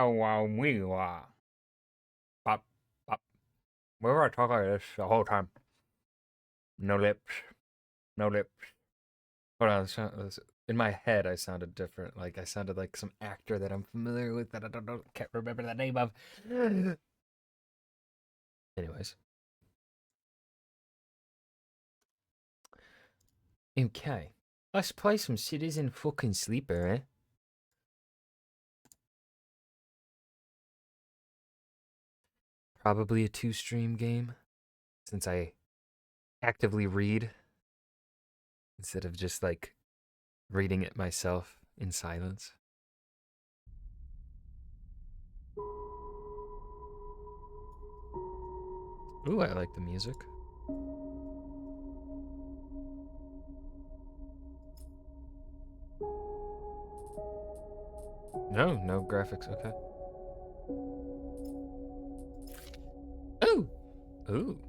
Oh, wow, we pop, pop. We were talking like this the whole time. No lips, no lips. Hold on, in my head, I sounded different. Like I sounded like some actor that I'm familiar with that I don't know, can't remember the name of. Anyways, okay, let's play some Citizen fucking Sleeper, eh? Probably a 2-stream game, since I actively read instead of just like reading it myself in silence. Ooh, I like the music. No, no graphics. Okay. Ooh, ooh.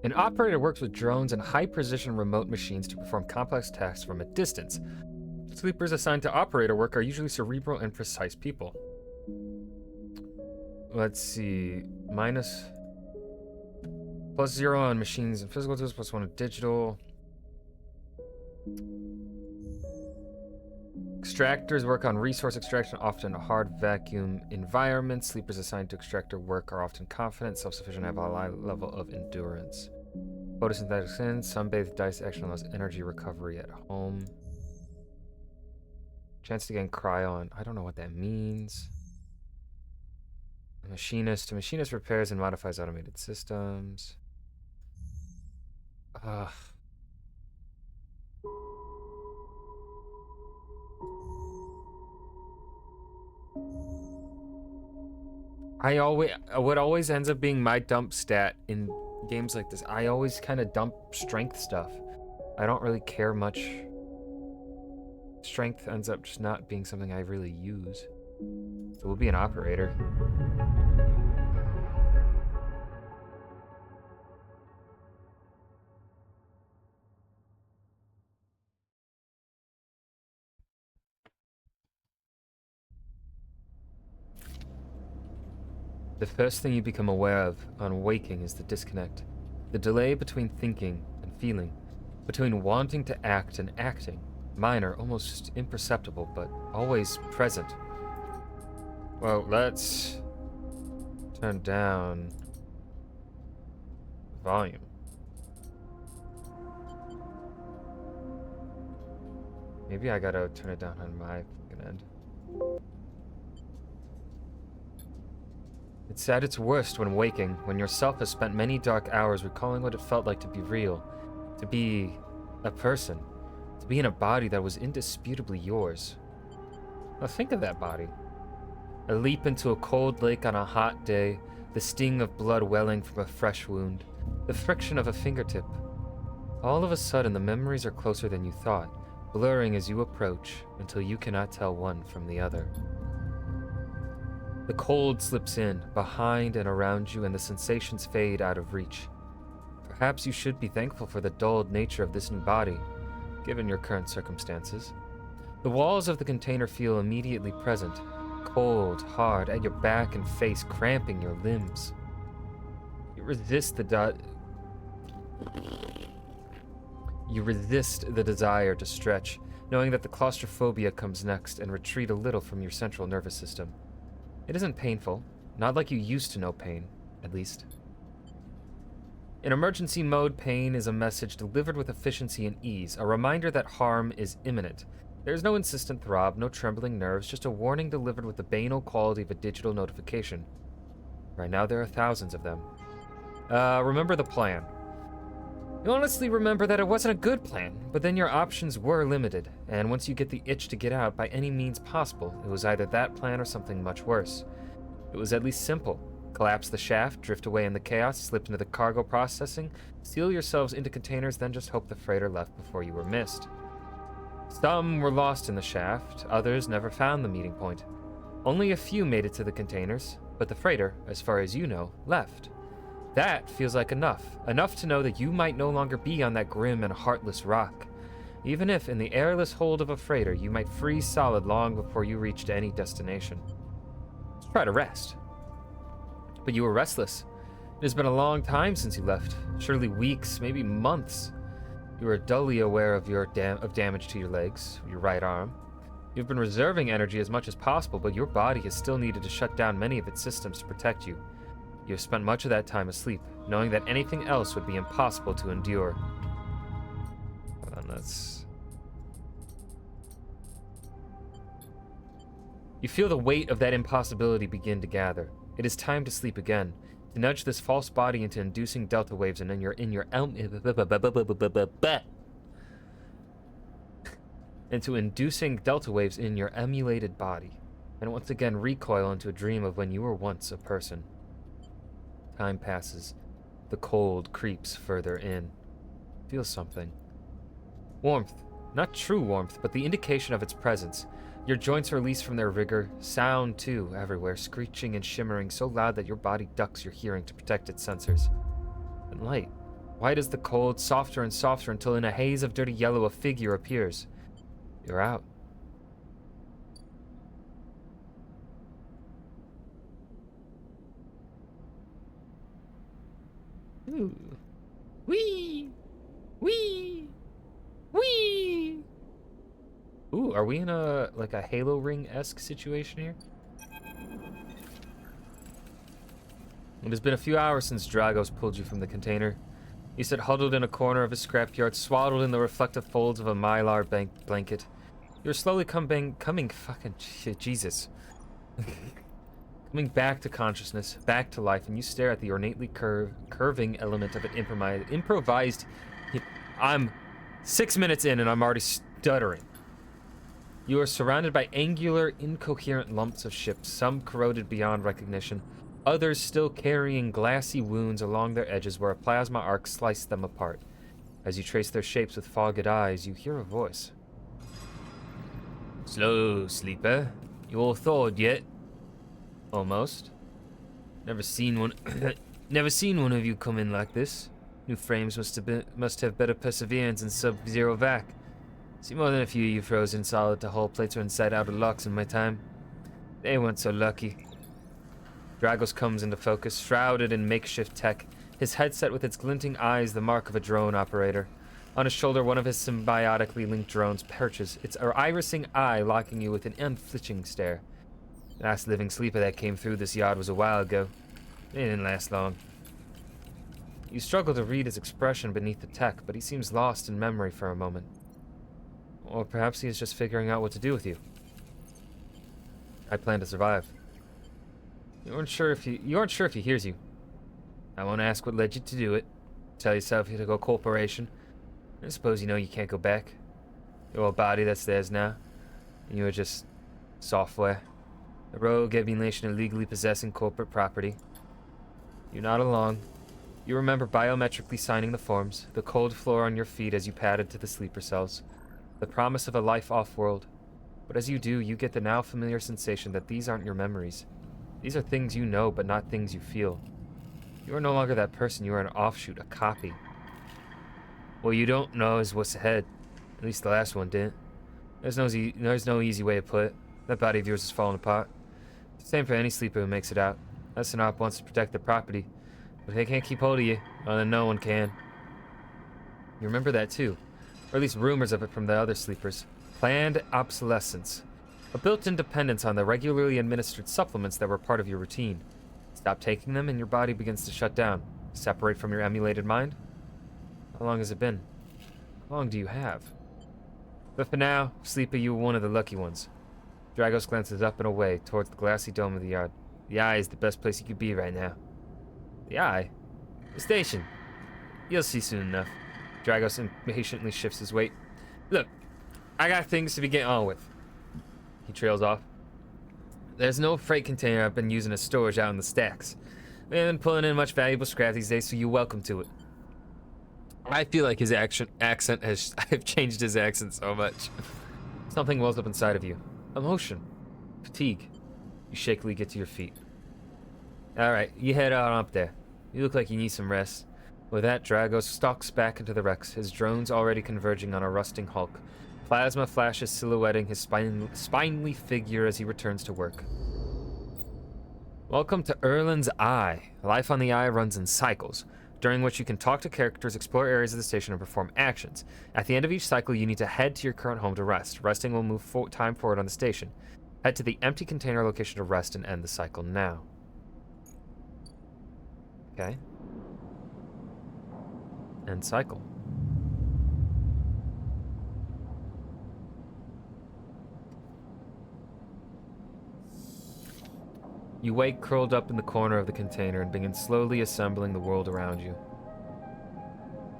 An operator works with drones and high-precision remote machines to perform complex tasks from a distance. Sleepers assigned to operator work are usually cerebral and precise people. Let's see. Minus +0 on machines and physical tools, +1 on digital. Extractors work on resource extraction, often hard vacuum environments. Sleepers assigned to extractor work are often confident, self-sufficient, and have a high level of endurance. Photosynthetic skin, sunbathed dice action allows energy recovery at home. Chance to gain cryo. I don't know what that means. Machinist. A machinist repairs and modifies automated systems. Ugh. What always ends up being my dump stat in games like this, I always kind of dump strength stuff. I don't really care much. Strength ends up just not being something I really use. So we'll be an operator. The first thing you become aware of on waking is the disconnect. The delay between thinking and feeling, between wanting to act and acting. Minor, almost imperceptible, but always present. Well, let's turn down volume. Maybe I gotta turn it down on my fucking end. It's at its worst when waking, when yourself has spent many dark hours recalling what it felt like to be real, to be a person, to be in a body that was indisputably yours. Now think of that body. A leap into a cold lake on a hot day, the sting of blood welling from a fresh wound, the friction of a fingertip. All of a sudden, the memories are closer than you thought, blurring as you approach until you cannot tell one from the other. The cold slips in, behind and around you, and the sensations fade out of reach. Perhaps you should be thankful for the dulled nature of this new body, given your current circumstances. The walls of the container feel immediately present, cold, hard, at your back and face, cramping your limbs. You resist the desire to stretch, knowing that the claustrophobia comes next, and retreat a little from your central nervous system. It isn't painful, not like you used to know pain, at least. In emergency mode, pain is a message delivered with efficiency and ease, a reminder that harm is imminent. There is no insistent throb, no trembling nerves, just a warning delivered with the banal quality of a digital notification. Right now there are thousands of them. Remember the plan. You honestly remember that it wasn't a good plan, but then your options were limited, and once you get the itch to get out by any means possible, it was either that plan or something much worse. It was at least simple. Collapse the shaft, drift away in the chaos, slip into the cargo processing, seal yourselves into containers, then just hope the freighter left before you were missed. Some were lost in the shaft, others never found the meeting point. Only a few made it to the containers, but the freighter, as far as you know, left. That feels like enough to know that you might no longer be on that grim and heartless rock. Even if, in the airless hold of a freighter, you might freeze solid long before you reached any destination. Try to rest. But you were restless. It has been a long time since you left. Surely weeks, maybe months. You are dully aware of your damage to your legs, your right arm. You've been reserving energy as much as possible, but your body has still needed to shut down many of its systems to protect you. You have spent much of that time asleep, knowing that anything else would be impossible to endure. Hold on, let's... You feel the weight of that impossibility begin to gather. It is time to sleep again, to nudge this false body into inducing delta waves and into inducing delta waves in your emulated body, and once again recoil into a dream of when you were once a person. Time passes. The cold creeps further in. Feel something. Warmth. Not true warmth, but the indication of its presence. Your joints are released from their rigor. Sound, too, everywhere, screeching and shimmering so loud that your body ducks your hearing to protect its sensors. And light. White as the cold, softer and softer until in a haze of dirty yellow a figure appears. You're out. Ooh. Wee! Wee! Wee! Ooh, are we in a, like a Halo Ring-esque situation here? It has been a few hours since Dragos pulled you from the container. You sit huddled in a corner of his scrapyard, swaddled in the reflective folds of a mylar blanket. You're slowly coming fucking Jesus. Coming back to consciousness, back to life, and you stare at the ornately curving element of an improvised... I'm 6 minutes in and I'm already stuttering. You are surrounded by angular, incoherent lumps of ships, some corroded beyond recognition, others still carrying glassy wounds along their edges where a plasma arc sliced them apart. As you trace their shapes with fogged eyes, you hear a voice. Slow, sleeper. You all thawed yet? Almost. Never seen one of you come in like this. New frames must have better perseverance and sub-zero vac. See more than a few of you frozen solid to hull plates or inside outer locks in my time. They weren't so lucky. Dragos comes into focus, shrouded in makeshift tech, his headset with its glinting eyes the mark of a drone operator. On his shoulder, one of his symbiotically linked drones perches, its irising eye locking you with an unflinching stare. The last living sleeper that came through this yard was a while ago. It didn't last long. You struggle to read his expression beneath the tech, but he seems lost in memory for a moment. Or perhaps he is just figuring out what to do with you. I plan to survive. You aren't sure if he hears you. I won't ask what led you to do it. Tell yourself you to go corporation. I suppose you know you can't go back. Your old body that's theirs now. And you are just software. A rogue emulation illegally possessing corporate property. You're not alone. You remember biometrically signing the forms, the cold floor on your feet as you padded to the sleeper cells, the promise of a life off-world. But as you do, you get the now familiar sensation that these aren't your memories. These are things you know, but not things you feel. You are no longer that person, you are an offshoot, a copy. What you don't know is what's ahead. At least the last one didn't. There's no easy way to put it. That body of yours is falling apart. It's the same for any sleeper who makes it out. That Synop wants to protect their property, but they can't keep hold of you, other than no one can. You remember that too, or at least rumors of it from the other sleepers. Planned obsolescence. A built-in dependence on the regularly administered supplements that were part of your routine. Stop taking them and your body begins to shut down. Separate from your emulated mind? How long has it been? How long do you have? But for now, Sleeper, you were one of the lucky ones. Dragos glances up and away towards the glassy dome of the yard. The Eye is the best place you could be right now. The Eye? The station. You'll see soon enough. Dragos impatiently shifts his weight. Look, I got things to be getting on with. He trails off. There's no freight container I've been using as storage out in the stacks. We haven't been pulling in much valuable scrap these days, so you're welcome to it. I feel like his accent has... I've changed his accent so much. Something wells up inside of you. Emotion. Fatigue. You shakily get to your feet. Alright, you head on up there. You look like you need some rest. With that, Dragos stalks back into the Rex, his drones already converging on a rusting hulk. Plasma flashes silhouetting his spindly figure as he returns to work. Welcome to Erlin's Eye. Life on the Eye runs in cycles, during which you can talk to characters, explore areas of the station, and perform actions. At the end of each cycle, you need to head to your current home to rest. Resting will move time forward on the station. Head to the empty container location to rest and end the cycle now. Okay. End cycle. You wake curled up in the corner of the container and begin slowly assembling the world around you.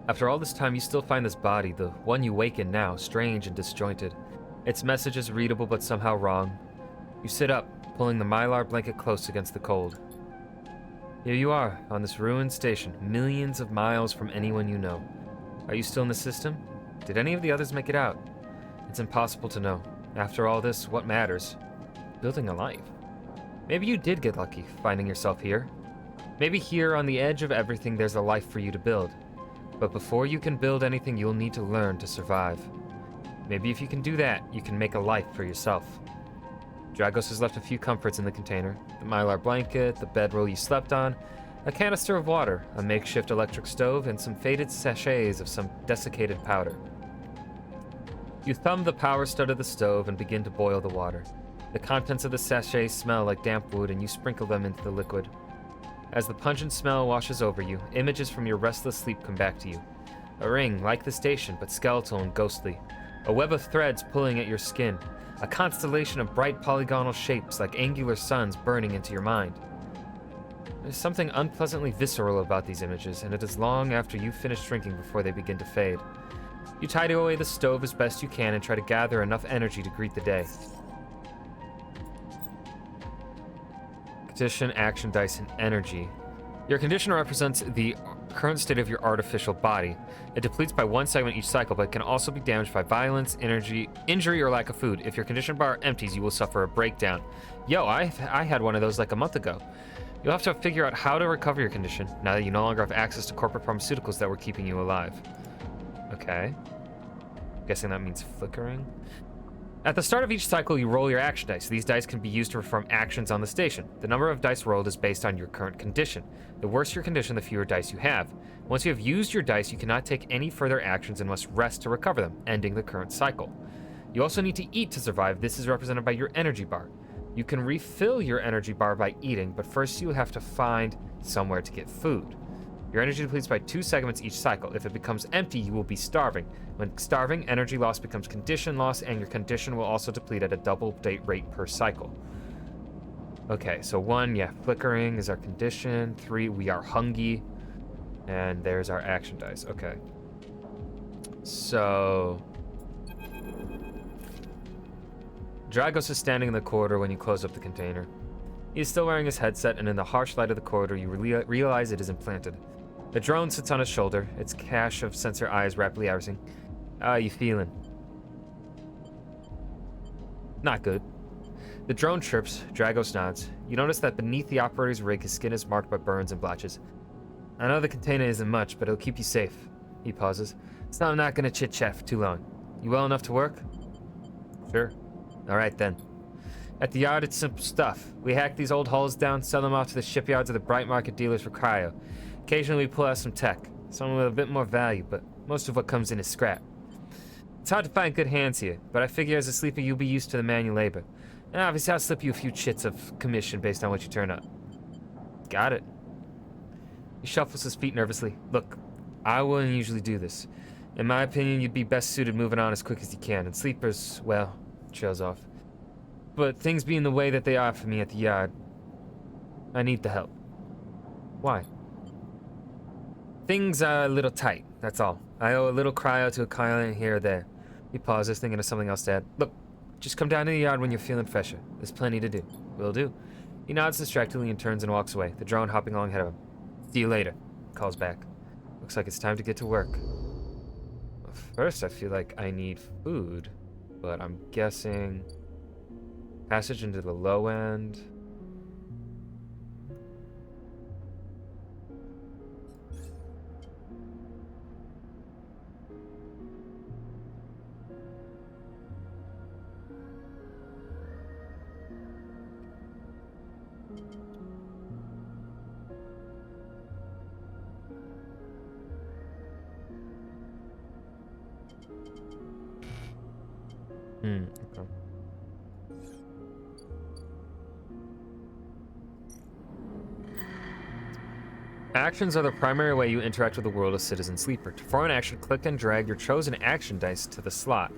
After all this time, you still find this body, the one you wake in now, strange and disjointed. Its message is readable but somehow wrong. You sit up, pulling the mylar blanket close against the cold. Here you are, on this ruined station, millions of miles from anyone you know. Are you still in the system? Did any of the others make it out? It's impossible to know. After all this, what matters? Building a life. Maybe you did get lucky, finding yourself here. Maybe here, on the edge of everything, there's a life for you to build. But before you can build anything, you'll need to learn to survive. Maybe if you can do that, you can make a life for yourself. Dragos has left a few comforts in the container. The mylar blanket, the bedroll you slept on, a canister of water, a makeshift electric stove, and some faded sachets of some desiccated powder. You thumb the power stud of the stove and begin to boil the water. The contents of the sachet smell like damp wood, and you sprinkle them into the liquid. As the pungent smell washes over you, images from your restless sleep come back to you. A ring, like the station, but skeletal and ghostly. A web of threads pulling at your skin. A constellation of bright polygonal shapes like angular suns burning into your mind. There's something unpleasantly visceral about these images, and it is long after you've finished drinking before they begin to fade. You tidy away the stove as best you can and try to gather enough energy to greet the day. Condition, action dice, and energy. Your condition represents the current state of your artificial body. It depletes by 1 segment each cycle, but can also be damaged by violence, injury, or lack of food. If your condition bar empties, you will suffer a breakdown. Yo, I had one of those like a month ago. You'll have to figure out how to recover your condition, now that you no longer have access to corporate pharmaceuticals that were keeping you alive. Okay. Guessing that means flickering. At the start of each cycle, you roll your action dice. These dice can be used to perform actions on the station. The number of dice rolled is based on your current condition. The worse your condition, the fewer dice you have. Once you have used your dice, you cannot take any further actions and must rest to recover them, ending the current cycle. You also need to eat to survive. This is represented by your energy bar. You can refill your energy bar by eating, but first you have to find somewhere to get food. Your energy depletes by 2 segments each cycle. If it becomes empty, you will be starving. When starving, energy loss becomes condition loss, and your condition will also deplete at a double date rate per cycle. Okay, so 1, yeah, flickering is our condition. 3, we are hungry. And there's our action dice. Okay. So Dragos is standing in the corridor when you close up the container. He is still wearing his headset, and in the harsh light of the corridor, you realize it is implanted. The drone sits on his shoulder, its cache of sensor eyes rapidly irising. How are you feeling? Not good. The drone chirps. Dragos nods. You notice that beneath the operator's rig, his skin is marked by burns and blotches. I know the container isn't much, but it'll keep you safe. He pauses. So I'm not gonna chit-chat for too long. You well enough to work? Sure. Alright then. At the yard, it's simple stuff. We hack these old hulls down, sell them off to the shipyards or the bright market dealers for cryo. Occasionally we pull out some tech, some with a bit more value, but most of what comes in is scrap. It's hard to find good hands here, but I figure as a sleeper you'll be used to the manual labor. And obviously I'll slip you a few chits of commission based on what you turn up. Got it. He shuffles his feet nervously. Look, I wouldn't usually do this. In my opinion, you'd be best suited moving on as quick as you can, and sleepers, well, trails off. But things being the way that they are for me at the yard, I need the help. Why? Things are a little tight, that's all. I owe a little cryo to a client here or there. He pauses, thinking of something else to add. Look, just come down to the yard when you're feeling fresher. There's plenty to do. Will do. He nods distractedly and turns and walks away, the drone hopping along ahead of him. See you later, calls back. Looks like it's time to get to work. First, I feel like I need food, but I'm guessing passage into the low end. Okay. Actions are the primary way you interact with the world as Citizen Sleeper. To perform an action, click and drag your chosen action dice to the slot.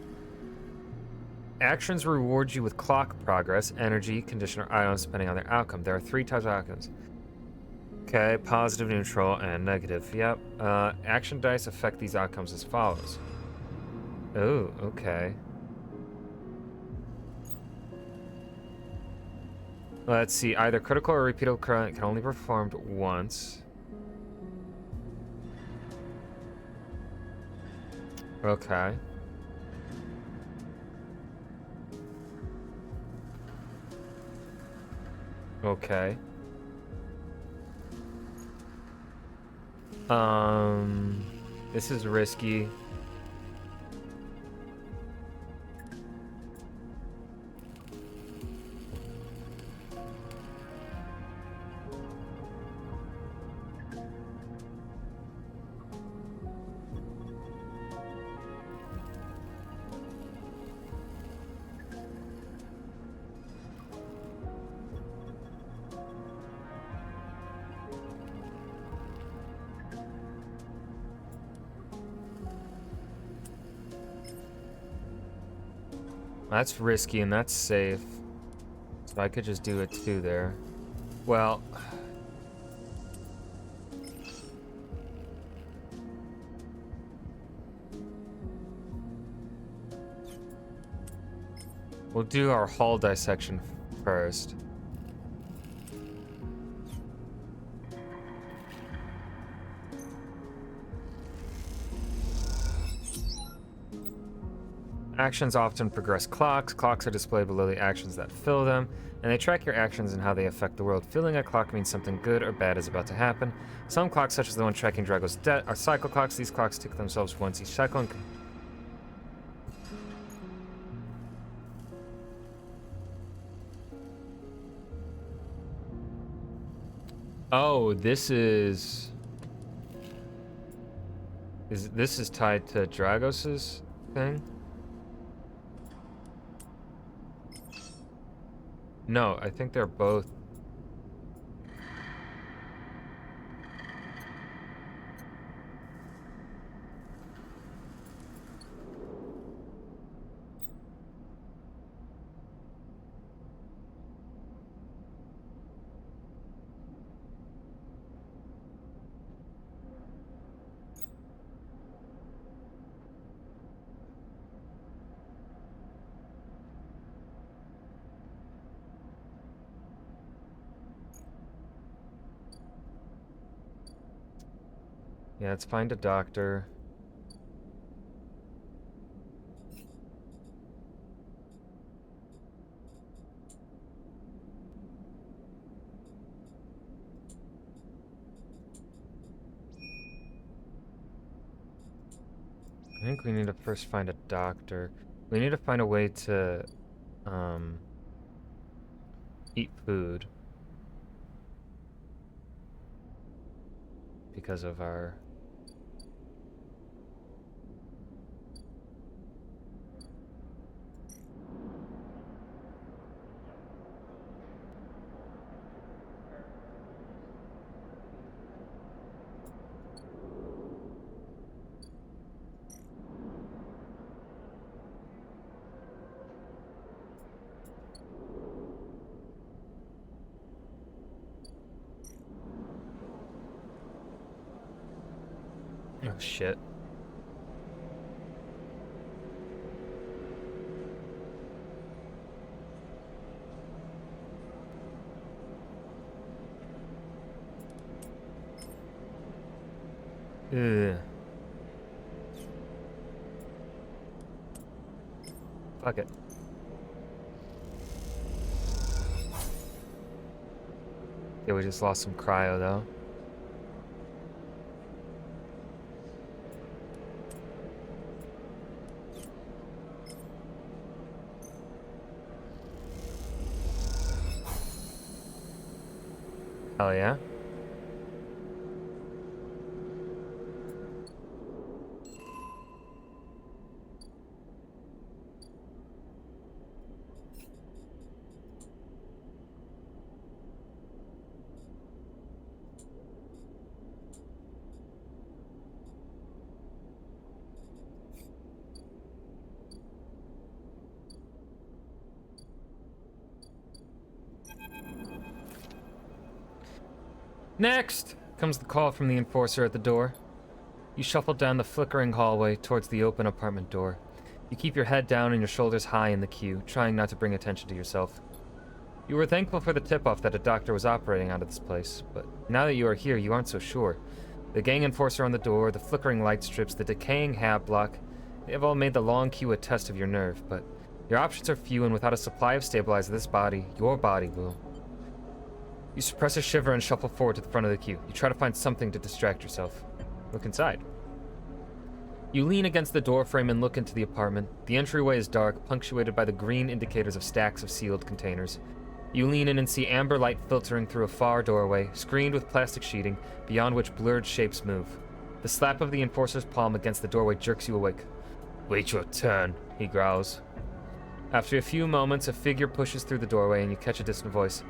Actions reward you with clock progress, energy, condition, or items depending on their outcome. There are 3 types of outcomes. Okay, positive, neutral, and negative. Yep. Action dice affect these outcomes as follows. Oh, okay. Let's see. Either critical or repeatable current can only be performed once. Okay. Okay. This is risky. That's risky and that's safe. So I could just do it too there. Well, we'll do our hull dissection first. Actions often progress clocks. Clocks are displayed below the actions that fill them, and they track your actions and how they affect the world. Filling a clock means something good or bad is about to happen. Some clocks, such as the one tracking Drago's death, are cycle clocks. These clocks tick themselves once each cycle and oh, this is this is tied to Dragos's thing? No, I think they're both. Yeah, let's find a doctor. I think we need to first find a doctor. We need to find a way to eat food because of our oh shit. Ugh. Fuck it. Yeah, we just lost some cryo though. Hell yeah. Next! Comes the call from the enforcer at the door. You shuffle down the flickering hallway towards the open apartment door. You keep your head down and your shoulders high in the queue, trying not to bring attention to yourself. You were thankful for the tip-off that a doctor was operating out of this place, but now that you are here, you aren't so sure. The gang enforcer on the door, the flickering light strips, the decaying hab block, they have all made the long queue a test of your nerve, but your options are few, and without a supply of stabilizer, this body, your body, will. You suppress a shiver and shuffle forward to the front of the queue. You try to find something to distract yourself. Look inside. You lean against the doorframe and look into the apartment. The entryway is dark, punctuated by the green indicators of stacks of sealed containers. You lean in and see amber light filtering through a far doorway, screened with plastic sheeting, beyond which blurred shapes move. The slap of the enforcer's palm against the doorway jerks you awake. "Wait your turn," he growls. After a few moments, a figure pushes through the doorway and you catch a distant voice.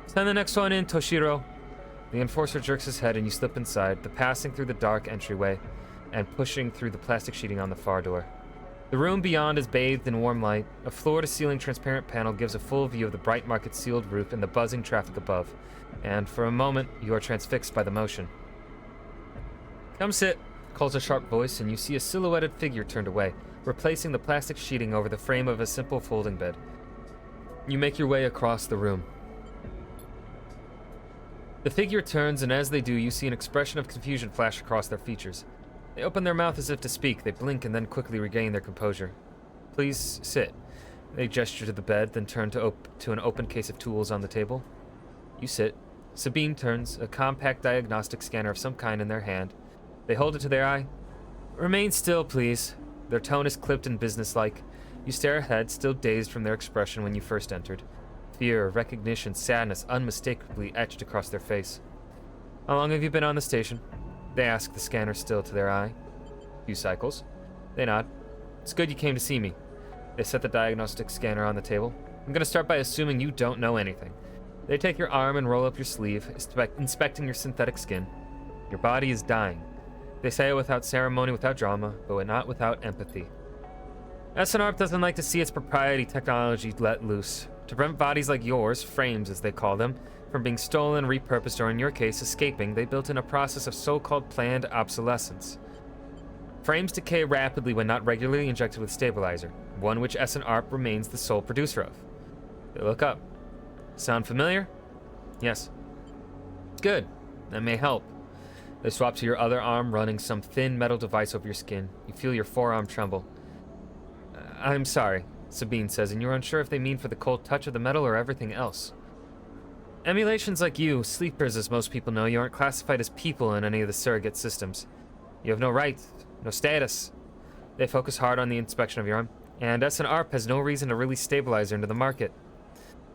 "Send the next one in, Toshiro." The enforcer jerks his head and you slip inside, passing through the dark entryway and pushing through the plastic sheeting on the far door. The room beyond is bathed in warm light. A floor-to-ceiling transparent panel gives a full view of the bright market sealed roof and the buzzing traffic above, and for a moment you are transfixed by the motion. "Come sit," calls a sharp voice, and you see a silhouetted figure turned away, replacing the plastic sheeting over the frame of a simple folding bed. You make your way across the room. The figure turns, and as they do, you see an expression of confusion flash across their features. They open their mouth as if to speak, they blink and then quickly regain their composure. "Please sit." They gesture to the bed, then turn to an open case of tools on the table. You sit. Sabine turns, a compact diagnostic scanner of some kind in their hand. They hold it to their eye. "Remain still, please." Their tone is clipped and businesslike. You stare ahead, still dazed from their expression when you first entered. Fear, recognition, sadness unmistakably etched across their face. "How long have you been on the station?" They ask, the scanner still to their eye. "Few cycles." They nod. "It's good you came to see me." They set the diagnostic scanner on the table. "I'm gonna start by assuming you don't know anything." They take your arm and roll up your sleeve, inspecting your synthetic skin. "Your body is dying." They say it without ceremony, without drama, but not without empathy. SNARP doesn't like to see its proprietary technology let loose. To prevent bodies like yours, frames as they call them, from being stolen, repurposed, or in your case, escaping, they built in a process of so-called planned obsolescence. Frames decay rapidly when not regularly injected with stabilizer, one which SNARP remains the sole producer of. They look up. "Sound familiar?" "Yes." "Good. That may help." They swap to your other arm, running some thin metal device over your skin. You feel your forearm tremble. "I'm sorry," Sabine says, and you're unsure if they mean for the cold touch of the metal or everything else. Emulations like you, sleepers as most people know, you aren't classified as people in any of the surrogate systems. You have no right, no status. They focus hard on the inspection of your arm, and SNARP has no reason to release stabilizer into the market.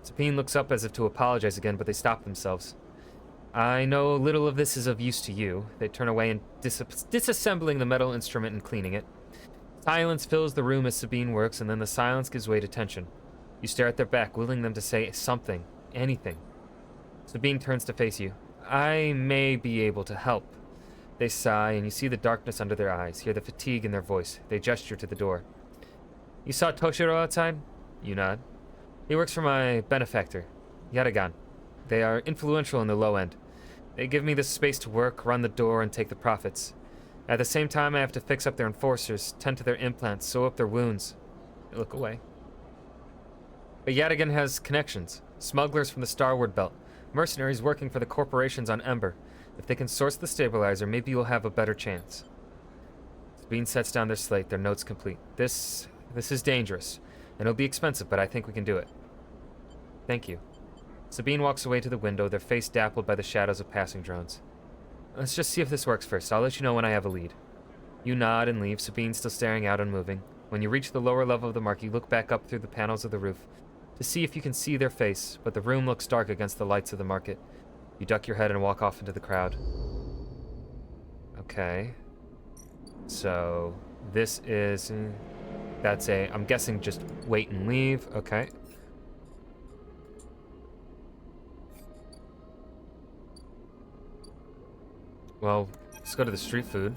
Sabine looks up as if to apologize again, but they stop themselves. "I know little of this is of use to you." They turn away and disassembling the metal instrument and cleaning it. Silence fills the room as Sabine works, and then the silence gives way to tension. You stare at their back, willing them to say something, anything. Sabine turns to face you. "I may be able to help." They sigh, and you see the darkness under their eyes, hear the fatigue in their voice. They gesture to the door. "You saw Toshiro outside?" You nod. "He works for my benefactor, Yatagan. They are influential in the low end. They give me the space to work, run the door, and take the profits. At the same time, I have to fix up their enforcers, tend to their implants, sew up their wounds." They look away. But Yatagan has connections. Smugglers from the Starward Belt. Mercenaries working for the corporations on Ember. If they can source the stabilizer, maybe you'll have a better chance. Sabine sets down their slate, their notes complete. This is dangerous, and it'll be expensive, but I think we can do it." "Thank you." Sabine walks away to the window, their face dappled by the shadows of passing drones. "Let's just see if this works first. I'll let you know when I have a lead." You nod and leave, Sabine still staring out unmoving. When you reach the lower level of the mark, you look back up through the panels of the roof to see if you can see their face, but the room looks dark against the lights of the market. You duck your head and walk off into the crowd. Okay. So, this is... that's I'm guessing just wait and leave. Okay. Well, let's go to the street food.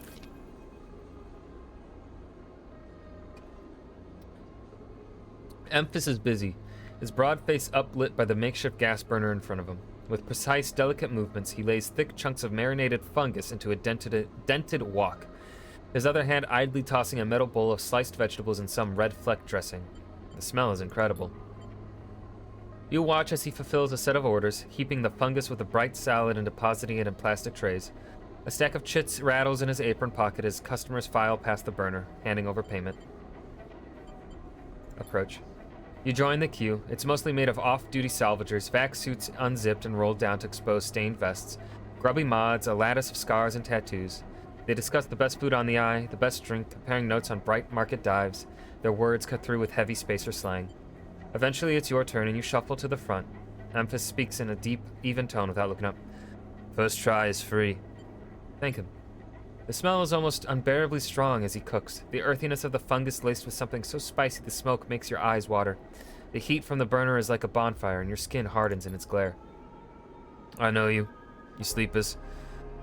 Emphas is busy, his broad face uplit by the makeshift gas burner in front of him. With precise, delicate movements, he lays thick chunks of marinated fungus into a dented wok, his other hand idly tossing a metal bowl of sliced vegetables in some red fleck dressing. The smell is incredible. You watch as he fulfills a set of orders, heaping the fungus with a bright salad and depositing it in plastic trays. A stack of chits rattles in his apron pocket as customers file past the burner, handing over payment. Approach. You join the queue. It's mostly made of off-duty salvagers, vac suits unzipped and rolled down to expose stained vests, grubby mods, a lattice of scars and tattoos. They discuss the best food on the eye, the best drink, comparing notes on bright market dives, their words cut through with heavy spacer slang. Eventually, it's your turn and you shuffle to the front. Memphis speaks in a deep, even tone without looking up. First try is free. Thank him. The smell is almost unbearably strong as he cooks, the earthiness of the fungus laced with something so spicy the smoke makes your eyes water. The heat from the burner is like a bonfire and your skin hardens in its glare. I know you sleepers,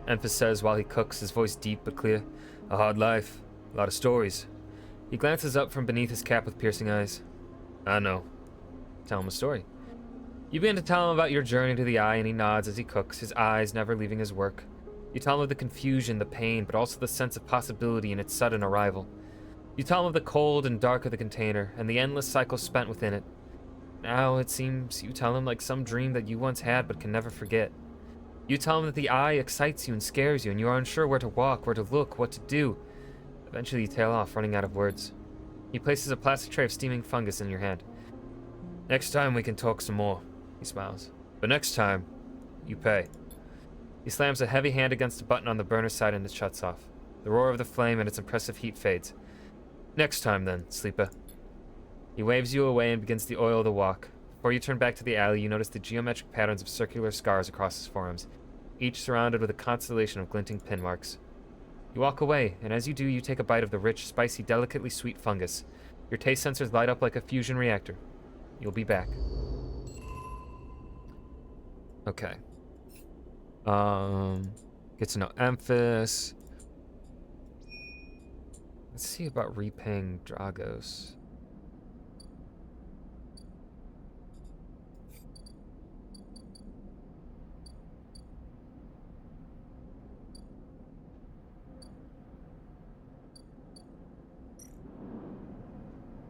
Memphis says while he cooks, his voice deep but clear. A hard life, a lot of stories. He glances up from beneath his cap with piercing eyes. I know. Tell him a story. You begin to tell him about your journey to the eye and he nods as he cooks, his eyes never leaving his work. You tell him of the confusion, the pain, but also the sense of possibility in its sudden arrival. You tell him of the cold and dark of the container, and the endless cycle spent within it. Now, it seems, you tell him like some dream that you once had but can never forget. You tell him that the eye excites you and scares you, and you are unsure where to walk, where to look, what to do. Eventually you tail off, running out of words. He places a plastic tray of steaming fungus in your hand. Next time we can talk some more, he smiles. But next time, you pay. He slams a heavy hand against a button on the burner side and it shuts off. The roar of the flame and its impressive heat fades. Next time then, sleeper. He waves you away and begins to oil the wok. Before you turn back to the alley, you notice the geometric patterns of circular scars across his forearms, each surrounded with a constellation of glinting pin marks. You walk away, and as you do, you take a bite of the rich, spicy, delicately sweet fungus. Your taste sensors light up like a fusion reactor. You'll be back. Okay. Get to know Memphis. Let's see about repaying Dragos.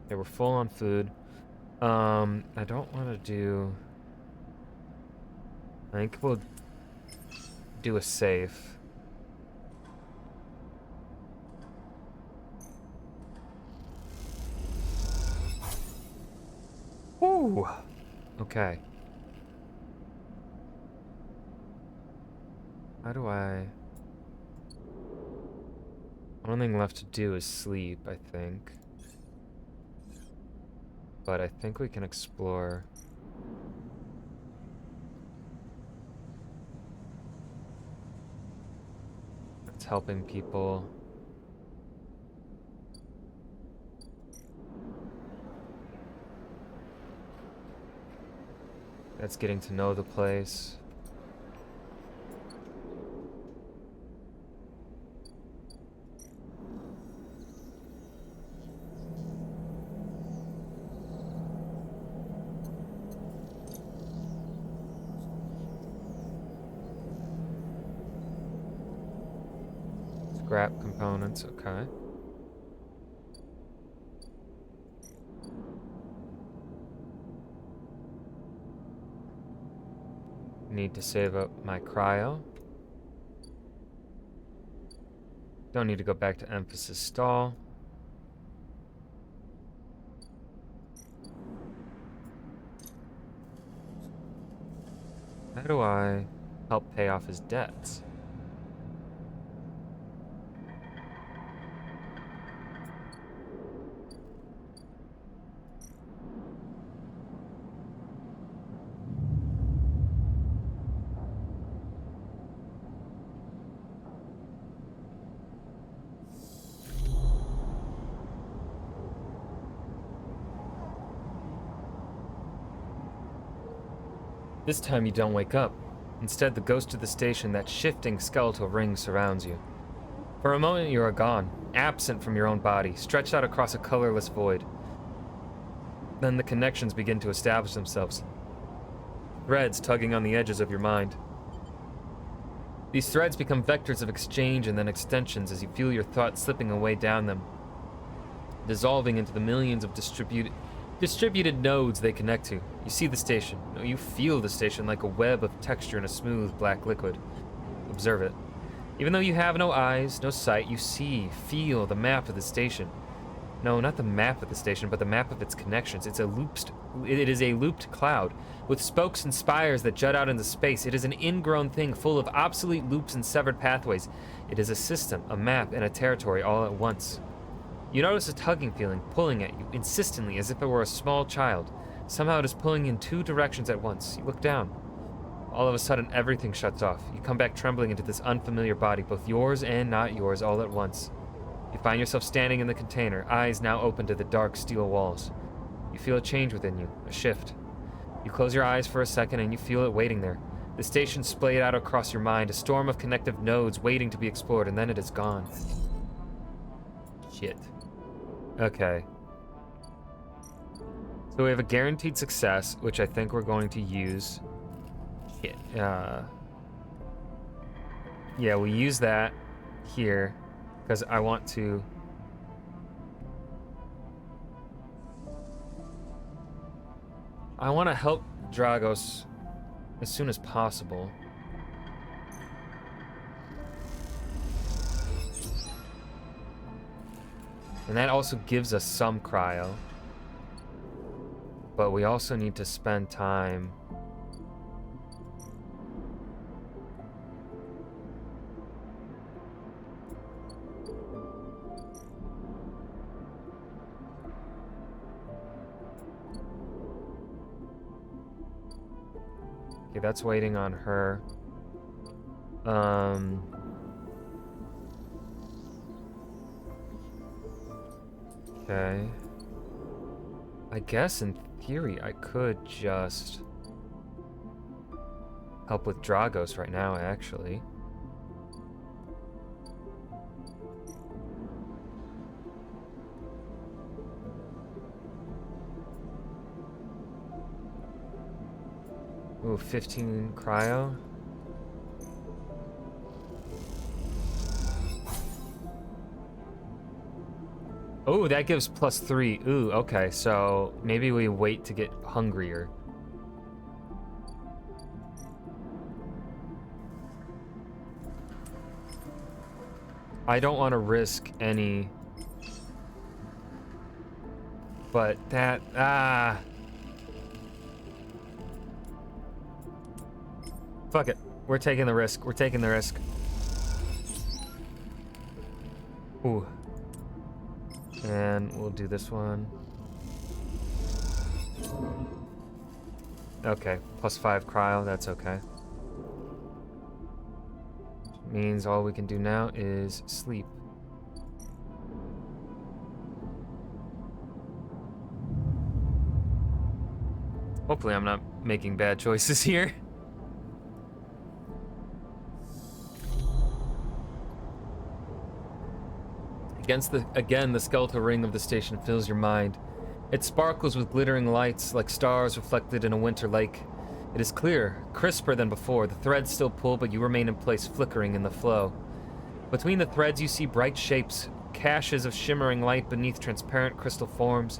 Okay, we're full on food. I don't want to do... I think we'll do a save. Ooh. Okay. How do I... Only thing left to do is sleep, I think. But I think we can explore... It's helping people. That's getting to know the place. Scrap components, okay. Need to save up my cryo. Don't need to go back to Memphis' stall. How do I help pay off his debts? This time you don't wake up. Instead, the ghost of the station, that shifting skeletal ring, surrounds you. For a moment you are gone, absent from your own body, stretched out across a colorless void. Then the connections begin to establish themselves. threads tugging on the edges of your mind. These threads become vectors of exchange and then extensions as you feel your thoughts slipping away down them, dissolving into the millions of distributed nodes they connect to. You see the station. No, you feel the station like a web of texture in a smooth black liquid. Observe it. Even though you have no eyes, no sight, you see, feel the map of the station. No, not the map of the station, but the map of its connections. It is a looped cloud, with spokes and spires that jut out into space. It is an ingrown thing full of obsolete loops and severed pathways. It is a system, a map, and a territory all at once. You notice a tugging feeling pulling at you, insistently, as if it were a small child. Somehow it is pulling in two directions at once. You look down. All of a sudden, everything shuts off. You come back trembling into this unfamiliar body, both yours and not yours, all at once. You find yourself standing in the container, eyes now open to the dark steel walls. You feel a change within you, a shift. You close your eyes for a second and you feel it waiting there. The station splayed out across your mind, a storm of connective nodes waiting to be explored, and then it is gone. Shit. Okay. So we have a guaranteed success, which I think we're going to use. Shit. Yeah, we use that here. Because I want to... help Dragos as soon as possible. And that also gives us some cryo. But we also need to spend time... Okay, that's waiting on her. Okay. I guess in theory I could just help with Dragos right now, actually. Ooh, 15 cryo. Oh, that gives +3. Ooh, okay, so maybe we wait to get hungrier. I don't want to risk any... But that... Fuck it. We're taking the risk. We're taking the risk. Ooh. And we'll do this one. Okay. +5 cryo. That's okay. Means all we can do now is sleep. Hopefully I'm not making bad choices here. Again, the skeletal ring of the station fills your mind. It sparkles with glittering lights like stars reflected in a winter lake. It is clear, crisper than before. The threads still pull, but you remain in place, flickering in the flow. Between the threads, you see bright shapes, caches of shimmering light beneath transparent crystal forms.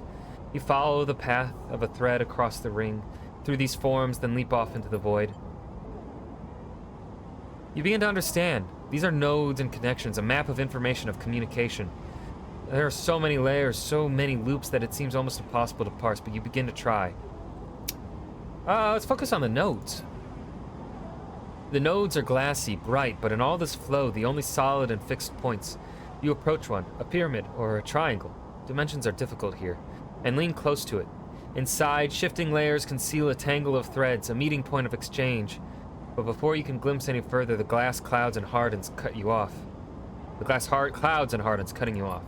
You follow the path of a thread across the ring, through these forms, then leap off into the void. You begin to understand. These are nodes and connections, a map of information, of communication. There are so many layers, so many loops that it seems almost impossible to parse, but you begin to try. Let's focus on the nodes. The nodes are glassy, bright, but in all this flow, the only solid and fixed points. You approach one, a pyramid or a triangle. Dimensions are difficult here, and lean close to it. Inside, shifting layers conceal a tangle of threads, a meeting point of exchange. But before you can glimpse any further, the glass clouds and hardens cut you off. The glass clouds and hardens cutting you off.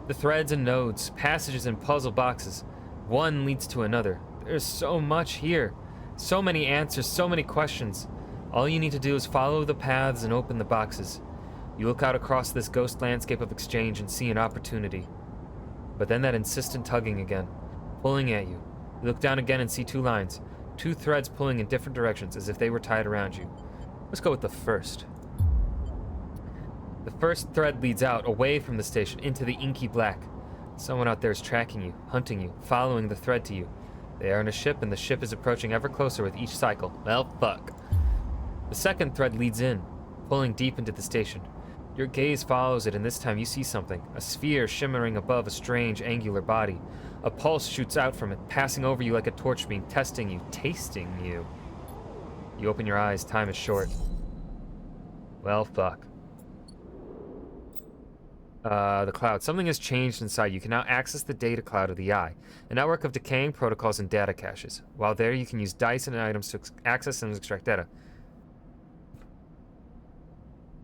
The threads and nodes, passages and puzzle boxes. One leads to another. There's so much here. So many answers, so many questions. All you need to do is follow the paths and open the boxes. You look out across this ghost landscape of exchange and see an opportunity. But then that insistent tugging again, pulling at you. You look down again and see two lines. 2 threads pulling in different directions as if they were tied around you. Let's go with the first. The first thread leads out, away from the station, into the inky black. Someone out there is tracking you, hunting you, following the thread to you. They are in a ship, and the ship is approaching ever closer with each cycle. Well, fuck. The second thread leads in, pulling deep into the station. Your gaze follows it, and this time you see something. A sphere shimmering above a strange, angular body. A pulse shoots out from it, passing over you like a torch beam, testing you, tasting you. You open your eyes. Time is short. Well, fuck. The cloud. Something has changed inside. You can now access the data cloud of the eye, a network of decaying protocols and data caches. While there, you can use dice and items to access and extract data.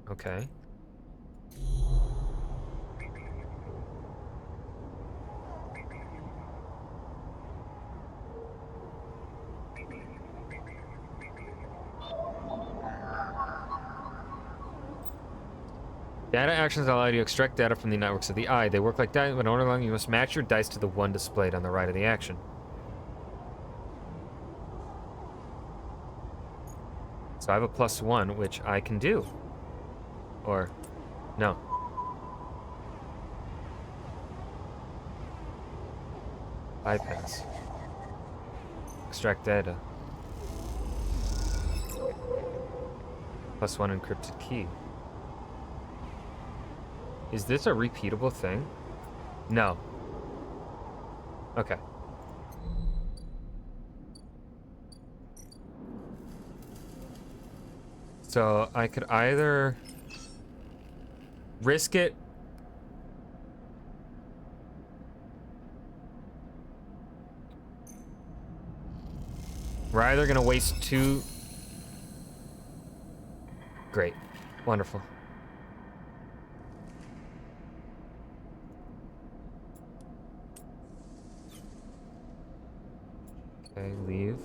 Okay. Data actions allow you to extract data from the networks of the eye. They work like that, but in order long, you must match your dice to the one displayed on the right of the action. So I have a +1, which I can do. Or, no. Bypass. Extract data. +1 encrypted key. Is this a repeatable thing? No. Okay. So I could either risk it. We're either gonna waste 2. Great. Wonderful. Okay, leave.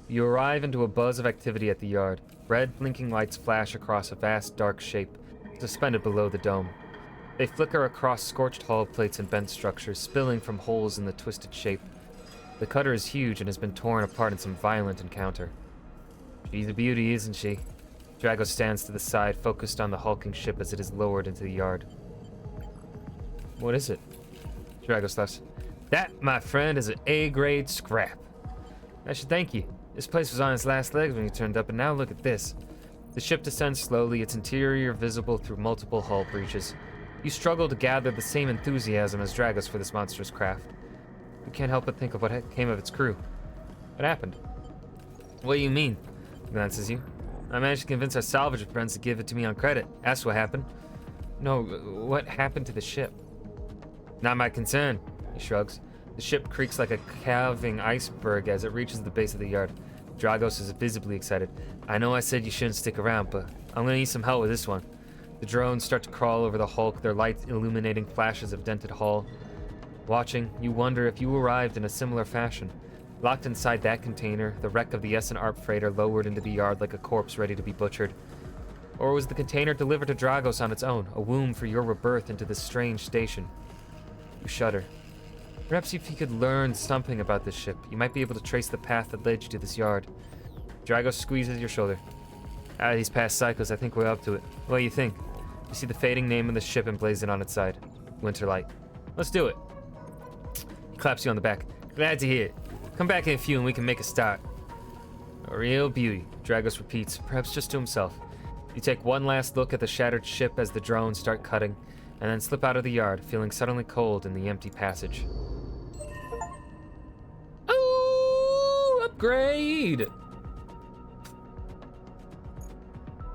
You arrive into a buzz of activity at the yard. Red blinking lights flash across a vast dark shape, suspended below the dome. They flicker across scorched hull plates and bent structures, spilling from holes in the twisted shape. The cutter is huge and has been torn apart in some violent encounter. She's a beauty, isn't she? Drago stands to the side, focused on the hulking ship as it is lowered into the yard. What is it? Drago laughs. That, my friend, is an A-grade scrap. I should thank you. This place was on its last legs when you turned up, and now look at this. The ship descends slowly, its interior visible through multiple hull breaches. You struggle to gather the same enthusiasm as Dragos for this monstrous craft. You can't help but think of what came of its crew. What happened? What do you mean? Glances you. I managed to convince our salvage friends to give it to me on credit. That's what happened. No, what happened to the ship? Not my concern, he shrugs. The ship creaks like a calving iceberg as it reaches the base of the yard. Dragos is visibly excited. I know I said you shouldn't stick around, but I'm gonna need some help with this one. The drones start to crawl over the hulk, their lights illuminating flashes of dented hull. Watching, you wonder if you arrived in a similar fashion. Locked inside that container, the wreck of the S&ARP freighter lowered into the yard like a corpse ready to be butchered. Or was the container delivered to Dragos on its own, a womb for your rebirth into this strange station? You shudder. Perhaps if you could learn something about this ship, you might be able to trace the path that led you to this yard. Dragos squeezes your shoulder. Out of these past cycles, I think we're up to it. What do you think? You see the fading name of the ship emblazoned on its side. Winterlight. Let's do it. He claps you on the back. Glad to hear it. Come back in a few and we can make a start. A real beauty, Dragos repeats, perhaps just to himself. You take one last look at the shattered ship as the drones start cutting, and then slip out of the yard, feeling suddenly cold in the empty passage. Oh, upgrade!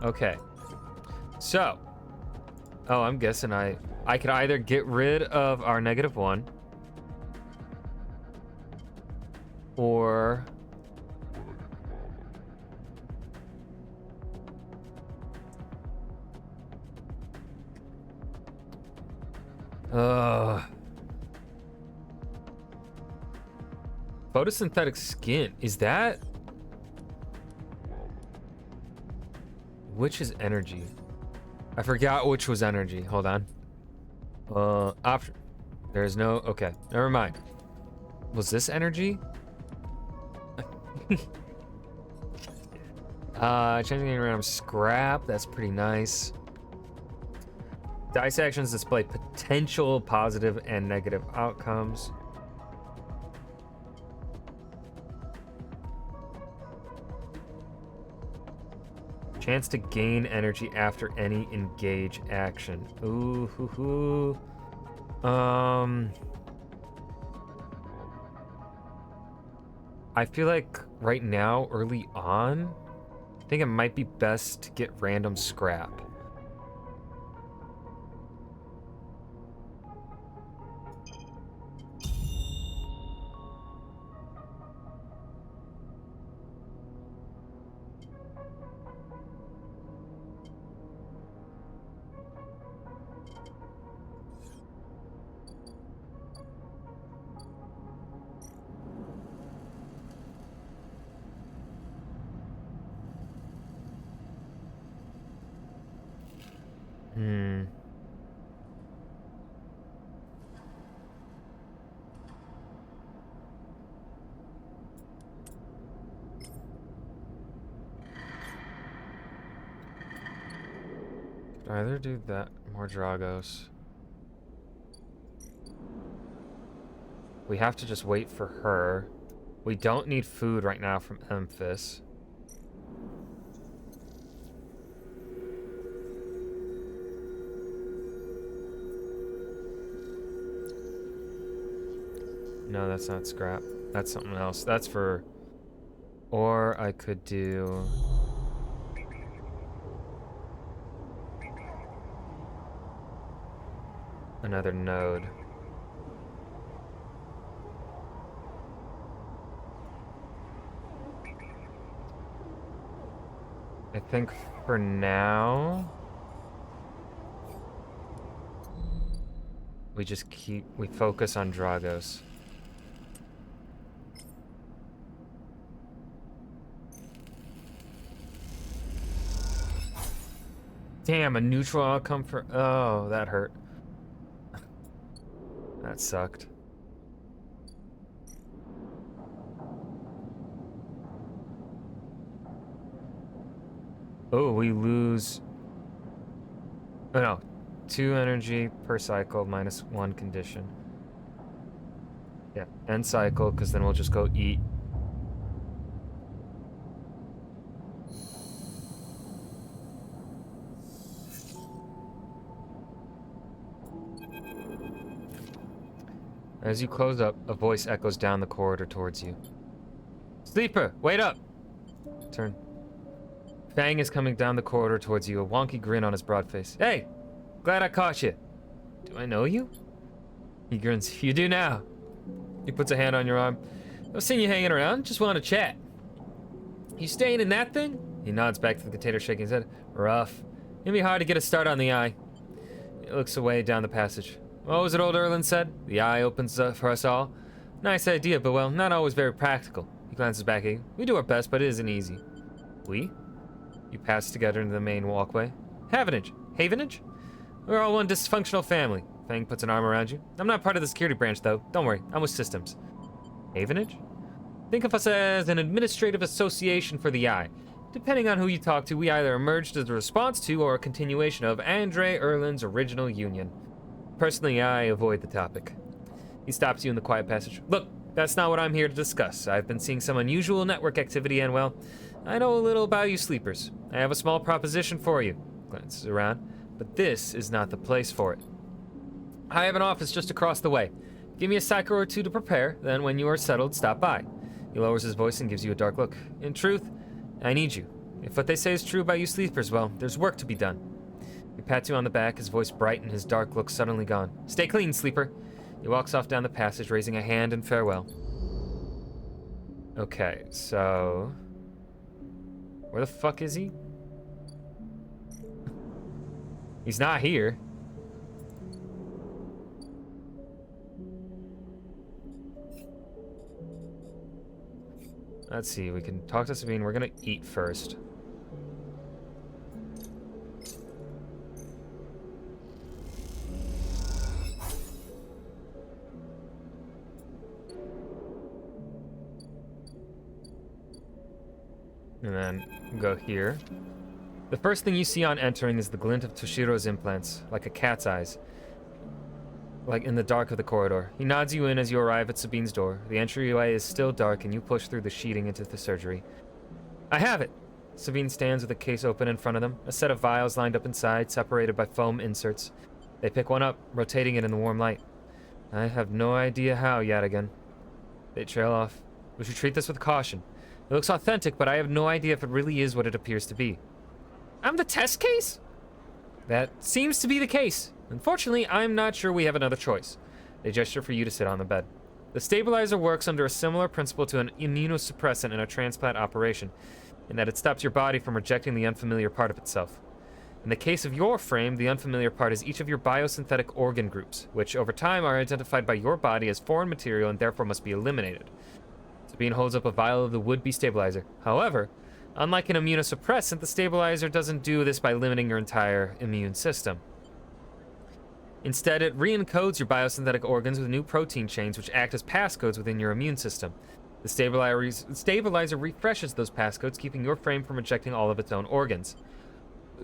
Okay. So. Oh, I'm guessing I could either get rid of our -1. Or... Photosynthetic skin. Is that... Which is energy? I forgot which was energy. Hold on. Option. There's no... Okay, never mind. Was this energy? Changing around scrap. That's pretty nice. Dice actions display potential positive and negative outcomes. Chance to gain energy after any engage action. Ooh, hoo, hoo. I feel like right now, early on, I think it might be best to get random scrap. Either do that, more Dragos. We have to just wait for her. We don't need food right now from Emphis. No, that's not scrap. That's something else. That's for... Or I could do... another node. I think for now... we focus on Dragos. Damn, a neutral outcome for... Oh, that hurt. That sucked. Oh, we lose... Oh, no. 2 energy per cycle, -1 condition. Yeah, end cycle, because then we'll just go eat. As you close up, a voice echoes down the corridor towards you. Sleeper, wait up! Turn. Fang is coming down the corridor towards you, a wonky grin on his broad face. Hey! Glad I caught you. Do I know you? He grins. You do now. He puts a hand on your arm. I've seen you hanging around, just want to chat. You staying in that thing? He nods back to the container, shaking his head. Rough. It'd be hard to get a start on the eye. He looks away down the passage. What was it old Erland said? The eye opens up for us all. Nice idea, but well, not always very practical. He glances back at you. We do our best, but it isn't easy. We? You pass together into the main walkway. Havenage. Havenage? We're all one dysfunctional family. Fang puts an arm around you. I'm not part of the security branch, though. Don't worry, I'm with systems. Havenage? Think of us as an administrative association for the Eye. Depending on who you talk to, we either emerged as a response to or a continuation of Andre Erland's original union. Personally, I avoid the topic. He stops you in the quiet passage. Look, that's not what I'm here to discuss. I've been seeing some unusual network activity and, well, I know a little about you sleepers. I have a small proposition for you. Glances around. But this is not the place for it. I have an office just across the way. Give me a cycle or two to prepare, then when you are settled, stop by. He lowers his voice and gives you a dark look. In truth, I need you. If what they say is true about you sleepers, well, there's work to be done. He pats you on the back, his voice bright and his dark look suddenly gone. Stay clean, sleeper. He walks off down the passage, raising a hand in farewell. Okay, so... where the fuck is he? He's not here. Let's see, we can talk to Sabine. We're gonna eat first. And then go here. The first thing you see on entering is the glint of Toshiro's implants, like a cat's eyes, like in the dark of the corridor. He nods you in as you arrive at Sabine's door. The entryway is still dark, and you push through the sheeting into the surgery. I have it! Sabine stands with a case open in front of them, a set of vials lined up inside, separated by foam inserts. They pick one up, rotating it in the warm light. I have no idea how, Yadigan. They trail off. We should treat this with caution. It looks authentic, but I have no idea if it really is what it appears to be. I'm the test case? That seems to be the case. Unfortunately, I'm not sure we have another choice. They gesture for you to sit on the bed. The stabilizer works under a similar principle to an immunosuppressant in a transplant operation, in that it stops your body from rejecting the unfamiliar part of itself. In the case of your frame, the unfamiliar part is each of your biosynthetic organ groups, which over time are identified by your body as foreign material and therefore must be eliminated. Sabine holds up a vial of the would-be stabilizer. However, unlike an immunosuppressant, the stabilizer doesn't do this by limiting your entire immune system. Instead, it re-encodes your biosynthetic organs with new protein chains which act as passcodes within your immune system. The stabilizer refreshes those passcodes, keeping your frame from rejecting all of its own organs.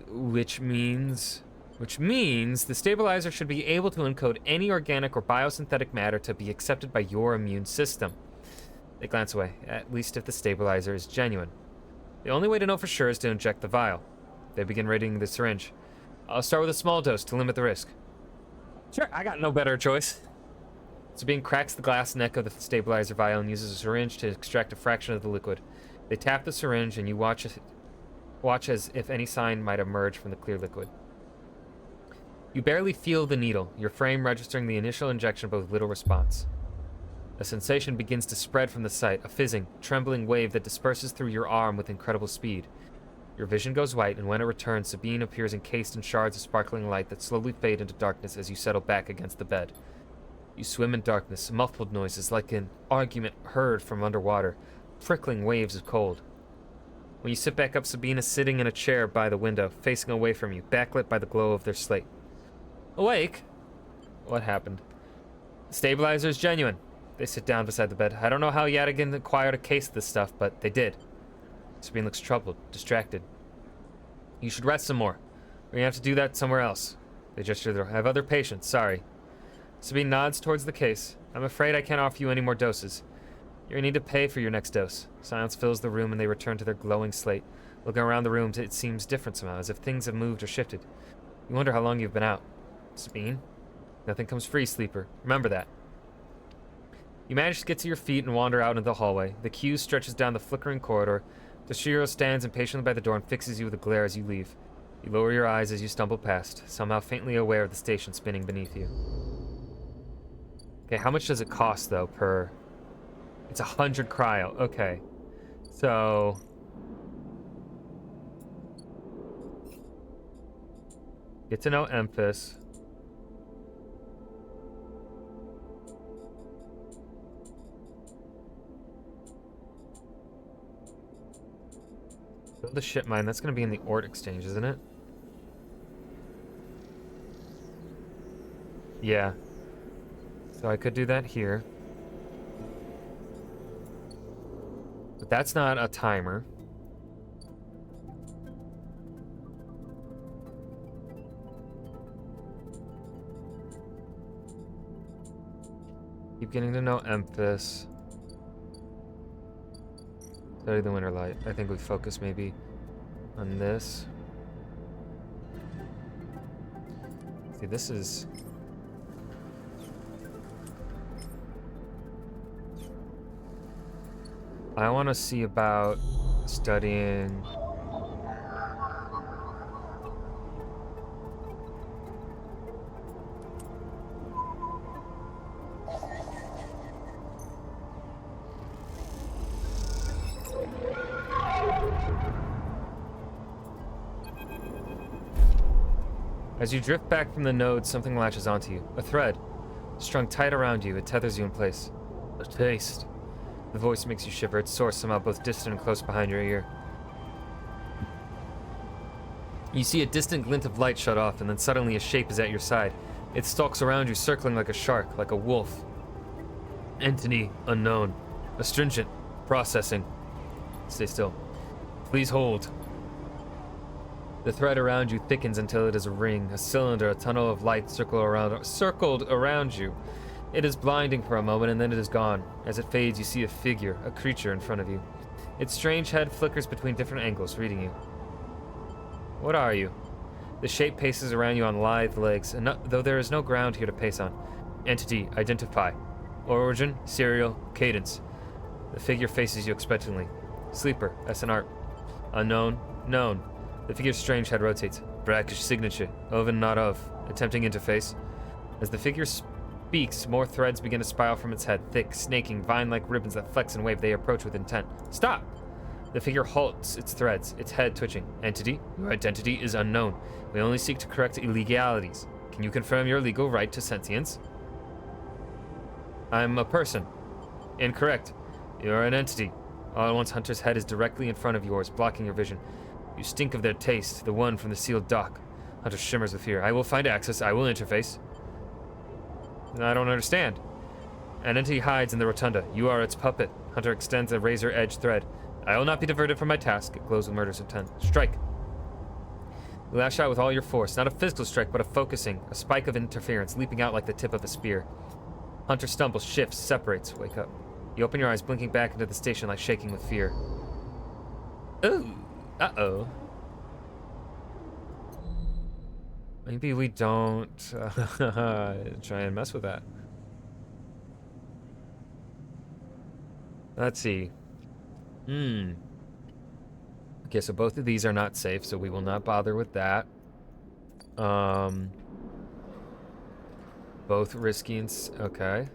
Which means the stabilizer should be able to encode any organic or biosynthetic matter to be accepted by your immune system. They glance away, at least if the stabilizer is genuine. The only way to know for sure is to inject the vial. They begin readying the syringe. I'll start with a small dose to limit the risk. Sure, I got no better choice. Sabine cracks the glass neck of the stabilizer vial and uses a syringe to extract a fraction of the liquid. They tap the syringe and you watch as if any sign might emerge from the clear liquid. You barely feel the needle, your frame registering the initial injection but with little response. A sensation begins to spread from the site, a fizzing, trembling wave that disperses through your arm with incredible speed. Your vision goes white, and when it returns, Sabine appears encased in shards of sparkling light that slowly fade into darkness as you settle back against the bed. You swim in darkness, muffled noises like an argument heard from underwater, prickling waves of cold. When you sit back up, Sabine is sitting in a chair by the window, facing away from you, backlit by the glow of their slate. Awake? What happened? The stabilizer is genuine. They sit down beside the bed. I don't know how Yadigan acquired a case of this stuff, but they did. Sabine looks troubled, distracted. You should rest some more. We're gonna have to do that somewhere else. They gesture their I have other patients, sorry. Sabine nods towards the case. I'm afraid I can't offer you any more doses. You're gonna need to pay for your next dose. Silence fills the room and they return to their glowing slate. Looking around the room, it seems different somehow, as if things have moved or shifted. You wonder how long you've been out. Sabine? Nothing comes free, sleeper. Remember that. You manage to get to your feet and wander out into the hallway. The queue stretches down the flickering corridor. Toshiro stands impatiently by the door and fixes you with a glare as you leave. You lower your eyes as you stumble past, somehow faintly aware of the station spinning beneath you. Okay, how much does it cost, though, per... It's 100 cryo. Okay. So... Get to know Emphas. Build the ship mine. That's going to be in the Ort Exchange, isn't it? Yeah. So I could do that here. But that's not a timer. Keep getting to know Emphas. Study the Winter Light. I think we focus maybe on this. See, this is... I want to see about studying... As you drift back from the node, something latches onto you. A thread. Strung tight around you, it tethers you in place. A taste. The voice makes you shiver, its source somehow both distant and close behind your ear. You see a distant glint of light shut off, and then suddenly a shape is at your side. It stalks around you, circling like a shark, like a wolf. Entity unknown. Astringent. Processing. Stay still. Please hold. The thread around you thickens until it is a ring, a cylinder, a tunnel of light circled around you. It is blinding for a moment, and then it is gone. As it fades, you see a figure, a creature in front of you. Its strange head flickers between different angles, reading you. What are you? The shape paces around you on lithe legs, and though there is no ground here to pace on. Entity, identify. Origin, serial, cadence. The figure faces you expectantly. Sleeper, SNR. Unknown, known. The figure's strange head rotates. Brackish signature, of and not of. Attempting interface. As the figure speaks, more threads begin to spiral from its head, thick, snaking, vine-like ribbons that flex and wave. They approach with intent. Stop! The figure halts its threads, its head twitching. Entity, your identity is unknown. We only seek to correct illegalities. Can you confirm your legal right to sentience? I'm a person. Incorrect. You are an entity. All at once, Hunter's head is directly in front of yours, blocking your vision. You stink of their taste, the one from the sealed dock. Hunter shimmers with fear. I will find access. I will interface. I don't understand. An entity hides in the rotunda. You are its puppet. Hunter extends a razor-edged thread. I will not be diverted from my task. It glows with murderous intent. Strike. You lash out with all your force. Not a physical strike, but a focusing. A spike of interference, leaping out like the tip of a spear. Hunter stumbles, shifts, separates. Wake up. You open your eyes, blinking back into the station like shaking with fear. Ooh. Uh-oh. Maybe we don't try and mess with that. Let's see. Okay, so both of these are not safe, so we will not bother with that. Both risky and... okay.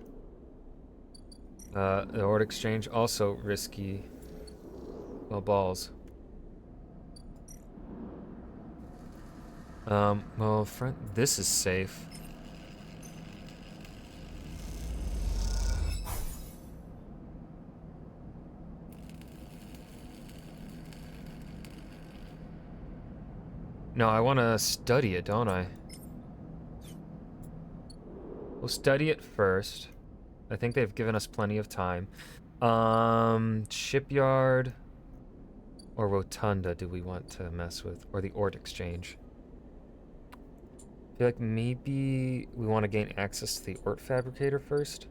The Ord Exchange, also risky. Well, balls. Well, front... this is safe. No, I want to study it, don't I? We'll study it first. I think they've given us plenty of time. Shipyard or Rotunda do we want to mess with? Or the Ord Exchange? I feel like maybe we want to gain access to the Ort Fabricator first.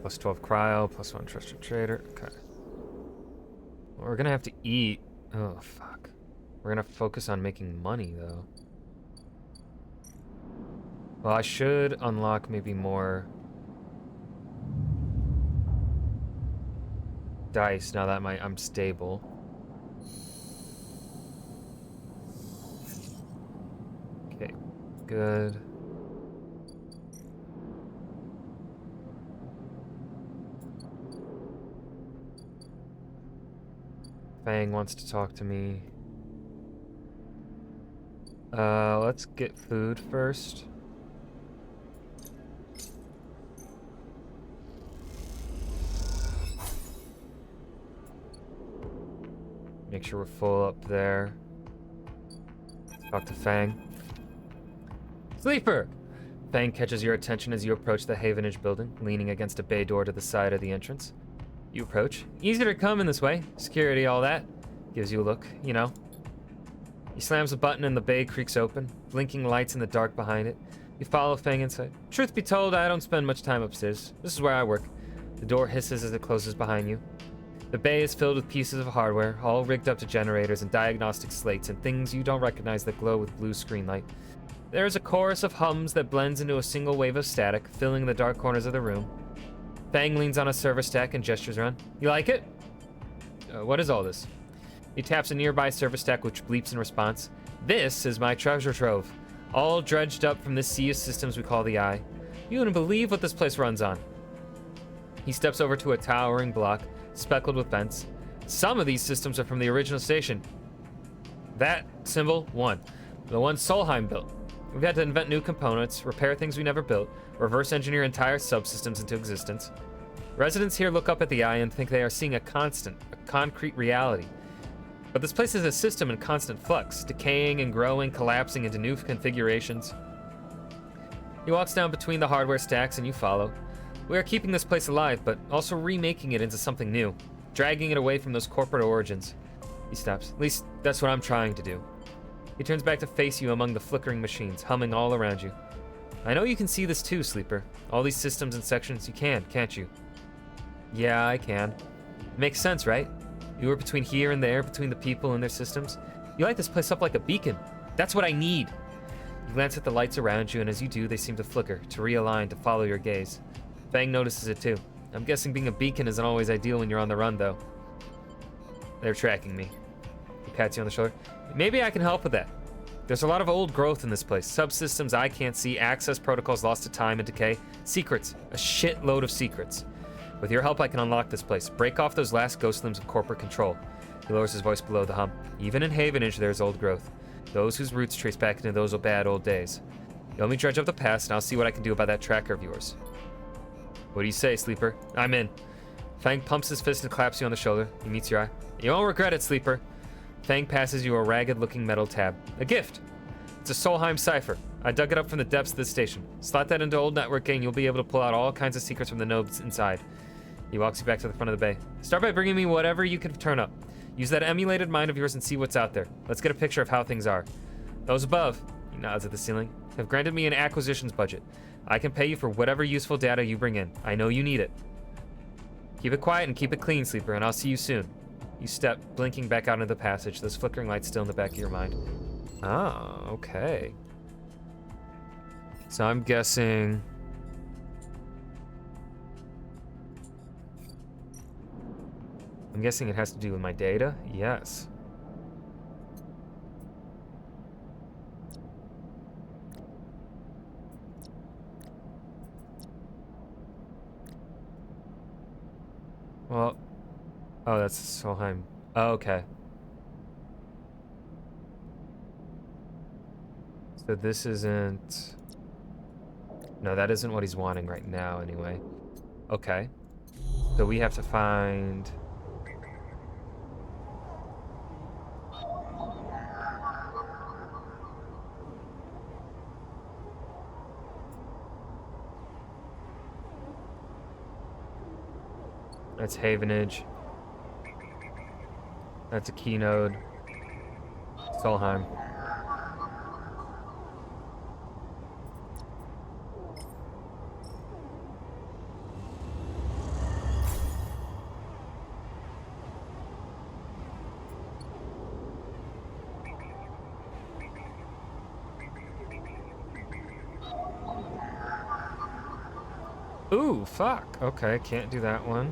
Plus 12 cryo, plus 1 trusted trader. Okay. Well, we're gonna have to eat. Oh, fuck. We're gonna focus on making money, though. Well, I should unlock maybe more dice now that I'm stable. Okay, good. Fang wants to talk to me. Let's get food first. Make sure we're full up there. Talk to Fang. Sleeper! Fang catches your attention as you approach the Havenage building, leaning against a bay door to the side of the entrance. You approach. Easier to come in this way. Security, all that. Gives you a look, you know. He slams a button and the bay creaks open, blinking lights in the dark behind it. You follow Fang inside. Truth be told, I don't spend much time upstairs. This is where I work. The door hisses as it closes behind you. The bay is filled with pieces of hardware, all rigged up to generators and diagnostic slates and things you don't recognize that glow with blue screen light. There is a chorus of hums that blends into a single wave of static, filling the dark corners of the room. Fang leans on a server stack and gestures around. You like it? What is all this? He taps a nearby server stack which bleeps in response. This is my treasure trove, all dredged up from this sea of systems we call the Eye. You wouldn't believe what this place runs on. He steps over to a towering block, speckled with vents. Some of these systems are from the original station. That symbol, one. The one Solheim built. We've had to invent new components, repair things we never built, reverse engineer entire subsystems into existence. Residents here look up at the Eye and think they are seeing a concrete reality. But this place is a system in constant flux, decaying and growing, collapsing into new configurations. He walks down between the hardware stacks and you follow. We are keeping this place alive, but also remaking it into something new, dragging it away from those corporate origins. He stops. At least, that's what I'm trying to do. He turns back to face you among the flickering machines, humming all around you. I know you can see this too, Sleeper. All these systems and sections, you can, can't you? Yeah, I can. Makes sense, right? You were between here and there, between the people and their systems. You light this place up like a beacon. That's what I need. You glance at the lights around you, and as you do, they seem to flicker, to realign, to follow your gaze. Fang notices it too. I'm guessing being a beacon isn't always ideal when you're on the run, though. They're tracking me. He pats you on the shoulder. Maybe I can help with that. There's a lot of old growth in this place. Subsystems I can't see, access protocols lost to time and decay, secrets, a shitload of secrets. With your help, I can unlock this place, break off those last ghost limbs of corporate control. He lowers his voice below the hum. Even in Havenage, there's old growth. Those whose roots trace back into those bad old days. You help me dredge up the past, and I'll see what I can do about that tracker of yours. What do you say, Sleeper? I'm in. Fang pumps his fist and claps you on the shoulder. He meets your eye. You won't regret it, Sleeper. Fang passes you a ragged-looking metal tab. A gift. It's a Solheim cipher. I dug it up from the depths of the station. Slot that into old networking, and you'll be able to pull out all kinds of secrets from the nodes inside. He walks you back to the front of the bay. Start by bringing me whatever you can turn up. Use that emulated mind of yours and see what's out there. Let's get a picture of how things are. Those above, he nods at the ceiling, have granted me an acquisitions budget. I can pay you for whatever useful data you bring in. I know you need it. Keep it quiet and keep it clean, Sleeper, and I'll see you soon. You step, blinking back out into the passage, those flickering lights still in the back of your mind. Ah, okay. So I'm guessing... it has to do with my data? Yes. Well... Oh, that's Solheim. Oh, okay. So this isn't... No, that isn't what he's wanting right now, anyway. Okay. So we have to find... That's Havenage. That's a key node. Solheim. Ooh, fuck. Okay, can't do that one.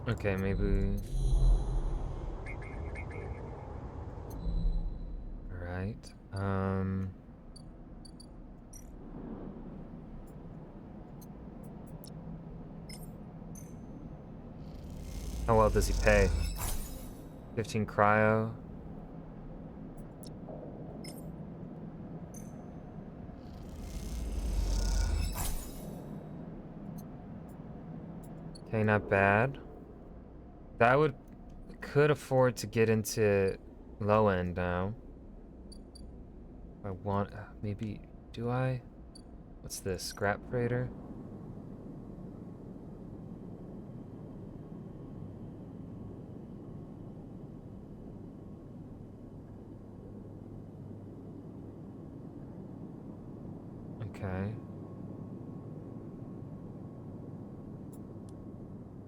Okay, maybe... Alright, How well does he pay? 15 cryo. Okay, not bad. That could afford to get into low end now. I want, maybe, do I? What's this, scrap freighter? Okay.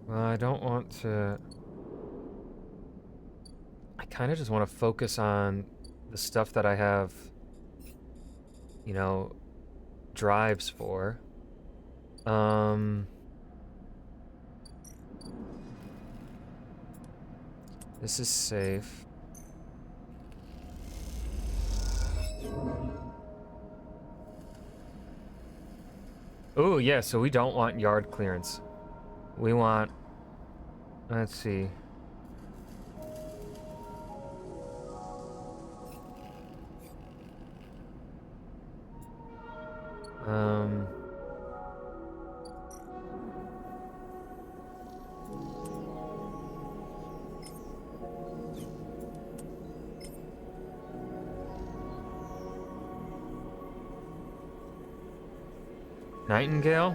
Well, I don't want to... kind of just want to focus on the stuff that I have, you know, drives for. This is safe. Oh, yeah, so we don't want yard clearance. We want, let's see. Um, Nightingale?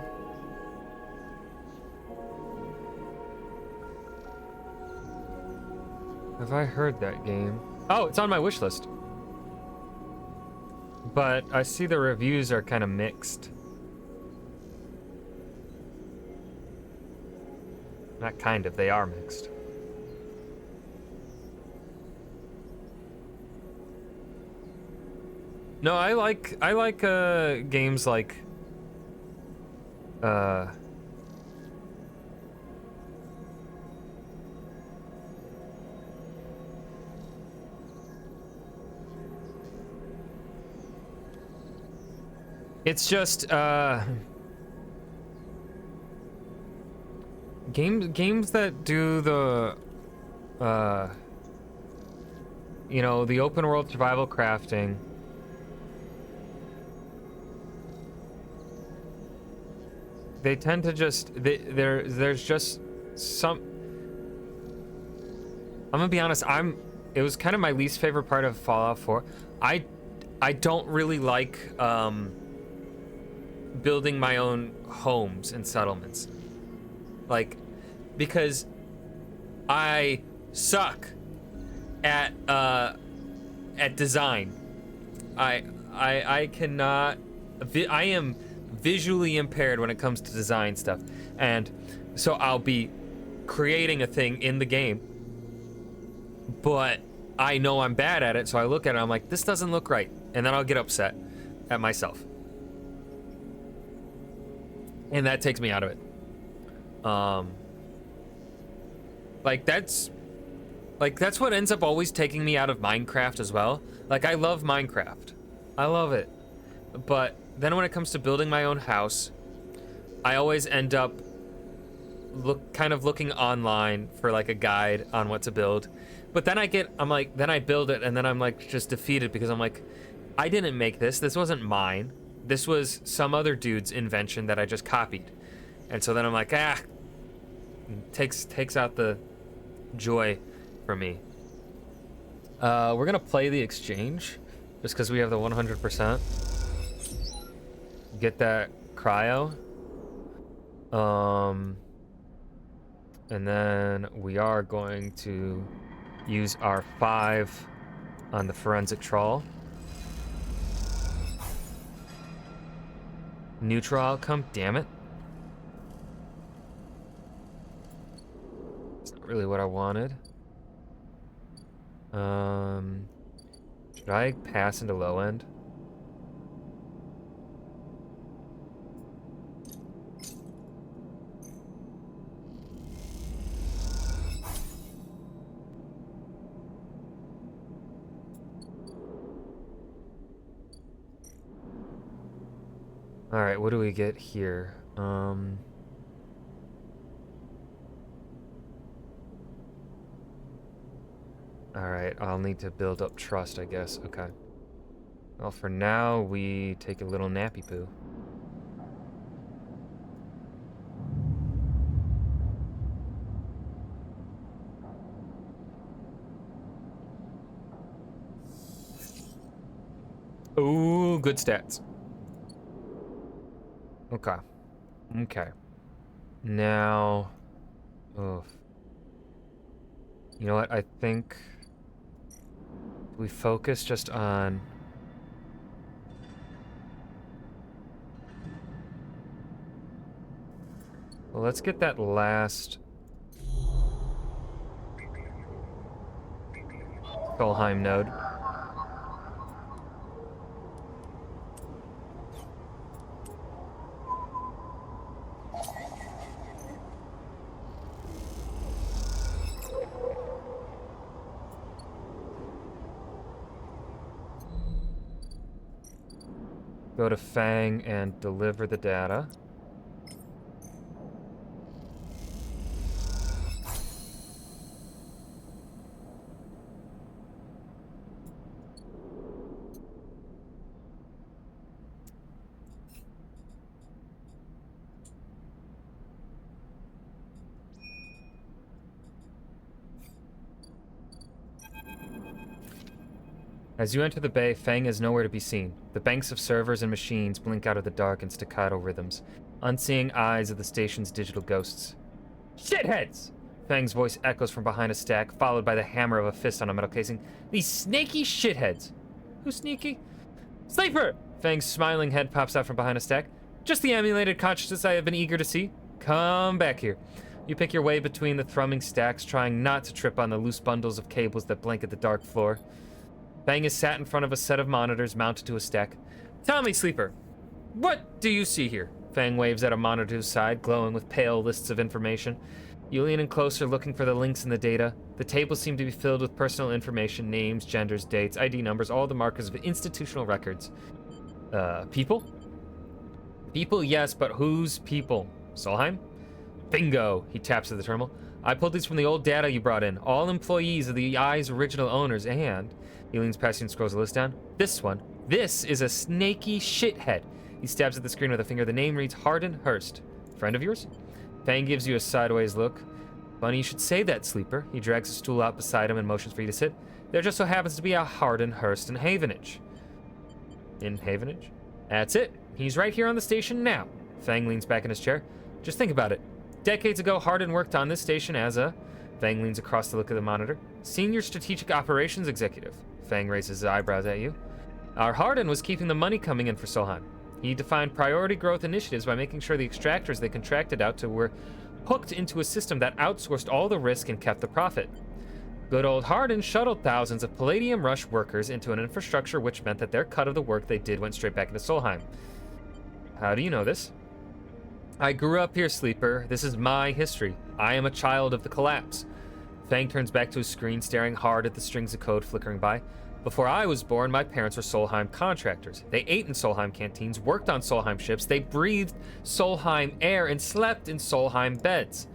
Have I heard that game? Oh, it's on my wish list. But I see the reviews are kind of mixed. Not kind of, they are mixed. No, I like games like it's just games that do the you know, the open world survival crafting. They tend to just there's just some. I'm gonna be honest, it was kind of my least favorite part of Fallout 4. I don't really like building my own homes and settlements. Like, because I suck at design. I cannot. I am visually impaired when it comes to design stuff, and so I'll be creating a thing in the game, but I know I'm bad at it, so I look at it, I'm like, this doesn't look right, and then I'll get upset at myself, and that takes me out of it. Like that's what ends up always taking me out of Minecraft as well. Like, I love Minecraft, I love it, but then when it comes to building my own house, I always end up kind of looking online for like a guide on what to build. But then then I build it, and then I'm like just defeated because I'm like, I didn't make this. This wasn't mine. This was some other dude's invention that I just copied. And so then I'm like, takes out the joy from me. We're gonna play the exchange just because we have the 100%. Get that cryo. And then we are going to use our 5 on the forensic trawl. Neutral outcome, damn it. It's not really what I wanted. Should I pass into low end? All right, what do we get here? All right, I'll need to build up trust, I guess. Okay. Well, for now, we take a little nappy poo. Ooh, good stats. Okay. Okay. Now, oof. You know what? I think we focus just on. Well, let's get that last. Solheim node. Go to Fang and deliver the data. As you enter the bay, Fang is nowhere to be seen. The banks of servers and machines blink out of the dark in staccato rhythms, unseeing eyes of the station's digital ghosts. Shitheads! Fang's voice echoes from behind a stack, followed by the hammer of a fist on a metal casing. These snaky shitheads! Who's sneaky? Sleeper! Fang's smiling head pops out from behind a stack. Just the emulated consciousness I have been eager to see. Come back here. You pick your way between the thrumming stacks, trying not to trip on the loose bundles of cables that blanket the dark floor. Fang is sat in front of a set of monitors mounted to a stack. Tell me, Sleeper, what do you see here? Fang waves at a monitor to his side, glowing with pale lists of information. You lean in closer, looking for the links in the data. The tables seem to be filled with personal information, names, genders, dates, ID numbers, all the markers of institutional records. People? People, yes, but whose people? Solheim? Bingo! He taps at the terminal. I pulled these from the old data you brought in. All employees of the EI's original owners, and... He leans past you and scrolls the list down. This one. This is a snaky shithead. He stabs at the screen with a finger. The name reads Hardin Hurst. Friend of yours? Fang gives you a sideways look. Funny you should say that, Sleeper. He drags a stool out beside him and motions for you to sit. There just so happens to be a Hardin Hurst in Havenage. In Havenage? That's it. He's right here on the station now. Fang leans back in his chair. Just think about it. Decades ago, Hardin worked on this station as a... Fang leans across to look at the monitor. Senior Strategic Operations Executive. Fang raises his eyebrows at you. Our Hardin was keeping the money coming in for Solheim. He defined priority growth initiatives by making sure the extractors they contracted out to were hooked into a system that outsourced all the risk and kept the profit. Good old Hardin shuttled thousands of Palladium Rush workers into an infrastructure which meant that their cut of the work they did went straight back into Solheim. How do you know this? I grew up here, Sleeper. This is my history. I am a child of the collapse. Fang turns back to his screen, staring hard at the strings of code flickering by. Before I was born, my parents were Solheim contractors. They ate in Solheim canteens, worked on Solheim ships, they breathed Solheim air, and slept in Solheim beds.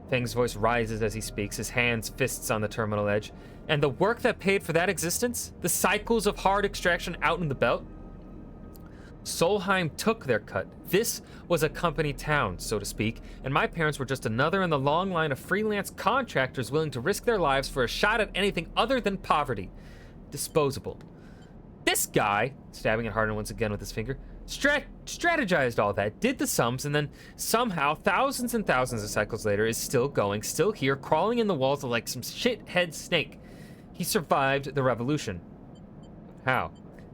Fang's voice rises as he speaks, his hands fists on the terminal edge. And the work that paid for that existence? The cycles of hard extraction out in the belt? Solheim took their cut. This was a company town, so to speak, and my parents were just another in the long line of freelance contractors willing to risk their lives for a shot at anything other than poverty. Disposable. This guy, stabbing at Hardin once again with his finger, strategized all that, did the sums, and then somehow, thousands and thousands of cycles later, is still going, still here, crawling in the walls like some shithead snake. He survived the revolution. How?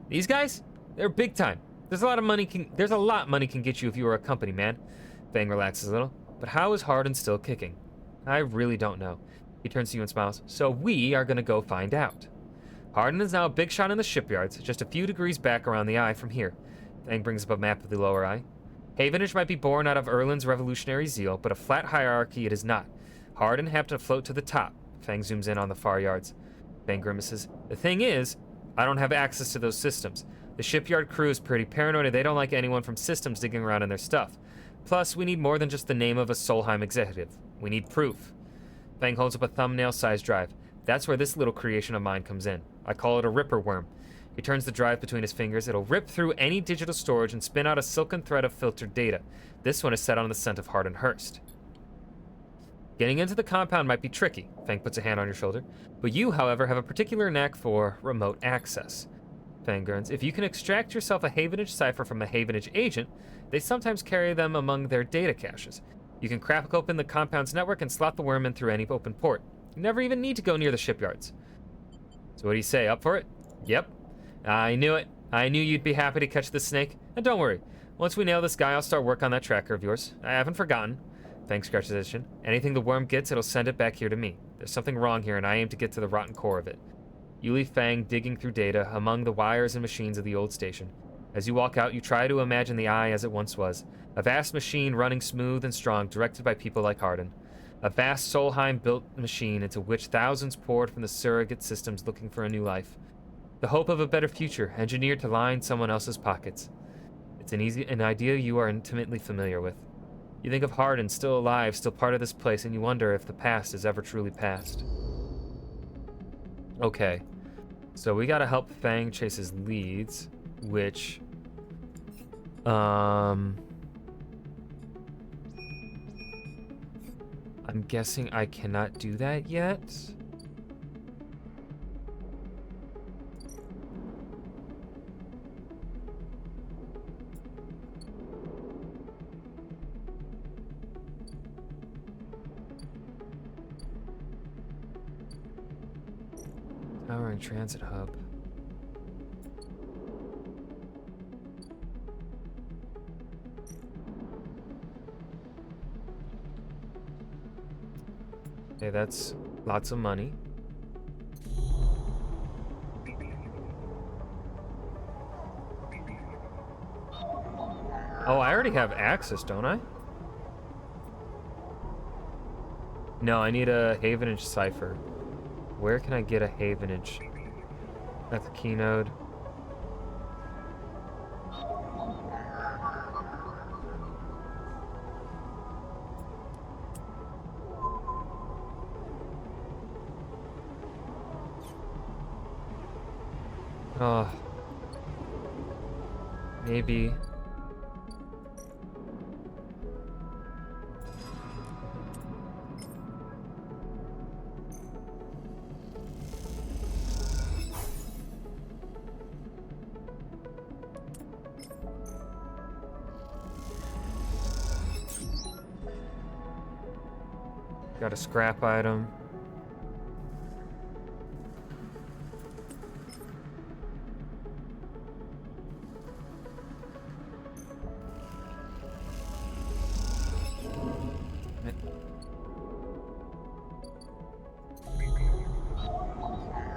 These guys? They're big time. There's a lot money can get you if you were a company man. Fang relaxes a little. But how is Hardin still kicking? I really don't know. He turns to you and smiles. So we are gonna go find out. Hardin is now a big shot in the shipyards, just a few degrees back around the eye from here. Fang brings up a map of the lower eye. Havenage might be born out of Erlin's revolutionary zeal, but a flat hierarchy it is not. Hardin happened to float to the top. Fang zooms in on the far yards. Fang grimaces. The thing is, I don't have access to those systems. The shipyard crew is pretty paranoid and they don't like anyone from systems digging around in their stuff. Plus, we need more than just the name of a Solheim executive. We need proof. Fang holds up a thumbnail-sized drive. That's where this little creation of mine comes in. I call it a ripper worm. He turns the drive between his fingers. It'll rip through any digital storage and spin out a silken thread of filtered data. This one is set on the scent of Hardin Hurst. Getting into the compound might be tricky. Fang puts a hand on your shoulder. But you, however, have a particular knack for remote access. Fang grins. If you can extract yourself a Havenage cipher from a Havenage agent, they sometimes carry them among their data caches. You can crack open the compound's network and slot the worm in through any open port. You never even need to go near the shipyards. So what do you say, up for it? Yep. I knew it. I knew you'd be happy to catch this snake. And don't worry, once we nail this guy, I'll start work on that tracker of yours. I haven't forgotten. Fang scratches his chin. Anything the worm gets, it'll send it back here to me. There's something wrong here, and I aim to get to the rotten core of it. You leave Fang digging through data among the wires and machines of the old station. As you walk out, you try to imagine the Eye as it once was. A vast machine running smooth and strong, directed by people like Hardin. A vast Solheim-built machine into which thousands poured from the surrogate systems looking for a new life. The hope of a better future, engineered to line someone else's pockets. It's an idea you are intimately familiar with. You think of Hardin, still alive, still part of this place, and you wonder if the past is ever truly past. Okay. So we gotta help Fang chase his leads, which... I'm guessing I cannot do that yet. Towering transit hub. Okay, that's lots of money. Oh, I already have access, don't I? No, I need a Havenage cipher. Where can I get a Havenage? At the keynode. Oh. Maybe. Got a scrap item.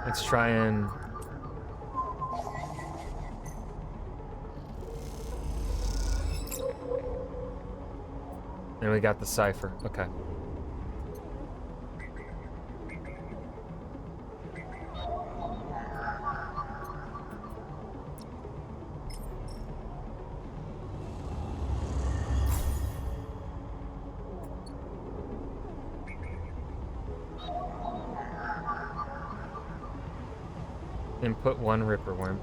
Let's try and... And we got the cipher. Okay. Input 1 Ripper Worm.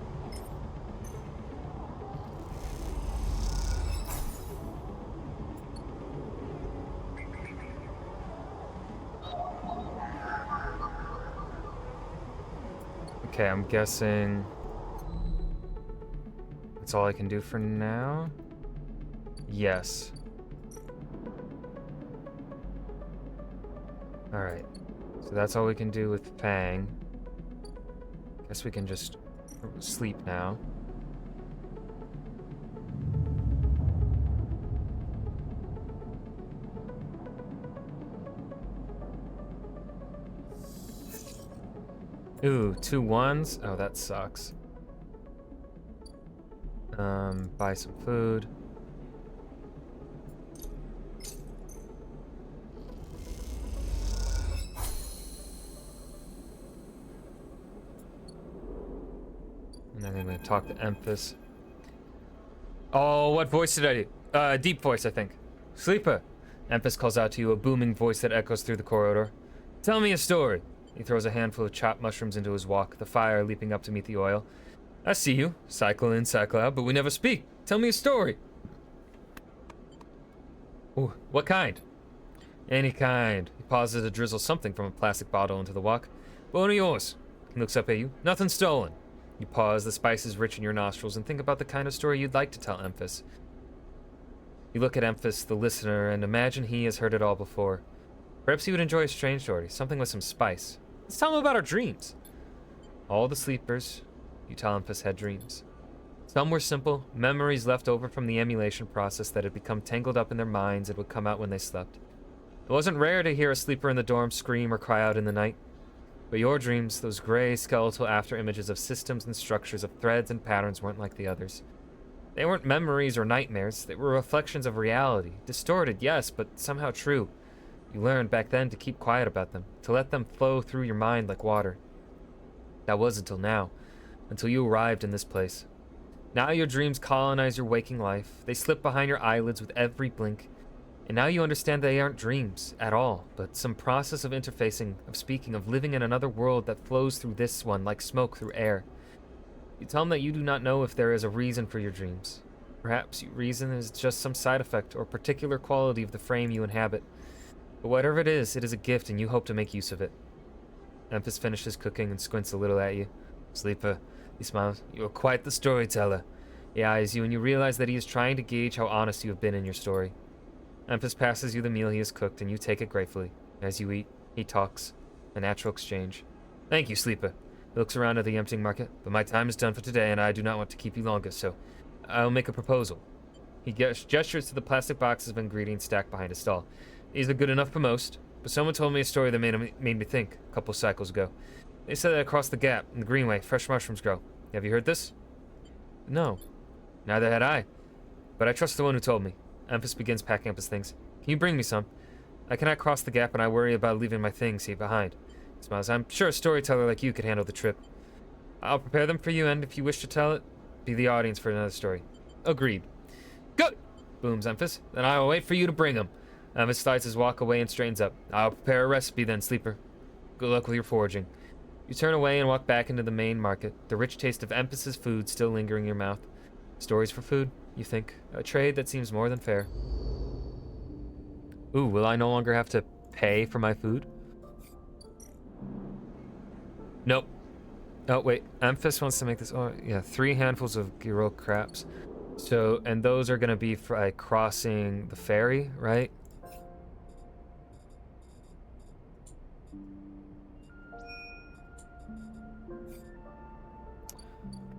Okay, I'm guessing that's all I can do for now. Yes. Alright. So that's all we can do with Fang. Guess we can just sleep now. Ooh, 2 1s? Oh, that sucks. Buy some food. And then I'm gonna talk to Emphas. Oh, what voice did I do? Deep voice, I think. Sleeper. Emphas calls out to you, a booming voice that echoes through the corridor. Tell me a story. He throws a handful of chopped mushrooms into his wok, the fire leaping up to meet the oil. I see you. Cycle in, cycle out, but we never speak. Tell me a story. Ooh, what kind? Any kind. He pauses to drizzle something from a plastic bottle into the wok. Bone of yours. He looks up at you. Nothing stolen. You pause, the spices rich in your nostrils, and think about the kind of story you'd like to tell Emphas. You look at Emphas, the listener, and imagine he has heard it all before. Perhaps he would enjoy a strange story, something with some spice. Let's tell him about our dreams. All the sleepers, you tell Emphas, had dreams. Some were simple, memories left over from the emulation process that had become tangled up in their minds and would come out when they slept. It wasn't rare to hear a sleeper in the dorm scream or cry out in the night. But your dreams, those gray, skeletal after-images of systems and structures of threads and patterns, weren't like the others. They weren't memories or nightmares. They were reflections of reality. Distorted, yes, but somehow true. You learned back then to keep quiet about them, to let them flow through your mind like water. That was until now, until you arrived in this place. Now your dreams colonize your waking life. They slip behind your eyelids with every blink. And now you understand they aren't dreams at all, but some process of interfacing, of speaking, of living in another world that flows through this one like smoke through air. You tell them that you do not know if there is a reason for your dreams. Perhaps your reason is just some side effect or particular quality of the frame you inhabit. But whatever it is a gift and you hope to make use of it. Emphas finishes cooking and squints a little at you. Sleeper, he smiles. You are quite the storyteller. He eyes you and you realize that he is trying to gauge how honest you have been in your story. Emphas passes you the meal he has cooked, and you take it gratefully. As you eat, he talks. A natural exchange. Thank you, Sleeper. He looks around at the emptying market, but my time is done for today, and I do not want to keep you longer, so I'll make a proposal. He gestures to the plastic boxes of ingredients stacked behind his stall. These are good enough for most, but someone told me a story that made me think a couple cycles ago. They said that across the gap, in the Greenway, fresh mushrooms grow. Have you heard this? No. Neither had I. But I trust the one who told me. Emphas begins packing up his things. Can you bring me some? I cannot cross the gap and I worry about leaving my things here behind. He smiles. I'm sure a storyteller like you could handle the trip. I'll prepare them for you, and if you wish to tell it, be the audience for another story. Agreed. Good! Booms Emphas. Then I will wait for you to bring them. Emphas slides his walk away and straightens up. I'll prepare a recipe then, Sleeper. Good luck with your foraging. You turn away and walk back into the main market, the rich taste of Emphas's food still lingering in your mouth. Stories for food, you think. A trade that seems more than fair. Ooh, will I no longer have to pay for my food? Nope. Oh, wait. Emphas wants to make this... Oh, yeah, 3 handfuls of gyro craps. So, and those are going to be for crossing the ferry, right?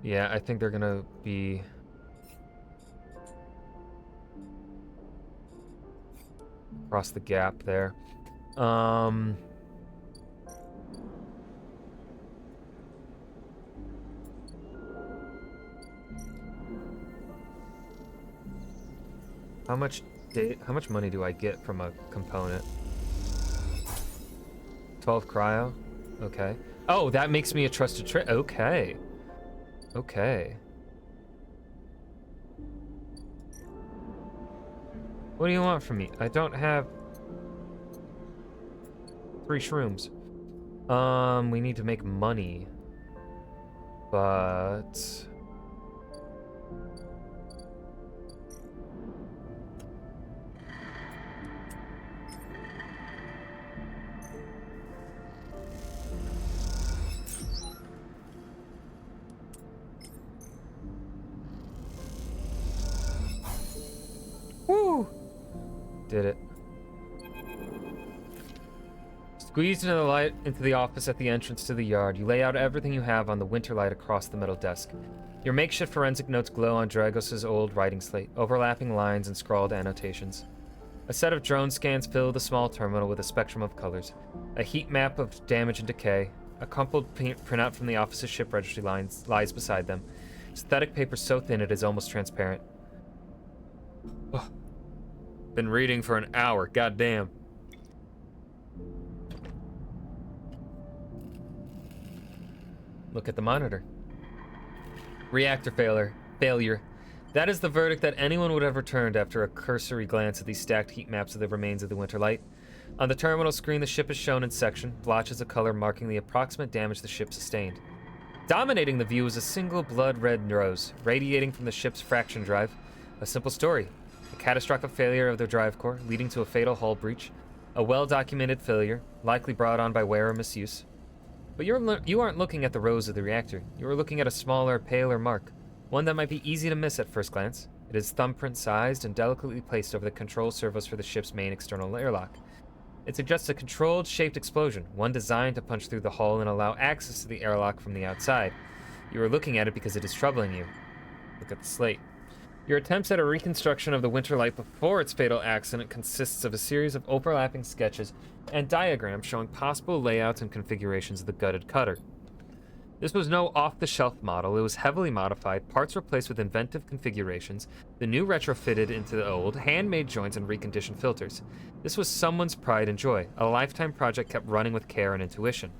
Yeah, I think they're going to be... across the gap there. How much money do I get from a component? 12 cryo? Okay. Oh, that makes me a trusted trade. Okay. Okay. What do you want from me? I don't have 3 shrooms. We need to make money. But... Woo! Did it. Squeezed into the office at the entrance to the yard, you lay out everything you have on the winter light across the metal desk. Your makeshift forensic notes glow on Dragos' old writing slate, overlapping lines and scrawled annotations. A set of drone scans fill the small terminal with a spectrum of colors. A heat map of damage and decay. A crumpled printout from the office's ship registry lines lies beside them. Synthetic paper so thin it is almost transparent. Oh. Been reading for an hour, goddamn. Look at the monitor. Reactor failure. That is the verdict that anyone would have returned after a cursory glance at these stacked heat maps of the remains of the Winter Light. On the terminal screen, the ship is shown in section, blotches of color marking the approximate damage the ship sustained. Dominating the view is a single blood-red rose, radiating from the ship's fraction drive. A simple story. A catastrophic failure of the drive core, leading to a fatal hull breach. A well-documented failure, likely brought on by wear or misuse. But you aren't looking at the rose of the reactor. You are looking at a smaller, paler mark. One that might be easy to miss at first glance. It is thumbprint-sized and delicately placed over the control servos for the ship's main external airlock. It suggests a controlled, shaped explosion, one designed to punch through the hull and allow access to the airlock from the outside. You are looking at it because it is troubling you. Look at the slate. Your attempts at a reconstruction of the Winterlight before its fatal accident consists of a series of overlapping sketches and diagrams showing possible layouts and configurations of the gutted cutter. This was no off-the-shelf model. It was heavily modified, parts replaced with inventive configurations, the new retrofitted into the old, handmade joints and reconditioned filters. This was someone's pride and joy, a lifetime project kept running with care and intuition.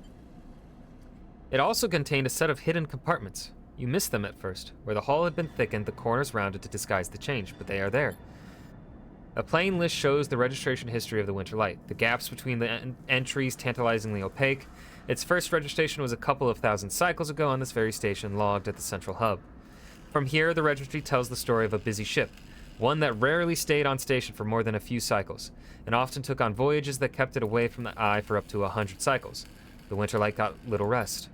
It also contained a set of hidden compartments. You missed them at first. Where the hull had been thickened, the corners rounded to disguise the change, but they are there. A plain list shows the registration history of the Winterlight, the gaps between the entries tantalizingly opaque. Its first registration was a couple of thousand cycles ago on this very station, logged at the central hub. From here, the registry tells the story of a busy ship, one that rarely stayed on station for more than a few cycles, and often took on voyages that kept it away from the eye for up to 100 cycles. The Winterlight got little rest.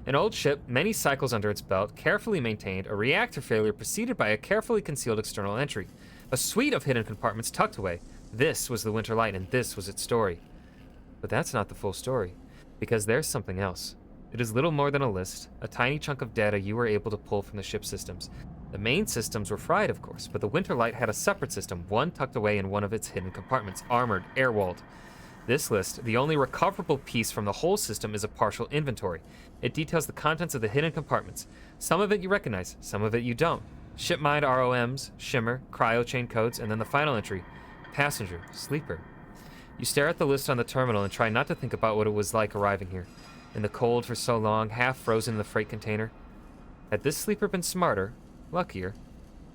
An old ship, many cycles under its belt, carefully maintained, a reactor failure preceded by a carefully concealed external entry. A suite of hidden compartments tucked away. This was the Winterlight, and this was its story. But that's not the full story, because there's something else. It is little more than a list, a tiny chunk of data you were able to pull from the ship's systems. The main systems were fried, of course, but the Winterlight had a separate system, one tucked away in one of its hidden compartments, armored, air-walled. This list, the only recoverable piece from the whole system, is a partial inventory. It details the contents of the hidden compartments. Some of it you recognize, some of it you don't. Shipmind ROMs, shimmer, cryo-chain codes, and then the final entry, passenger, sleeper. You stare at the list on the terminal and try not to think about what it was like arriving here. In the cold for so long, half frozen in the freight container. Had this sleeper been smarter, luckier,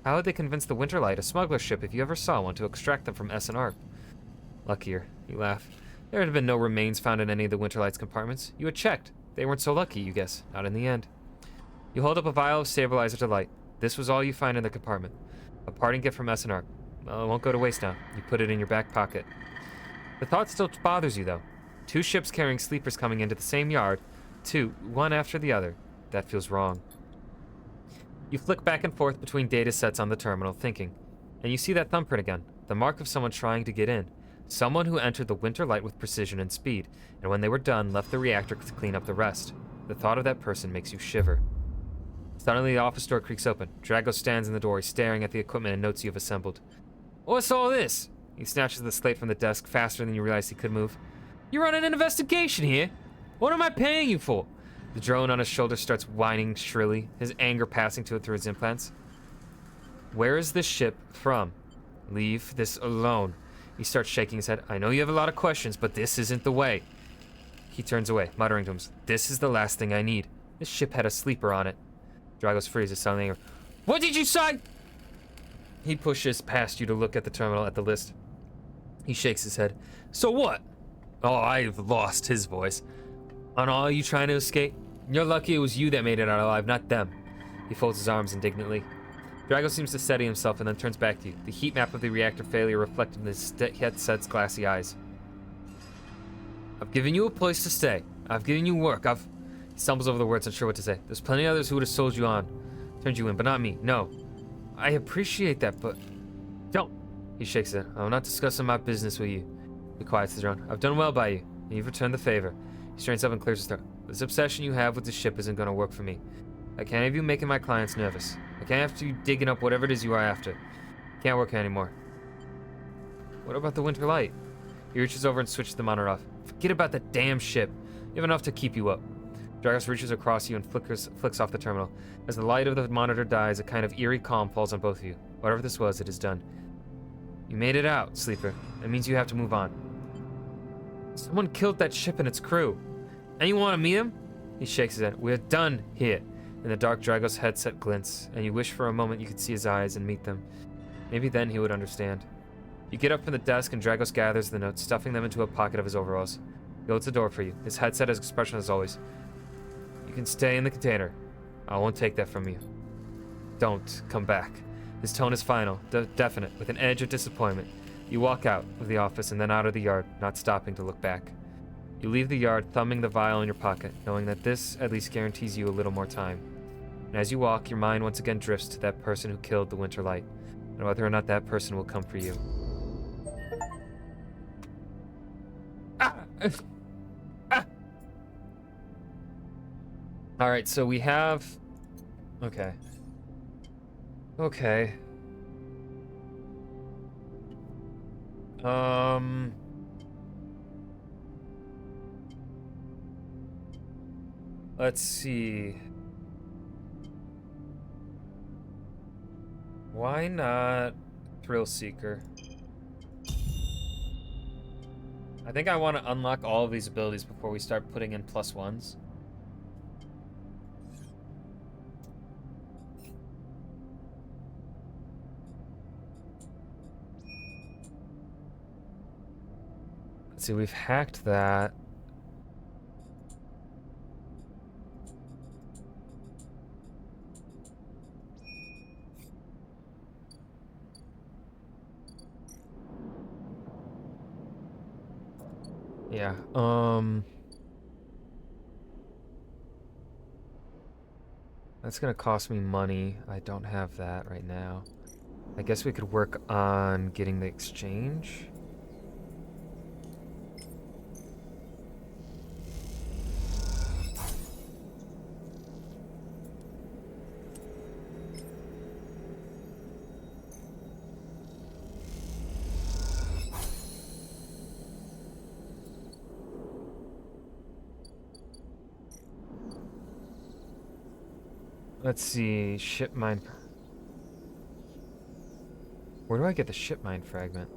how had they convinced the Winterlight, a smuggler ship if you ever saw one, to extract them from SNR? Luckier, you laugh. There had been no remains found in any of the Winterlight's compartments. You had checked. They weren't so lucky, you guess. Not in the end. You hold up a vial of stabilizer to light. This was all you find in the compartment. A parting gift from SNR. Well, it won't go to waste now. You put it in your back pocket. The thought still bothers you, though. 2 ships carrying sleepers coming into the same yard. 2, one after the other. That feels wrong. You flick back and forth between data sets on the terminal, thinking. And you see that thumbprint again. The mark of someone trying to get in. Someone who entered the Winterlight with precision and speed, and when they were done, left the reactor to clean up the rest. The thought of that person makes you shiver. Suddenly, the office door creaks open. Drago stands in the door, staring at the equipment and notes you have assembled. What's all this? He snatches the slate from the desk faster than you realize he could move. You're running an investigation here. What am I paying you for? The drone on his shoulder starts whining shrilly, his anger passing to it through his implants. Where is this ship from? Leave this alone. He starts shaking his head. I know you have a lot of questions, but this isn't the way. He turns away, muttering to himself. This is the last thing I need. This ship had a sleeper on it. Dragos freezes, suddenly angry. What did you say? He pushes past you to look at the terminal at the list. He shakes his head. So what? Oh, I've lost his voice. On all you trying to escape? You're lucky it was you that made it out alive, not them. He folds his arms indignantly. Drago seems to steady himself and then turns back to you, the heat map of the reactor failure reflected in his headset's glassy eyes. I've given you a place to stay. I've given you work. He stumbles over the words, unsure what to say. There's plenty of others who would have sold you on, turned you in, but not me. No. I appreciate that, but don't. He shakes it. I'm not discussing my business with you. He quiets the drone. I've done well by you, and you've returned the favor. He strains up and clears his throat. This obsession you have with the ship isn't going to work for me. I can't have you making my clients nervous. I can't have you digging up whatever it is you are after. Can't work here anymore. What about the Winterlight? He reaches over and switches the monitor off. Forget about the damn ship. You have enough to keep you up. Dragos reaches across you and flicks off the terminal. As the light of the monitor dies, a kind of eerie calm falls on both of you. Whatever this was, it is done. You made it out, Sleeper. That means you have to move on. Someone killed that ship and its crew. And you want to meet him? He shakes his head. We're done here. In the dark, Drago's headset glints, and you wish for a moment you could see his eyes and meet them. Maybe then he would understand. You get up from the desk and Dragos gathers the notes, stuffing them into a pocket of his overalls. He holds the door for you, his headset as expression as always. You can stay in the container. I won't take that from you. Don't come back. His tone is final, definite, with an edge of disappointment. You walk out of the office and then out of the yard, not stopping to look back. You leave the yard, thumbing the vial in your pocket, knowing that this at least guarantees you a little more time. And as you walk, your mind once again drifts to that person who killed the Winterlight, and whether or not that person will come for you. Alright, so we have... Okay. Let's see. Why not Thrill Seeker? I think I want to unlock all of these abilities before we start putting in +1s. Let's see, we've hacked that. Yeah, that's gonna cost me money. I don't have that right now. I guess we could work on getting the exchange. Let's see, ship mine. Where do I get the ship mine fragment?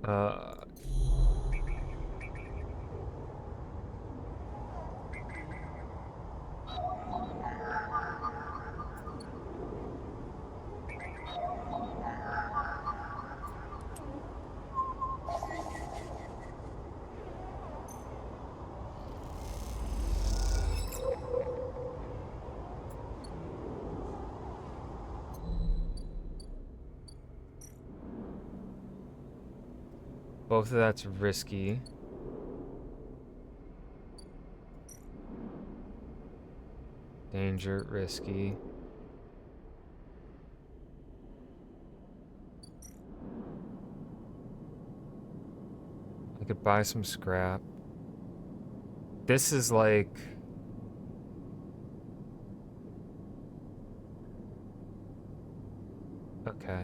Uh, both of that's risky. Danger, risky. I could buy some scrap. This is like... Okay.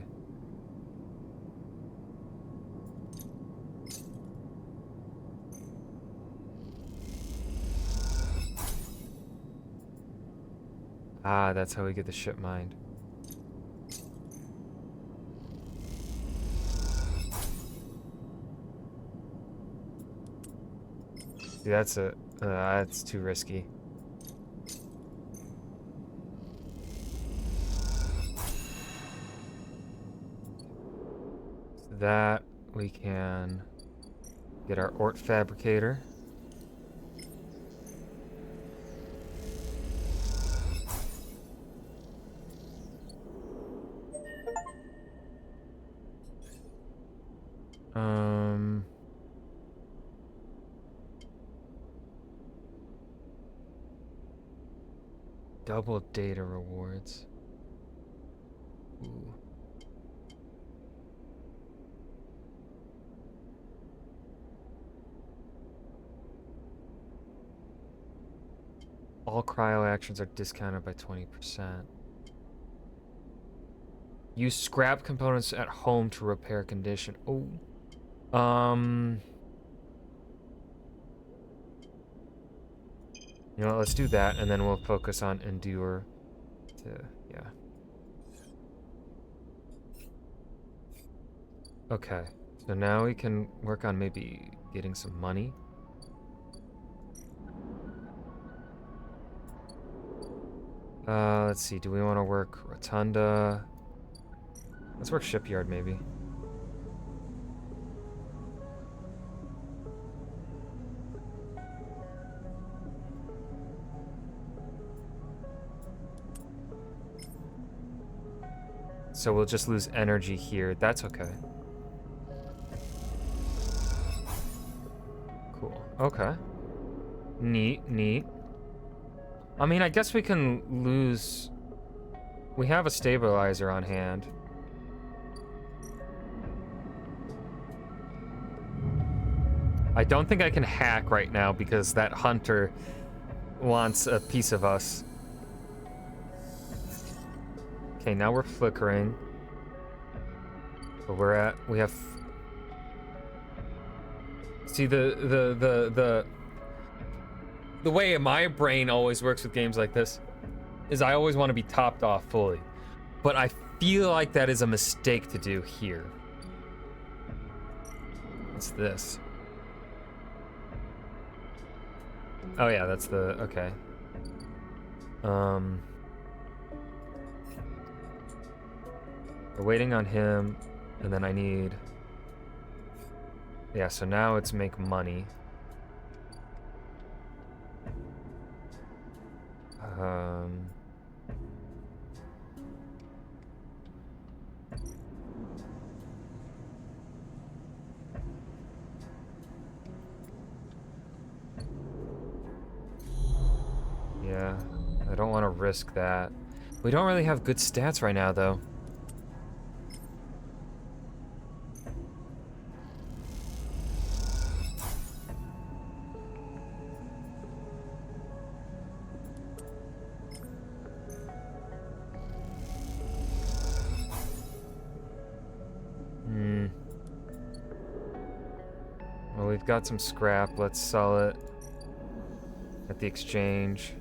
Ah, that's how we get the ship mined. See, that's too risky. That we can get our Ort Fabricator. Double data rewards. Ooh. All cryo actions are discounted by 20%. Use scrap components at home to repair condition. Oh. You know what, let's do that, and then we'll focus on endure. Yeah. Okay, so now we can work on maybe getting some money. Let's see, do we want to work Rotunda? Let's work Shipyard, maybe. So we'll just lose energy here. That's okay. Cool. Okay. Neat, neat. I mean, I guess we can lose... We have a stabilizer on hand. I don't think I can hack right now because that hunter wants a piece of us. Okay, now we're flickering. But we have... See, the way my brain always works with games like this is I always want to be topped off fully. But I feel like that is a mistake to do here. What's this? Oh yeah, that's the... okay. We're waiting on him, and then I need... Yeah, so now it's make money. Yeah, I don't want to risk that. We don't really have good stats right now, though. Well, we've got some scrap. Let's sell it at the exchange.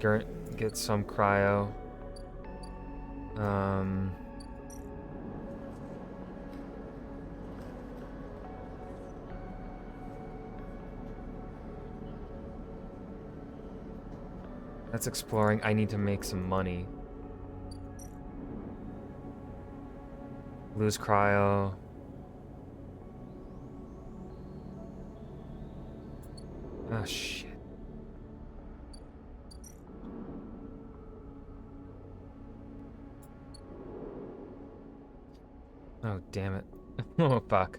To get some cryo. That's exploring. I need to make some money. Lose cryo. Ah, shit. Oh, damn it. Oh, fuck.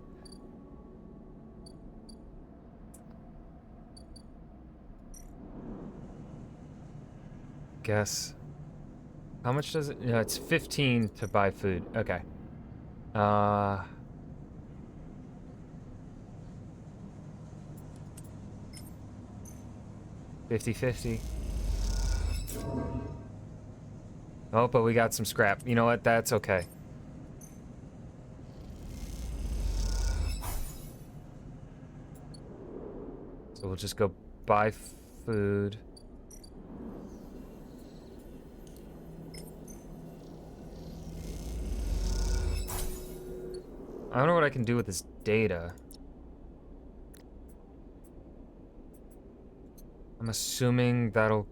Guess. How much does it? No, it's 15 to buy food. Okay. 50-50. Oh, but we got some scrap. You know what? That's okay. So we'll just go buy food. I don't know what I can do with this data. I'm assuming that'll...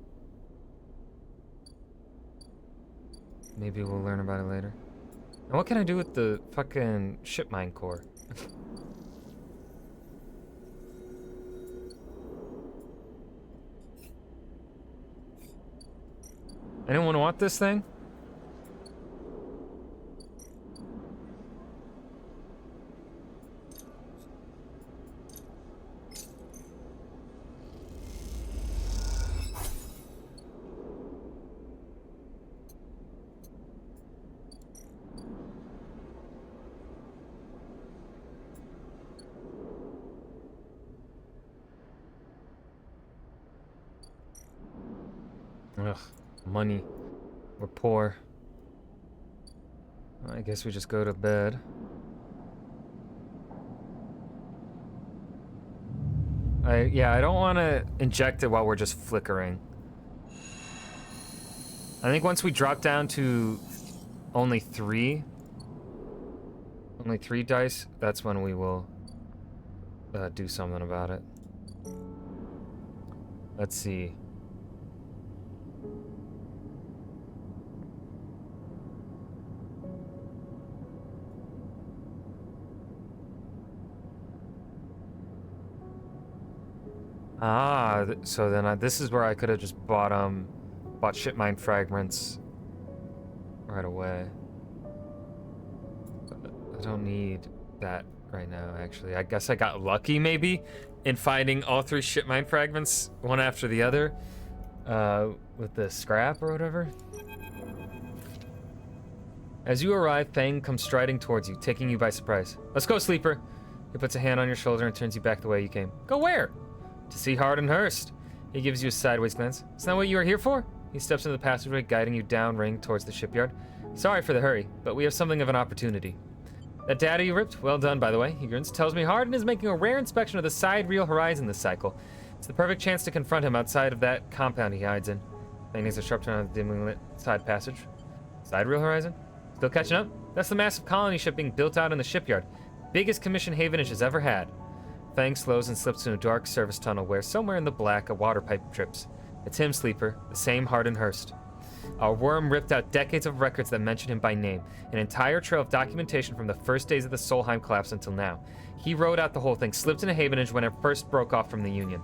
Maybe we'll learn about it later. And what can I do with the fucking ship mine core? Anyone want this thing? Ugh, money. We're poor. I guess we just go to bed. Yeah, I don't want to inject it while we're just flickering. I think once we drop down to only three dice, that's when we will do something about it. Let's see. Ah, so then this is where I could have just bought ship mine fragments right away. But I don't need that right now, actually. I guess I got lucky, maybe, in finding all 3 ship mine fragments, one after the other, with the scrap or whatever. As you arrive, Fang comes striding towards you, taking you by surprise. Let's go, Sleeper. He puts a hand on your shoulder and turns you back the way you came. Go where? To see Hardenhurst. He gives you a sideways glance. Isn't that what you are here for? He steps into the passageway, guiding you down ring towards the shipyard. Sorry for the hurry, but we have something of an opportunity. That data you ripped? Well done, by the way. He grins, tells me Hardin is making a rare inspection of the sidereal horizon this cycle. It's the perfect chance to confront him outside of that compound he hides in. Fang takes a sharp turn on the dimly lit side passage. Sidereal horizon? Still catching up? That's the massive colony ship being built out in the shipyard. Biggest commission Havenage has ever had. Fang slows and slips into a dark service tunnel where, somewhere in the black, a water pipe drips. It's him, Sleeper, the same Hardin Hurst. Our worm ripped out decades of records that mention him by name, an entire trail of documentation from the first days of the Solheim collapse until now. He wrote out the whole thing, slipped into Havenage when it first broke off from the Union.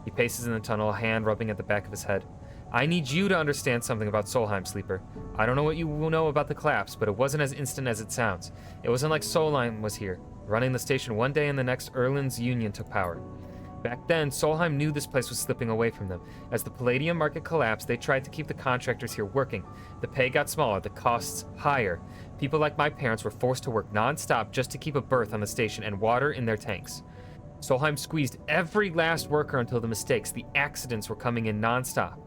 He paces in the tunnel, a hand rubbing at the back of his head. I need you to understand something about Solheim, Sleeper. I don't know what you will know about the collapse, but it wasn't as instant as it sounds. It wasn't like Solheim was here, running the station one day and the next Erland's Union took power. Back then, Solheim knew this place was slipping away from them. As the palladium market collapsed, they tried to keep the contractors here working. The pay got smaller, the costs higher. People like my parents were forced to work non-stop just to keep a berth on the station and water in their tanks. Solheim squeezed every last worker until the mistakes, the accidents were coming in non-stop.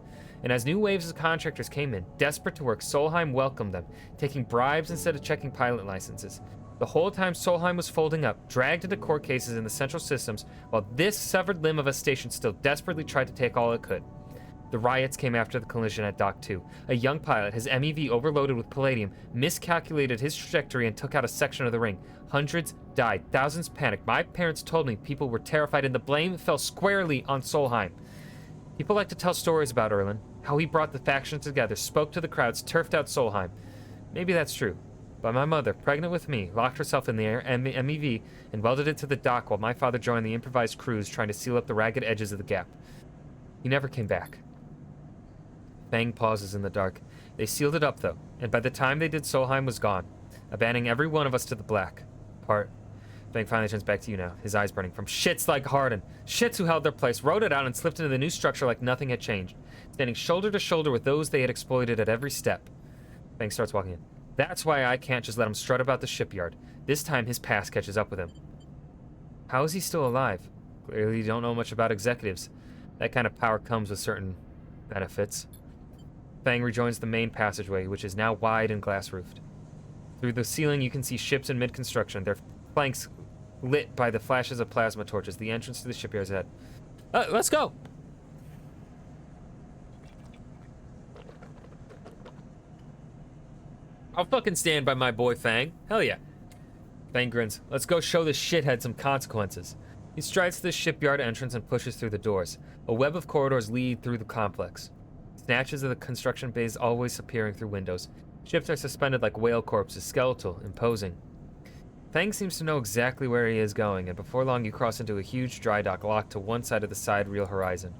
And as new waves of contractors came in, desperate to work, Solheim welcomed them, taking bribes instead of checking pilot licenses. The whole time Solheim was folding up, dragged into court cases in the central systems, while this severed limb of a station still desperately tried to take all it could. The riots came after the collision at Dock 2. A young pilot, his MEV overloaded with palladium, miscalculated his trajectory and took out a section of the ring. Hundreds died, thousands panicked. My parents told me people were terrified and the blame fell squarely on Solheim. People like to tell stories about Erland, how he brought the factions together, spoke to the crowds, turfed out Solheim. Maybe that's true. But my mother, pregnant with me, locked herself in the MEV and welded it to the dock while my father joined the improvised crews trying to seal up the ragged edges of the gap. He never came back. Fang pauses in the dark. They sealed it up, though, and by the time they did, Solheim was gone, abandoning every one of us to the black. Fang finally turns back to you now, his eyes burning. From shits like Hardin. Shits who held their place, rode it out, and slipped into the new structure like nothing had changed, standing shoulder to shoulder with those they had exploited at every step. Fang starts walking in. That's why I can't just let him strut about the shipyard. This time his past catches up with him. How is he still alive? Clearly you don't know much about executives. That kind of power comes with certain benefits. Fang rejoins the main passageway, which is now wide and glass-roofed. Through the ceiling you can see ships in mid-construction, their flanks lit by the flashes of plasma torches. The entrance to the shipyard's ahead. Let's go! I'll fucking stand by my boy Fang. Hell yeah. Fang grins. Let's go show this shithead some consequences. He strides to the shipyard entrance and pushes through the doors. A web of corridors lead through the complex. Snatches of the construction bays always appearing through windows. Ships are suspended like whale corpses, skeletal, imposing. Fang seems to know exactly where he is going, and before long you cross into a huge dry dock locked to one side of the sidereal horizon.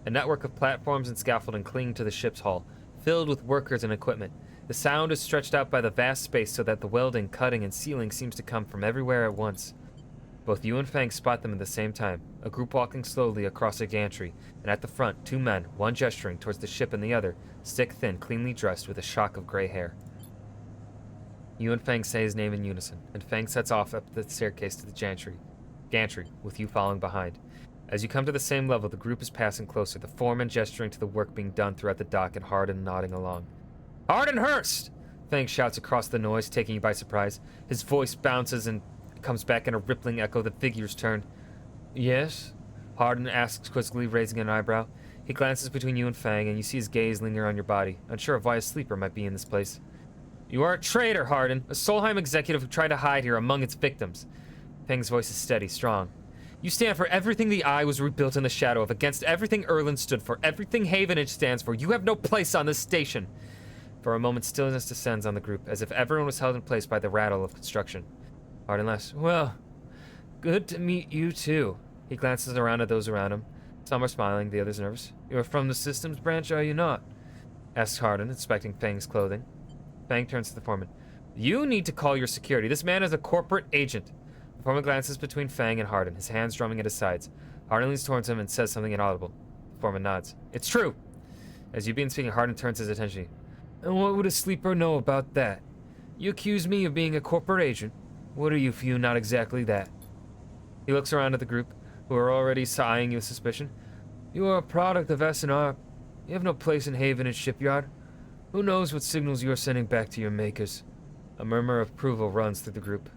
A network of platforms and scaffolding cling to the ship's hull, filled with workers and equipment. The sound is stretched out by the vast space so that the welding, cutting, and sealing seems to come from everywhere at once. Both you and Fang spot them at the same time, a group walking slowly across a gantry, and at the front, two men, one gesturing towards the ship and the other, stick-thin, cleanly dressed with a shock of gray hair. You and Fang say his name in unison, and Fang sets off up the staircase to the gantry, with you following behind. As you come to the same level, the group is passing closer, the foreman gesturing to the work being done throughout the dock and Hardin nodding along. Hardin Hurst! Fang shouts across the noise, taking you by surprise. His voice bounces and comes back in a rippling echo. The figures turn. Yes? Hardin asks quizzically, raising an eyebrow. He glances between you and Fang, and you see his gaze linger on your body, unsure of why a sleeper might be in this place. You are a traitor, Hardin, a Solheim executive who tried to hide here among its victims. Fang's voice is steady, strong. You stand for everything the Eye was rebuilt in the shadow of, against everything Erland stood for, everything Havenage stands for. You have no place on this station. For a moment, stillness descends on the group, as if everyone was held in place by the rattle of construction. Hardin laughs. Well, good to meet you, too. He glances around at those around him. Some are smiling, the others nervous. You're from the systems branch, are you not? Asks Hardin, inspecting Fang's clothing. Fang turns to the foreman. You need to call your security. This man is a corporate agent. The foreman glances between Fang and Hardin, his hands drumming at his sides. Hardin leans towards him and says something inaudible. The foreman nods. It's true. As you begin speaking, Hardin turns his attention to you. And what would a sleeper know about that? You accuse me of being a corporate agent. What are you if you not exactly that? He looks around at the group, who are already eyeing you with suspicion. You are a product of SNR. You have no place in Haven Shipyard. Who knows what signals you are sending back to your makers? A murmur of approval runs through the group.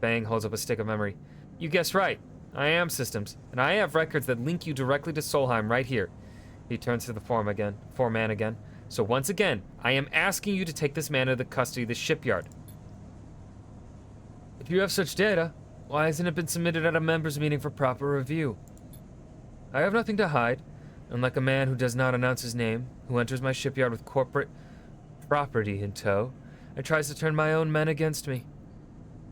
Fang holds up a stick of memory. You guessed right. I am Systems, and I have records that link you directly to Solheim right here. He turns to the foreman again. So once again, I am asking you to take this man into the custody of the shipyard. If you have such data, why hasn't it been submitted at a members' meeting for proper review? I have nothing to hide, unlike a man who does not announce his name, who enters my shipyard with corporate property in tow, and tries to turn my own men against me.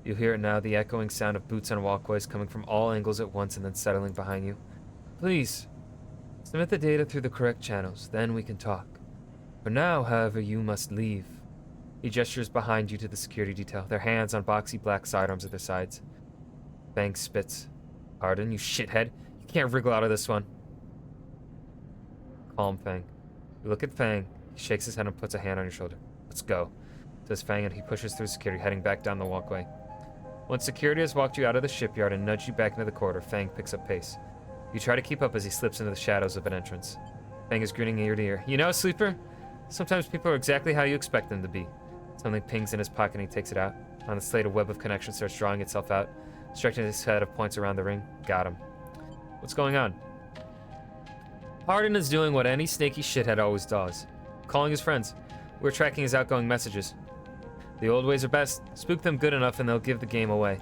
You hear it now, the echoing sound of boots on walkways coming from all angles at once and then settling behind you. Please, submit the data through the correct channels, then we can talk. For now, however, you must leave. He gestures behind you to the security detail, their hands on boxy black sidearms at their sides. Fang spits. Pardon, you shithead. You can't wriggle out of this one. Calm, Fang. You look at Fang. He shakes his head and puts a hand on your shoulder. Let's go, says Fang, and he pushes through security, heading back down the walkway. Once security has walked you out of the shipyard and nudged you back into the corridor, Fang picks up pace. You try to keep up as he slips into the shadows of an entrance. Fang is grinning ear to ear. You know, Sleeper? Sometimes people are exactly how you expect them to be. Something pings in his pocket and he takes it out. On the slate, a web of connection starts drawing itself out, stretching his head of points around the ring. Got him. What's going on? Hardin is doing what any snaky shithead always does. Calling his friends. We're tracking his outgoing messages. The old ways are best. Spook them good enough and they'll give the game away.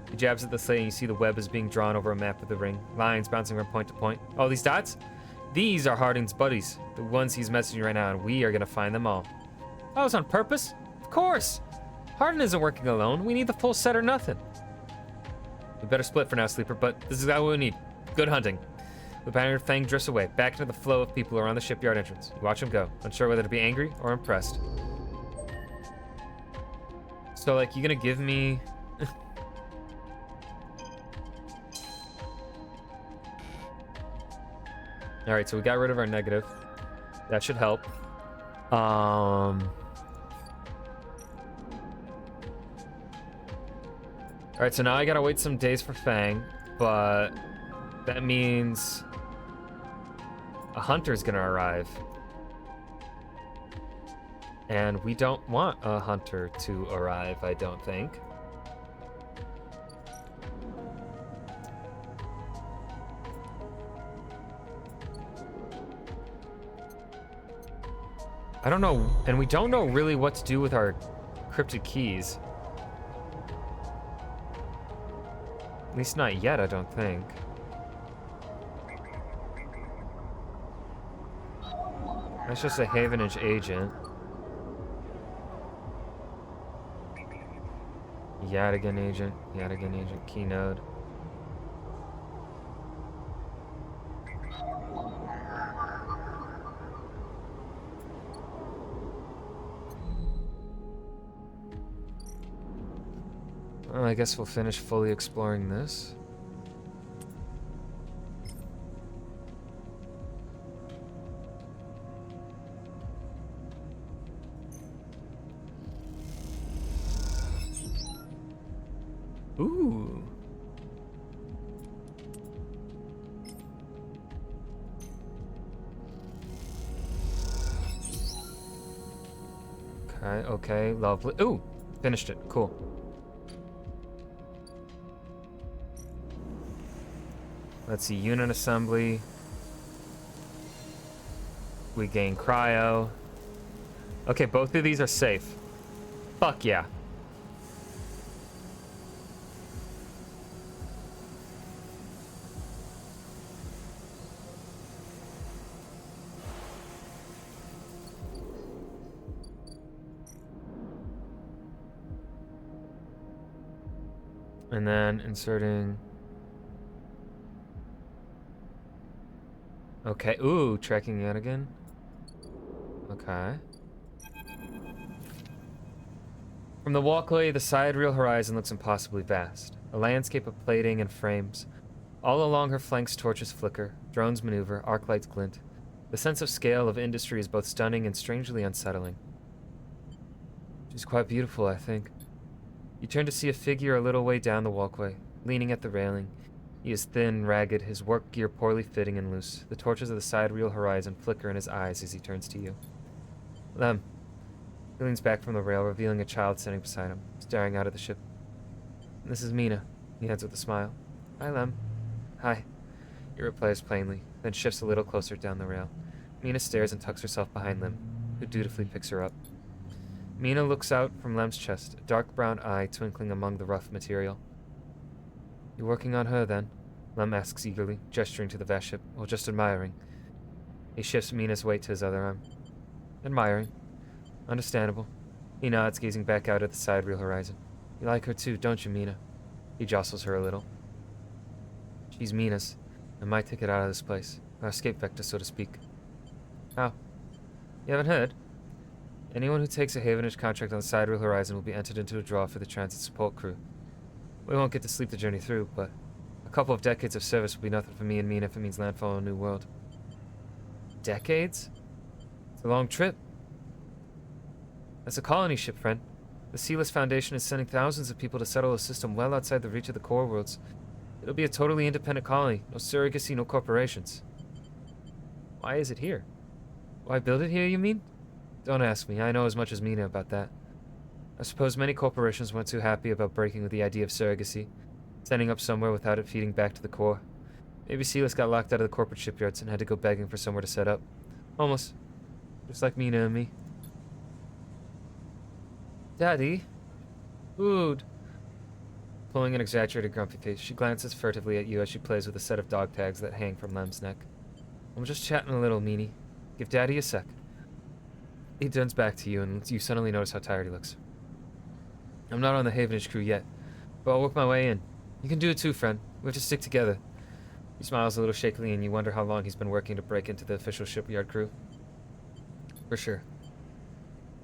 He jabs at the slate and you see the web is being drawn over a map of the ring. Lines bouncing from point to point. Oh, these dots? These are Hardin's buddies. The ones he's messaging right now, and we are going to find them all. That was on purpose? Of course! Hardin isn't working alone. We need the full set or nothing. We better split for now, Sleeper, but this is all we need. Good hunting. Lieutenant Fang drifts away, back into the flow of people around the shipyard entrance. You watch him go, unsure whether to be angry or impressed. So, like, you gonna give me... Alright, so we got rid of our negative. That should help. Alright, so now I gotta wait some days for Fang, but that means a hunter's gonna arrive. And we don't want a hunter to arrive, I don't think. I don't know, and we don't know really what to do with our cryptic keys. At least not yet, I don't think. That's just a Havenage agent. Yadigan agent, keynode. Well, I guess we'll finish fully exploring this. Ooh. Okay, lovely. Ooh, finished it. Cool. Let's see, unit assembly. We gain cryo. Okay, both of these are safe. Fuck yeah. And then inserting... Okay, ooh, tracking yet again. Okay. From the walkway, the sidereal horizon looks impossibly vast. A landscape of plating and frames. All along her flanks, torches flicker, drones maneuver, arc lights glint. The sense of scale of industry is both stunning and strangely unsettling. She's quite beautiful, I think. You turn to see a figure a little way down the walkway, leaning at the railing. He is thin, ragged, his work gear poorly fitting and loose. The torches of the sidereal horizon flicker in his eyes as he turns to you. Lem. He leans back from the rail, revealing a child standing beside him, staring out at the ship. This is Mina, he adds with a smile. Hi, Lem. Hi. He replies plainly, then shifts a little closer down the rail. Mina stares and tucks herself behind Lem, who dutifully picks her up. Mina looks out from Lem's chest, a dark brown eye twinkling among the rough material. You working on her, then? Lem asks eagerly, gesturing to the vast ship, or just admiring. He shifts Mina's weight to his other arm. Admiring. Understandable. He nods, gazing back out at the sidereal horizon. You like her too, don't you, Mina? He jostles her a little. She's Mina's, and my ticket out of this place. Our escape vector, so to speak. How? You haven't heard? Anyone who takes a Havenage contract on the sidereal horizon will be entered into a draw for the transit support crew. We won't get to sleep the journey through, but a couple of decades of service will be nothing for me and Mina if it means landfall on a new world. Decades? It's a long trip. That's a colony ship, friend. The Sealess Foundation is sending thousands of people to settle a system well outside the reach of the core worlds. It'll be a totally independent colony. No surrogacy, no corporations. Why is it here? Why build it here, you mean? Don't ask me. I know as much as Mina about that. I suppose many corporations weren't too happy about breaking with the idea of surrogacy, sending up somewhere without it feeding back to the core. Maybe Sealess got locked out of the corporate shipyards and had to go begging for somewhere to set up. Homeless. Just like Mina and me. Daddy? Food. Pulling an exaggerated grumpy face, she glances furtively at you as she plays with a set of dog tags that hang from Lem's neck. I'm just chatting a little, Meanie. Give Daddy a sec. He turns back to you, and you suddenly notice how tired he looks. I'm not on the Havenage crew yet, but I'll work my way in. You can do it too, friend. We have to stick together. He smiles a little shakily, and you wonder how long he's been working to break into the official shipyard crew. For sure.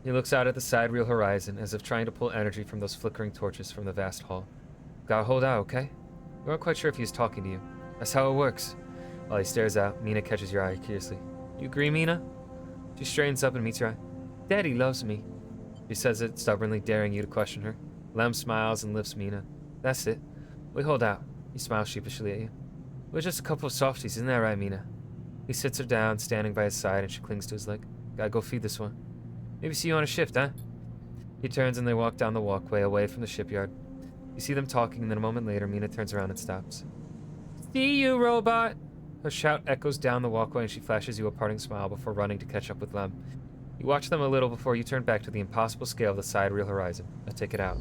He looks out at the sidereal horizon, as if trying to pull energy from those flickering torches from the vast hall. Gotta hold out, okay? You aren't quite sure if he's talking to you. That's how it works. While he stares out, Mina catches your eye curiously. You agree, Mina? She straightens up and meets your eye. Daddy loves me. She says it, stubbornly daring you to question her. Lem smiles and lifts Mina. That's it. We hold out. He smiles sheepishly at you. We're just a couple of softies, isn't that right, Mina? He sits her down, standing by his side, and she clings to his leg. Gotta go feed this one. Maybe see you on a shift, huh? He turns and they walk down the walkway away from the shipyard. You see them talking, and then a moment later, Mina turns around and stops. See you, robot! Her shout echoes down the walkway, and she flashes you a parting smile before running to catch up with Lem. You watch them a little before you turn back to the impossible scale of the sidereal horizon. Now take it out.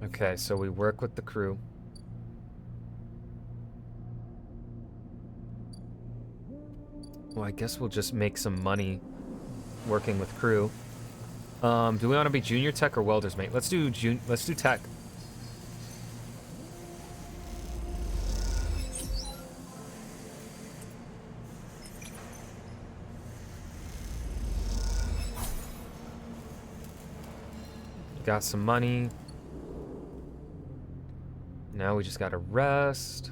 Okay, so we work with the crew. Well, I guess we'll just make some money working with crew. Do we want to be junior tech or welders, mate? Let's do tech. Got some money. Now we just gotta rest.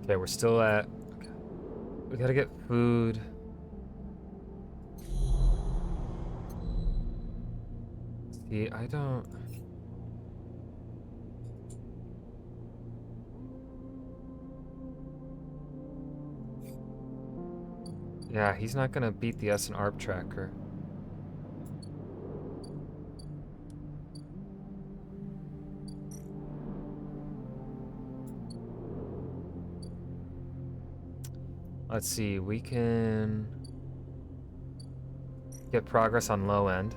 Okay, we're still at... Okay. We gotta get food. See, I don't... Yeah, he's not gonna beat the S and ARP tracker. Let's see, we can get progress on low end.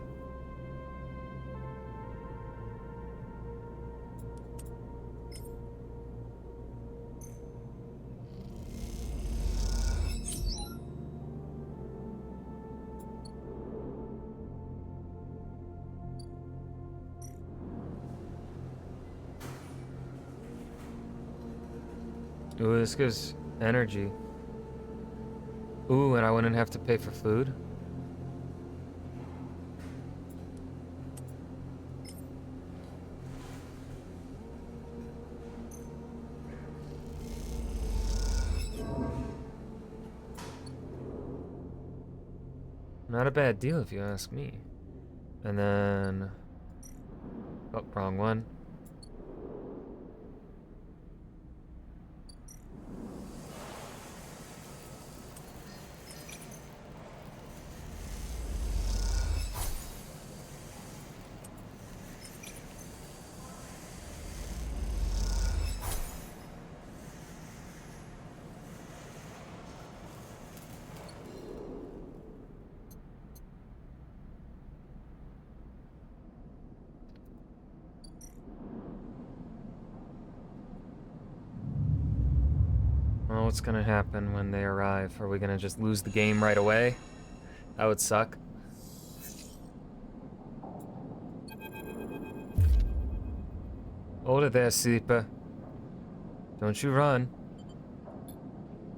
Ooh, this gives energy. Ooh, and I wouldn't have to pay for food. Not a bad deal if you ask me. And then... Oh, wrong one. Well, what's gonna happen when they arrive? Are we gonna just lose the game right away? That would suck. Hold it there, Sleeper. Don't you run.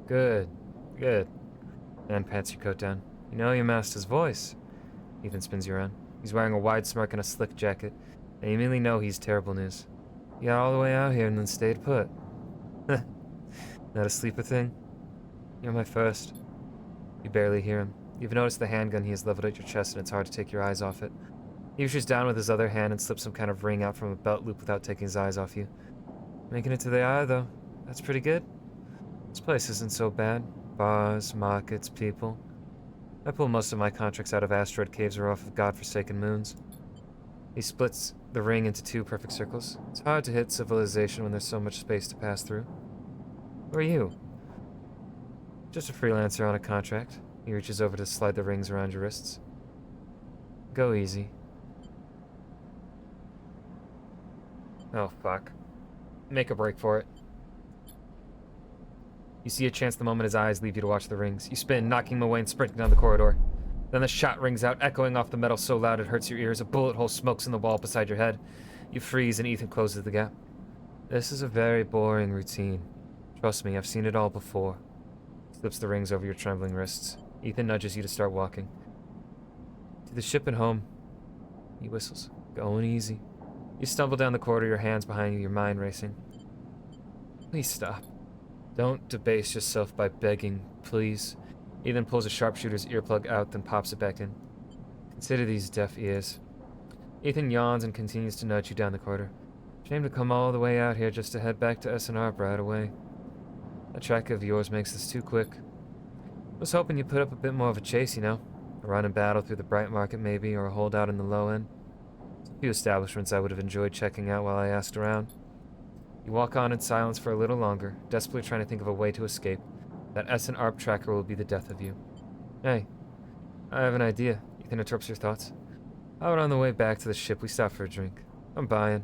Good. Good. Dan pats your coat down. You know your master's voice. Ethan spins you around. He's wearing a wide smirk and a slick jacket. And you immediately know he's terrible news. You got all the way out here and then stayed put. Not a sleeper thing? You're my first. You barely hear him. You've noticed the handgun he has leveled at your chest, and it's hard to take your eyes off it. He reaches down with his other hand and slips some kind of ring out from a belt loop without taking his eyes off you. Making it to the eye, though. That's pretty good. This place isn't so bad. Bars, markets, people. I pull most of my contracts out of asteroid caves or off of godforsaken moons. He splits the ring into 2 perfect circles. It's hard to hit civilization when there's so much space to pass through. Who are you? Just a freelancer on a contract. He reaches over to slide the rings around your wrists. Go easy. Oh, fuck. Make a break for it. You see a chance the moment his eyes leave you to watch the rings. You spin, knocking him away and sprinting down the corridor. Then the shot rings out, echoing off the metal so loud it hurts your ears. A bullet hole smokes in the wall beside your head. You freeze and Ethan closes the gap. This is a very boring routine. Trust me, I've seen it all before. Slips the rings over your trembling wrists. Ethan nudges you to start walking. To the ship and home. He whistles. Going easy. You stumble down the corridor, your hands behind you, your mind racing. Please stop. Don't debase yourself by begging, please. Ethan pulls a sharpshooter's earplug out, then pops it back in. Consider these deaf ears. Ethan yawns and continues to nudge you down the corridor. Shame to come all the way out here just to head back to SNR right away. That track of yours makes this too quick. Was hoping you'd put up a bit more of a chase, you know? A run and battle through the bright market maybe, or a holdout in the low end. There's a few establishments I would have enjoyed checking out while I asked around. You walk on in silence for a little longer, desperately trying to think of a way to escape. That SN ARP tracker will be the death of you. Hey, I have an idea. Ethan interrupts your thoughts. How about on the way back to the ship we stop for a drink? I'm buying.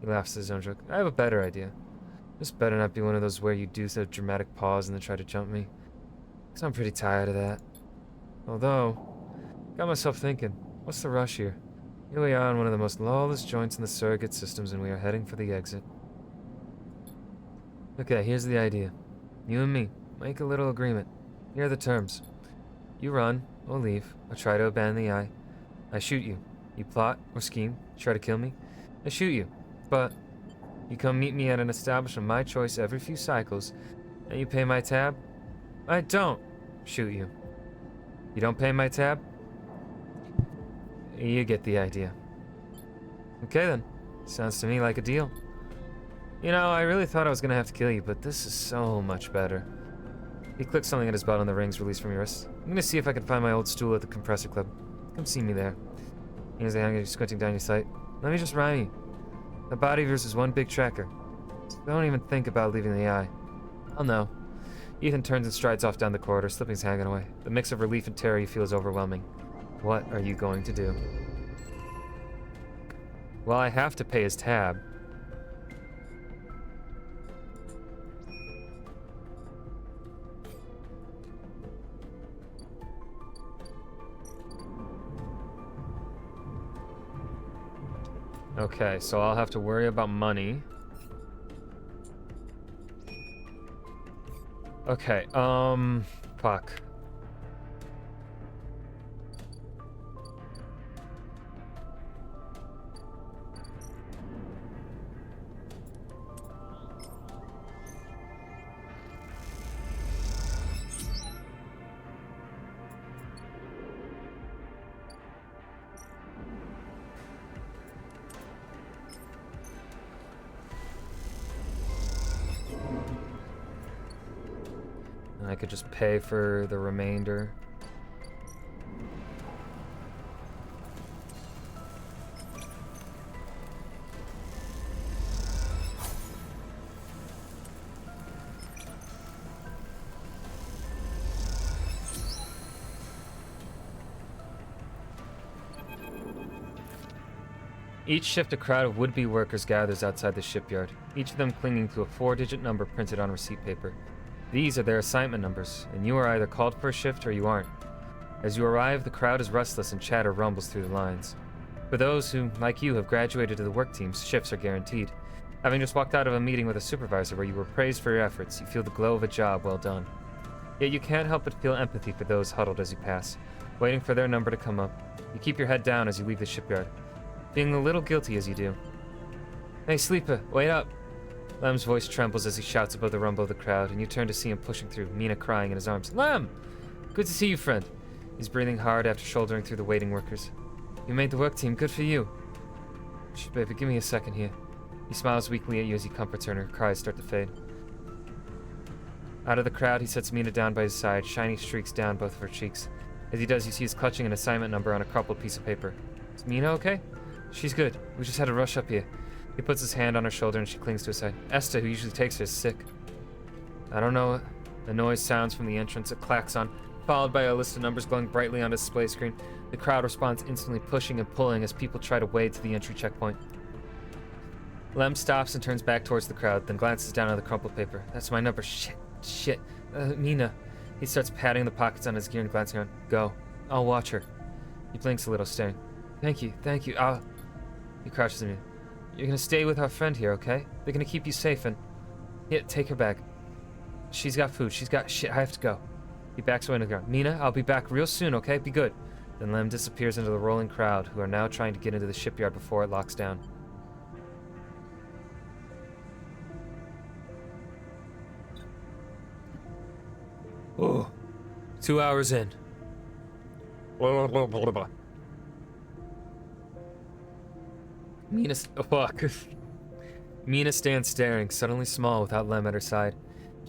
He laughs at his own joke. I have a better idea. This better not be one of those where you do a dramatic pause and then try to jump me. Because I'm pretty tired of that. Although, got myself thinking, what's the rush here? Here we are in one of the most lawless joints in the surrogate systems and we are heading for the exit. Okay, here's the idea. You and me, make a little agreement. Here are the terms. You run, or leave, or try to abandon the eye. I shoot you. You plot, or scheme, try to kill me. I shoot you, but you come meet me at an establishment of my choice every few cycles, and you pay my tab? I don't shoot you. You don't pay my tab? You get the idea. Okay then. Sounds to me like a deal. You know, I really thought I was gonna have to kill you, but this is so much better. He clicks something at his belt and the rings release from your wrist. I'm gonna see if I can find my old stool at the compressor club. Come see me there. Here's the hanger squinting down your sight. Let me just rhyme you. The body of yours is one big tracker. So don't even think about leaving the eye. I'll know. Ethan turns and strides off down the corridor, slipping his hanger away. The mix of relief and terror you feel is overwhelming. What are you going to do? Well, I have to pay his tab. Okay, so I'll have to worry about money. Okay, fuck. could just pay for the remainder. Each shift, a crowd of would-be workers gathers outside the shipyard, each of them clinging to a 4-digit number printed on receipt paper. These are their assignment numbers, and you are either called for a shift or you aren't. As you arrive, the crowd is restless and chatter rumbles through the lines. For those who, like you, have graduated to the work teams, shifts are guaranteed. Having just walked out of a meeting with a supervisor where you were praised for your efforts, you feel the glow of a job well done. Yet you can't help but feel empathy for those huddled as you pass, waiting for their number to come up. You keep your head down as you leave the shipyard, feeling a little guilty as you do. Hey, Sleeper, wait up! Lem's voice trembles as he shouts above the rumble of the crowd, and you turn to see him pushing through, Mina crying in his arms. Lem! Good to see you, friend. He's breathing hard after shouldering through the waiting workers. You made the work team, good for you. Shh, baby, give me a second here. He smiles weakly at you as he comforts her and her cries start to fade. Out of the crowd, he sets Mina down by his side, shiny streaks down both of her cheeks. As he does, you see he's clutching an assignment number on a crumpled piece of paper. Is Mina okay? She's good. We just had to rush up here. He puts his hand on her shoulder and she clings to his side. Esther, who usually takes her, is sick. I don't know. The noise sounds from the entrance. It clacks on, followed by a list of numbers glowing brightly on a display screen. The crowd responds instantly, pushing and pulling as people try to wade to the entry checkpoint. Lem stops and turns back towards the crowd, then glances down at the crumpled paper. That's my number. Shit. Mina. He starts patting the pockets on his gear and glancing around. Go. I'll watch her. He blinks a little, staring. Thank you. He crouches in me. You're gonna stay with our friend here, okay? They're gonna keep you safe and... Yeah, take her bag. She's got food. She's got shit. I have to go. He backs away into the ground. Mina, I'll be back real soon, okay? Be good. Then Lem disappears into the rolling crowd, who are now trying to get into the shipyard before it locks down. Oh, 2 hours in. Mina stands staring, suddenly small without Lem at her side.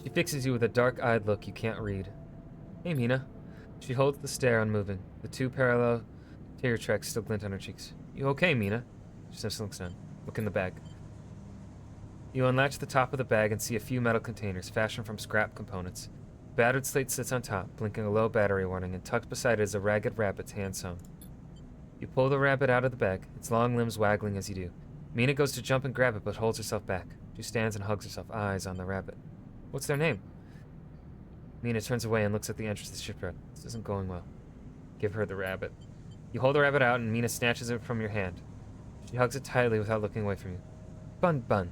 She fixes you with a dark-eyed look you can't read. Hey, Mina. She holds the stare unmoving. The 2 parallel tear tracks still glint on her cheeks. You okay, Mina? She just looks down. Look in the bag. You unlatch the top of the bag and see a few metal containers fashioned from scrap components. A battered slate sits on top, blinking a low battery warning, and tucked beside it is a ragged rabbit's hand sewn. You pull the rabbit out of the bag, its long limbs waggling as you do. Mina goes to jump and grab it, but holds herself back. She stands and hugs herself, eyes on the rabbit. What's their name? Mina turns away and looks at the entrance to the shipyard. This isn't going well. Give her the rabbit. You hold the rabbit out, and Mina snatches it from your hand. She hugs it tightly without looking away from you. Bun Bun,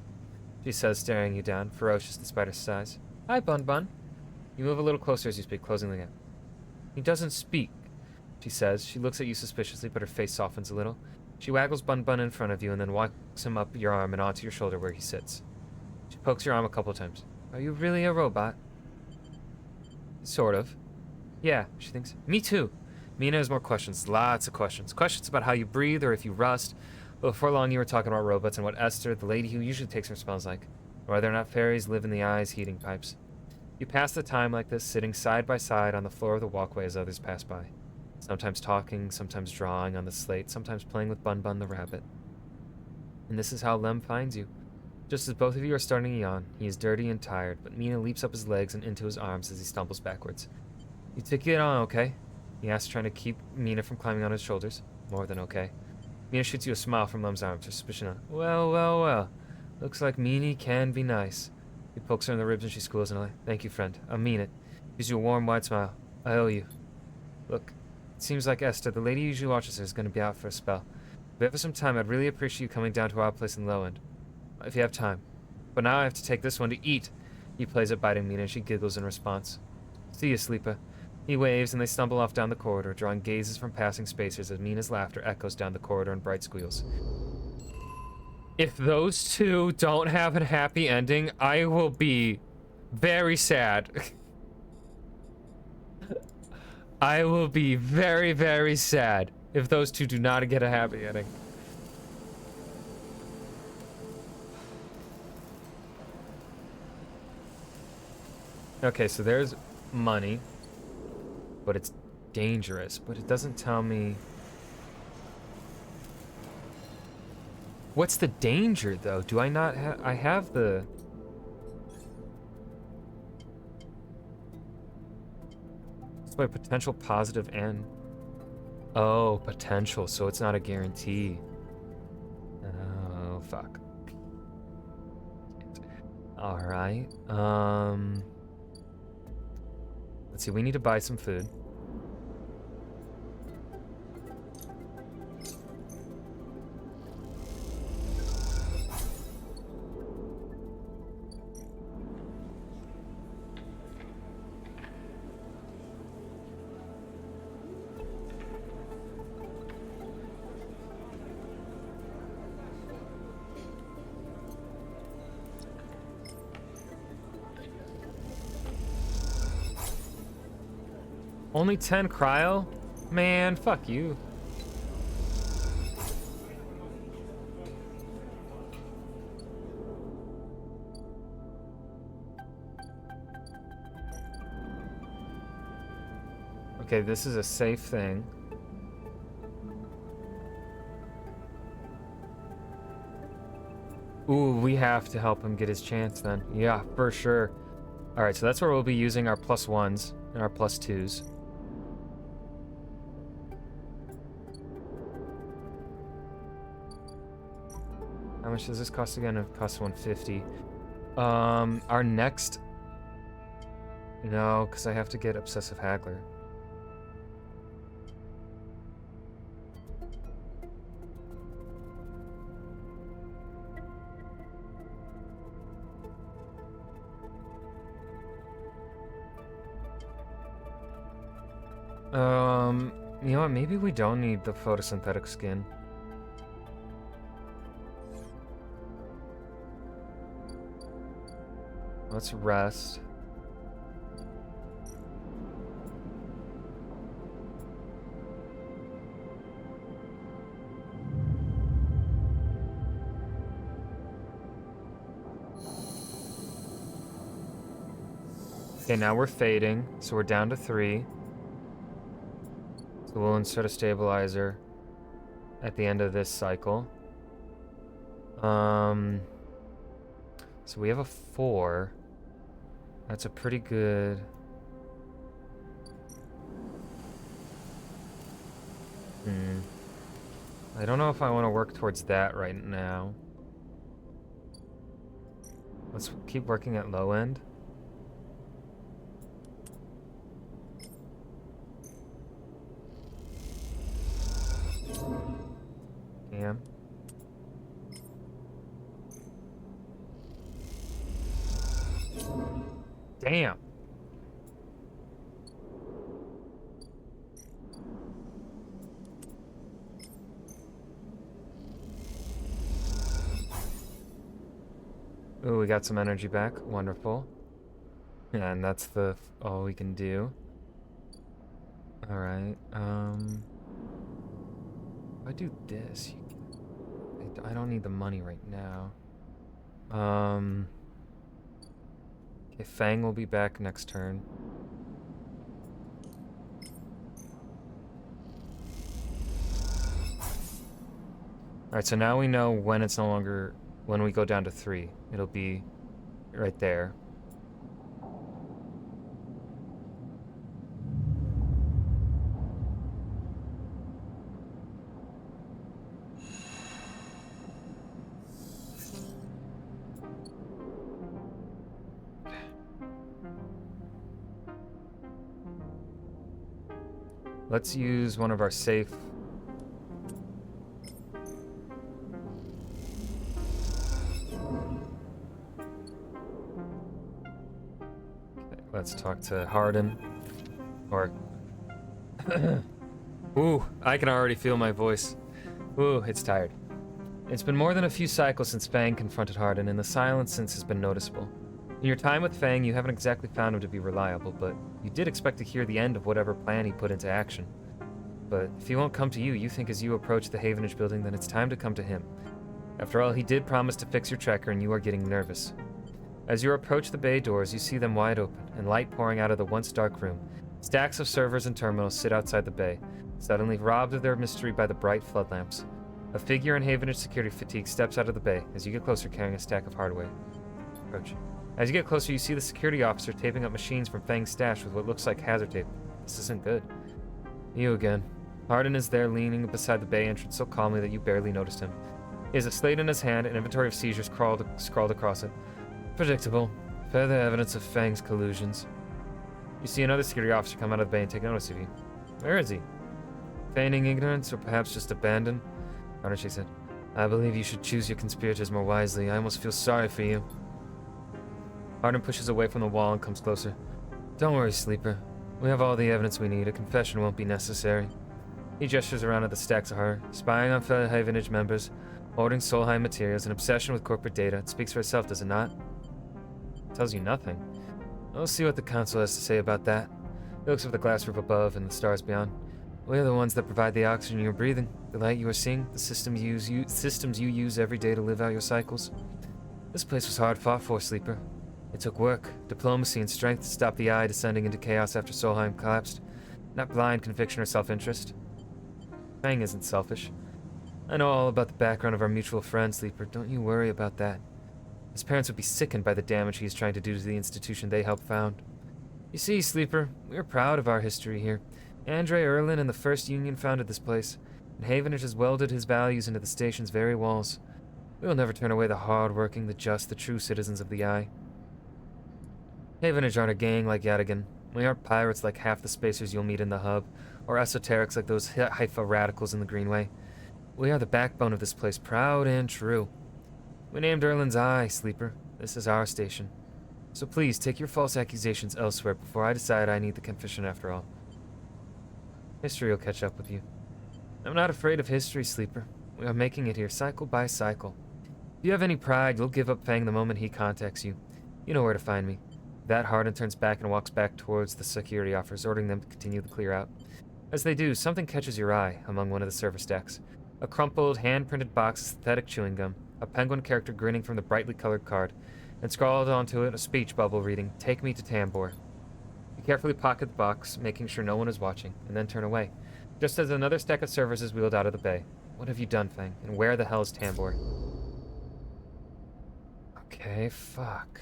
she says, staring you down, ferocious despite her size. Hi, Bun Bun. You move a little closer as you speak, closing the gap. He doesn't speak, she says. She looks at you suspiciously, but her face softens a little. She waggles Bun Bun in front of you and then walks him up your arm and onto your shoulder where he sits. She pokes your arm a couple times. Are you really a robot? Sort of. Yeah, she thinks. Me too. Mina has more questions. Lots of questions. Questions about how you breathe or if you rust. But before long, you were talking about robots and what Esther, the lady who usually takes her, smells like. Or whether or not fairies live in the eyes heating pipes. You pass the time like this, sitting side by side on the floor of the walkway as others pass by. Sometimes talking, sometimes drawing on the slate, sometimes playing with Bun Bun the rabbit. And this is how Lem finds you. Just as both of you are starting to yawn, he is dirty and tired, but Mina leaps up his legs and into his arms as he stumbles backwards. You take it on, okay? He asks, trying to keep Mina from climbing on his shoulders. More than okay. Mina shoots you a smile from Lem's arms, her suspicion on. Well. Looks like Meanie can be nice. He pokes her in the ribs and she squeals an eye. Thank you, friend. I mean it. Gives you a warm, wide smile. I owe you. Look, it seems like Esther, the lady who usually watches her, is going to be out for a spell. If we have some time, I'd really appreciate you coming down to our place in Low End. If you have time. But now I have to take this one to eat. He plays at biting Mina and she giggles in response. See you, Sleeper. He waves and they stumble off down the corridor, drawing gazes from passing spacers as Mina's laughter echoes down the corridor in bright squeals. If those two don't have a happy ending, I will be very sad. I will be very, very sad if those two do not get a happy ending. Okay, so there's money, but it's dangerous. But it doesn't tell me... What's the danger, though? Do I not have... I have the... By potential positive and... Oh, potential, so it's not a guarantee. Oh, fuck. Alright, let's see, we need to buy some food. Only 10 cryo? Man, fuck you. Okay, this is a safe thing. Ooh, we have to help him get his chance then. Yeah, for sure. Alright, so that's where we'll be using our +1s and our +2s. How much does this cost again? It costs 150. Our next... No, because I have to get Obsessive Haggler. You know what? Maybe we don't need the photosynthetic skin. Let's rest. Okay, now we're fading, so we're down to 3. So we'll insert a stabilizer at the end of this cycle. So we have a 4. That's a pretty good... I don't know if I want to work towards that right now. Let's keep working at low end. Damn. Damn. Ooh, we got some energy back. Wonderful. Yeah, and that's all we can do. Alright, if I do this, I don't need the money right now. Okay, Fang will be back next turn. Alright, so now we know when it's no longer... When we go down to 3. It'll be right there. Let's use one of our safe... Okay, let's talk to Hardin. Or... Ooh, I can already feel my voice. Ooh, it's tired. It's been more than a few cycles since Fang confronted Hardin, and the silence since has been noticeable. In your time with Fang, you haven't exactly found him to be reliable, but you did expect to hear the end of whatever plan he put into action. But if he won't come to you, you think as you approach the Havenage building, then it's time to come to him. After all, he did promise to fix your tracker, and you are getting nervous. As you approach the bay doors, you see them wide open, and light pouring out of the once dark room. Stacks of servers and terminals sit outside the bay, suddenly robbed of their mystery by the bright flood lamps. A figure in Havenage security fatigue steps out of the bay as you get closer, carrying a stack of hardware. Approach. As you get closer, you see the security officer taping up machines from Fang's stash with what looks like hazard tape. This isn't good. You again. Hardin is there, leaning beside the bay entrance so calmly that you barely noticed him. He has a slate in his hand, an inventory of seizures scrawled across it. Predictable. Further evidence of Fang's collusions. You see another security officer come out of the bay and take notice of you. Where is he? Feigning ignorance, or perhaps just abandoned? Hardin shakes his head. I believe you should choose your conspirators more wisely. I almost feel sorry for you. Hardin pushes away from the wall and comes closer. Don't worry, Sleeper. We have all the evidence we need. A confession won't be necessary. He gestures around at the stacks of her, spying on fellow Havenage members, hoarding Solheim materials, an obsession with corporate data. It speaks for itself, does it not? It tells you nothing. We'll see what the Council has to say about that. He looks at the glass roof above and the stars beyond. We are the ones that provide the oxygen you're breathing, the light you are seeing, the systems you use every day to live out your cycles. This place was hard fought for, Sleeper. It took work, diplomacy, and strength to stop the Eye descending into chaos after Solheim collapsed. Not blind conviction or self-interest. Fang isn't selfish. I know all about the background of our mutual friend, Sleeper. Don't you worry about that. His parents would be sickened by the damage he is trying to do to the institution they helped found. You see, Sleeper, we are proud of our history here. Andre Erlin and the First Union founded this place, and Havenage has welded his values into the station's very walls. We will never turn away the hard-working, the just, the true citizens of the Eye. Havenage aren't a gang like Yadigan. We aren't pirates like half the spacers you'll meet in the hub, or esoterics like those Haifa radicals in the Greenway. We are the backbone of this place, proud and true. We named Erlin's Eye, Sleeper. This is our station. So please, take your false accusations elsewhere before I decide I need the confession after all. History will catch up with you. I'm not afraid of history, Sleeper. We are making it here, cycle by cycle. If you have any pride, you'll give up Fang the moment he contacts you. You know where to find me. That Hardin turns back and walks back towards the security officers, ordering them to continue the clear out. As they do, something catches your eye among one of the server stacks. A crumpled, hand-printed box of synthetic chewing gum, a penguin character grinning from the brightly colored card, and scrawled onto it a speech bubble reading, "Take me to Tambor." You carefully pocket the box, making sure no one is watching, and then turn away, just as another stack of servers is wheeled out of the bay. What have you done, Fang? And where the hell is Tambor? Okay, fuck.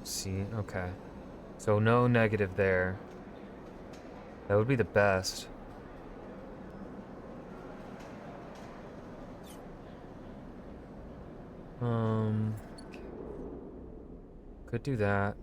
See, okay. So no negative there. That would be the best. Could do that.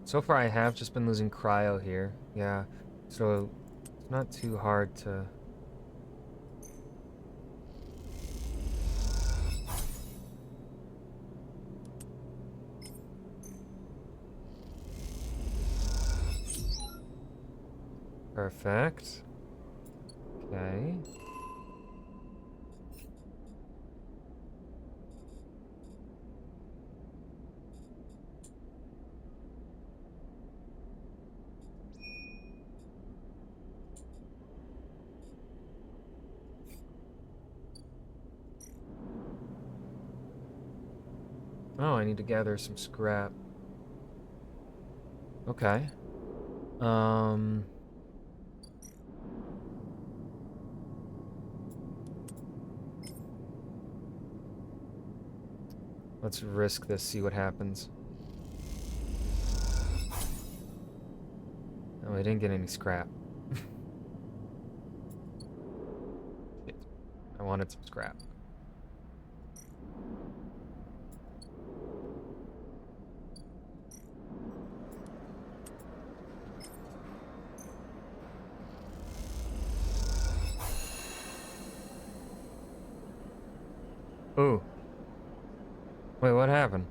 So far I have just been losing cryo here. Yeah, so it's not too hard to... Perfect. Okay. Oh, I need to gather some scrap. Okay. Let's risk this, see what happens. I didn't get any scrap. Shit. I wanted some scrap. Ooh. Wait, what happened?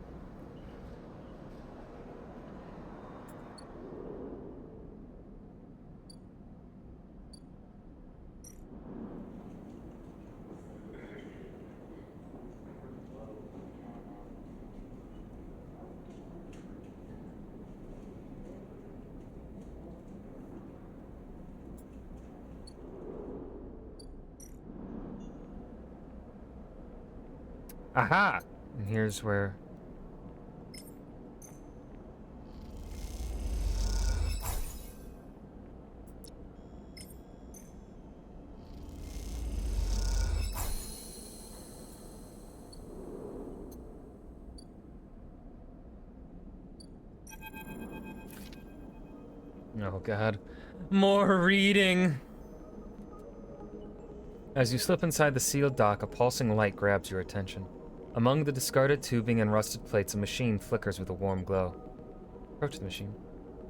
Aha! And here's where... Oh god. More reading! As you slip inside the sealed dock, a pulsing light grabs your attention. Among the discarded tubing and rusted plates, a machine flickers with a warm glow. Approach the machine.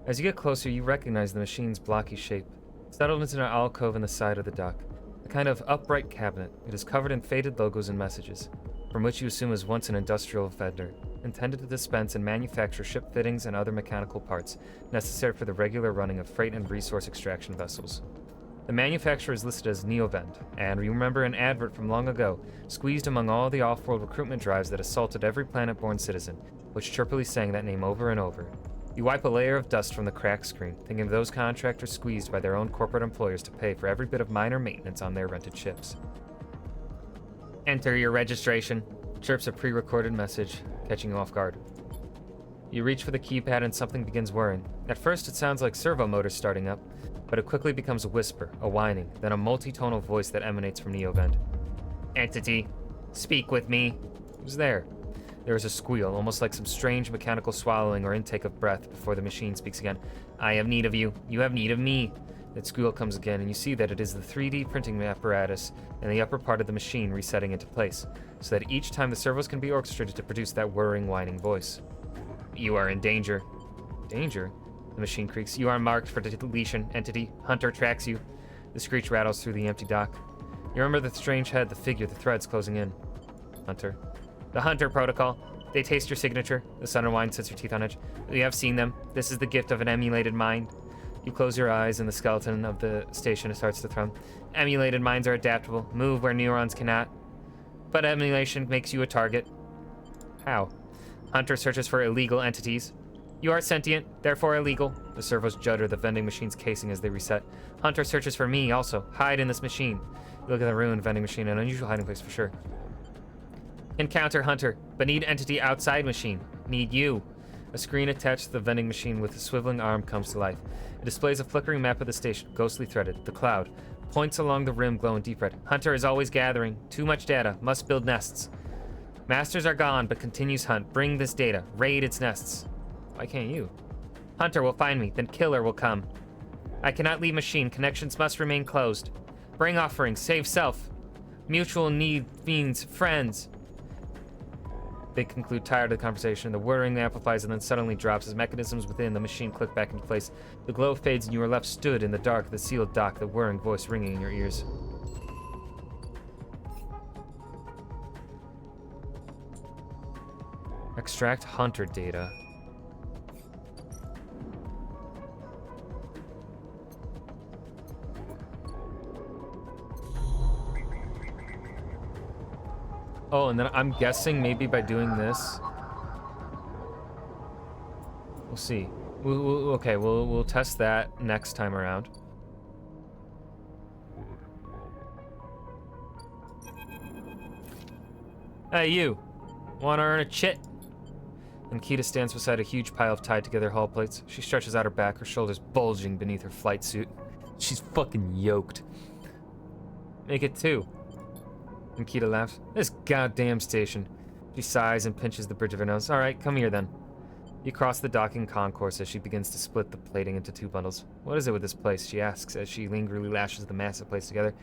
As you get closer, you recognize the machine's blocky shape. Settled into an alcove in the side of the dock. A kind of upright cabinet. It is covered in faded logos and messages, from which you assume was once an industrial vendor, intended to dispense and manufacture ship fittings and other mechanical parts necessary for the regular running of freight and resource extraction vessels. The manufacturer is listed as Neovend, and you remember an advert from long ago, squeezed among all the off-world recruitment drives that assaulted every planet-born citizen, which chirpily sang that name over and over. You wipe a layer of dust from the cracked screen, thinking of those contractors squeezed by their own corporate employers to pay for every bit of minor maintenance on their rented ships. Enter your registration, chirps a pre-recorded message, catching you off guard. You reach for the keypad and something begins whirring. At first it sounds like servo motors starting up, but it quickly becomes a whisper, a whining, then a multi-tonal voice that emanates from Neovend. Entity, speak with me. Who's there? There is a squeal, almost like some strange mechanical swallowing or intake of breath before the machine speaks again. I have need of you. You have need of me. That squeal comes again, and you see that it is the 3D printing apparatus in the upper part of the machine resetting into place, so that each time the servos can be orchestrated to produce that whirring, whining voice. You are in danger. Danger? The machine creaks. You are marked for deletion, entity. Hunter tracks you. The screech rattles through the empty dock. You remember the strange head, the figure, the threads closing in. Hunter. The Hunter Protocol. They taste your signature. The sun and wine sets your teeth on edge. You have seen them. This is the gift of an emulated mind. You close your eyes and the skeleton of the station starts to thrum. Emulated minds are adaptable, move where neurons cannot. But emulation makes you a target. How? Hunter searches for illegal entities. You are sentient, therefore illegal. The servos judder the vending machine's casing as they reset. Hunter searches for me also. Hide in this machine. You look at the ruined vending machine, an unusual hiding place for sure. Encounter Hunter, but need entity outside machine. Need you. A screen attached to the vending machine with a swiveling arm comes to life. It displays a flickering map of the station, ghostly threaded. The cloud. Points along the rim glow in deep red. Hunter is always gathering. Too much data. Must build nests. Masters are gone, but continues hunt. Bring this data. Raid its nests. Why can't you? Hunter will find me, then Killer will come. I cannot leave machine. Connections must remain closed. Bring offerings. Save self. Mutual need means friends. They conclude tired of the conversation. The whirring amplifies and then suddenly drops as mechanisms within the machine click back into place. The glow fades and you are left stood in the dark, the sealed dock, the whirring voice ringing in your ears. Extract Hunter data. Oh, and then I'm guessing maybe by doing this, we'll see. We'll test that next time around. Hey, you. Want to earn a chit? And Kita stands beside a huge pile of tied together hull plates. She stretches out her back, her shoulders bulging beneath her flight suit. She's fucking yoked. Make it 2. And Kita laughs. This goddamn station. She sighs and pinches the bridge of her nose. All right, come here then. You cross the docking concourse as she begins to split the plating into 2 bundles. What is it with this place? She asks as she lingeringly lashes the massive plates together.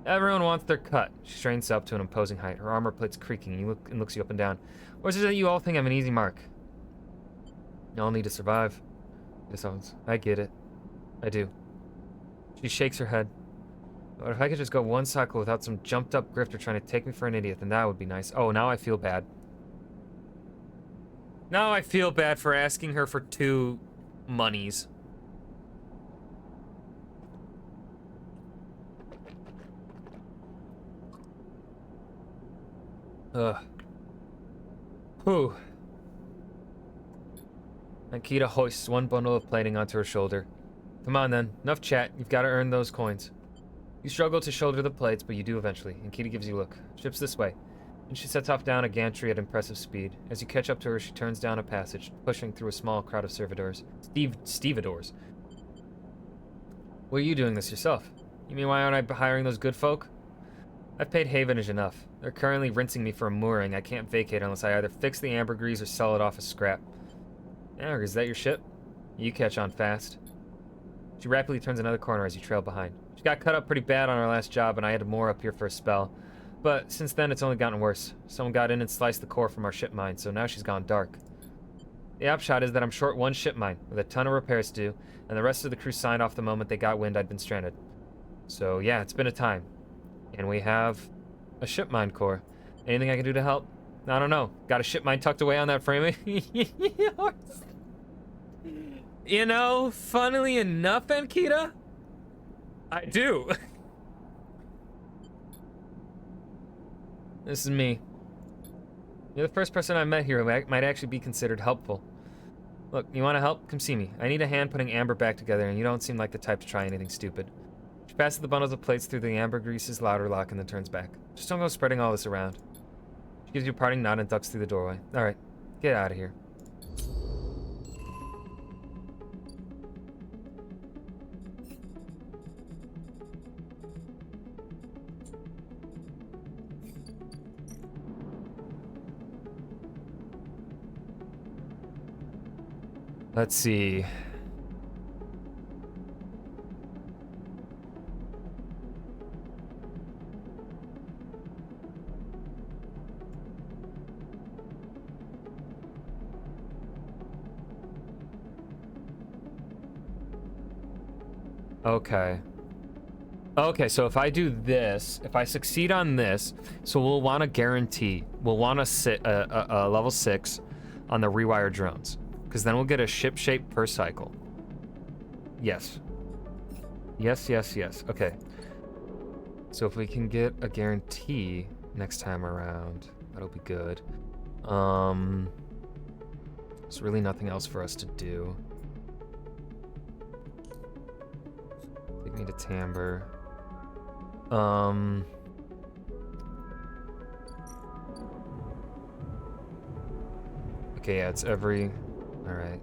Everyone wants their cut. She strains up to an imposing height. Her armor plates creaking and looks you up and down. Or is it that you all think I'm an easy mark? You all need to survive. I get it. I do. She shakes her head. But if I could just go one cycle without some jumped up grifter trying to take me for an idiot, then that would be nice. Oh, now I feel bad. Now I feel bad for asking her for 2 monies. Ugh. Whew. Ankita hoists 1 bundle of plating onto her shoulder. Come on then, enough chat. You've got to earn those coins. You struggle to shoulder the plates, but you do eventually. Ankita gives you a look. Ship's this way. And she sets off down a gantry at impressive speed. As you catch up to her, she turns down a passage, pushing through a small crowd of servitors. Stevedores. Why are you doing this yourself? You mean why aren't I hiring those good folk? I've paid Havenage enough. They're currently rinsing me for a mooring. I can't vacate unless I either fix the ambergris or sell it off as scrap. Ambergris, is that your ship? You catch on fast. She rapidly turns another corner as you trail behind. She got cut up pretty bad on our last job, and I had to moor up here for a spell. But since then, it's only gotten worse. Someone got in and sliced the core from our ship mine, so now she's gone dark. The upshot is that I'm short 1 ship mine, with a ton of repairs to do, and the rest of the crew signed off the moment they got wind I'd been stranded. So yeah, it's been a time. And we have a ship mine core. Anything I can do to help? I don't know. Got a ship mine tucked away on that framing? You know, funnily enough, Ankita, I do. This is me. You're the first person I met here who might actually be considered helpful. Look, you want to help? Come see me. I need a hand putting Amber back together, and you don't seem like the type to try anything stupid. She passes the bundles of plates through the ambergris's louder lock and then turns back. Just don't go spreading all this around. She gives you a parting nod and ducks through the doorway. All right, get out of here. Let's see. Okay. Okay, so if I do this, if I succeed on this, so we'll want to guarantee, we'll want to sit a level 6 on the rewire drones. Because then we'll get a ship shape per cycle. Yes. Yes, yes, yes. Okay. So if we can get a guarantee next time around, that'll be good. There's really nothing else for us to do. Take me to Timbre. Okay, yeah, it's every... All right.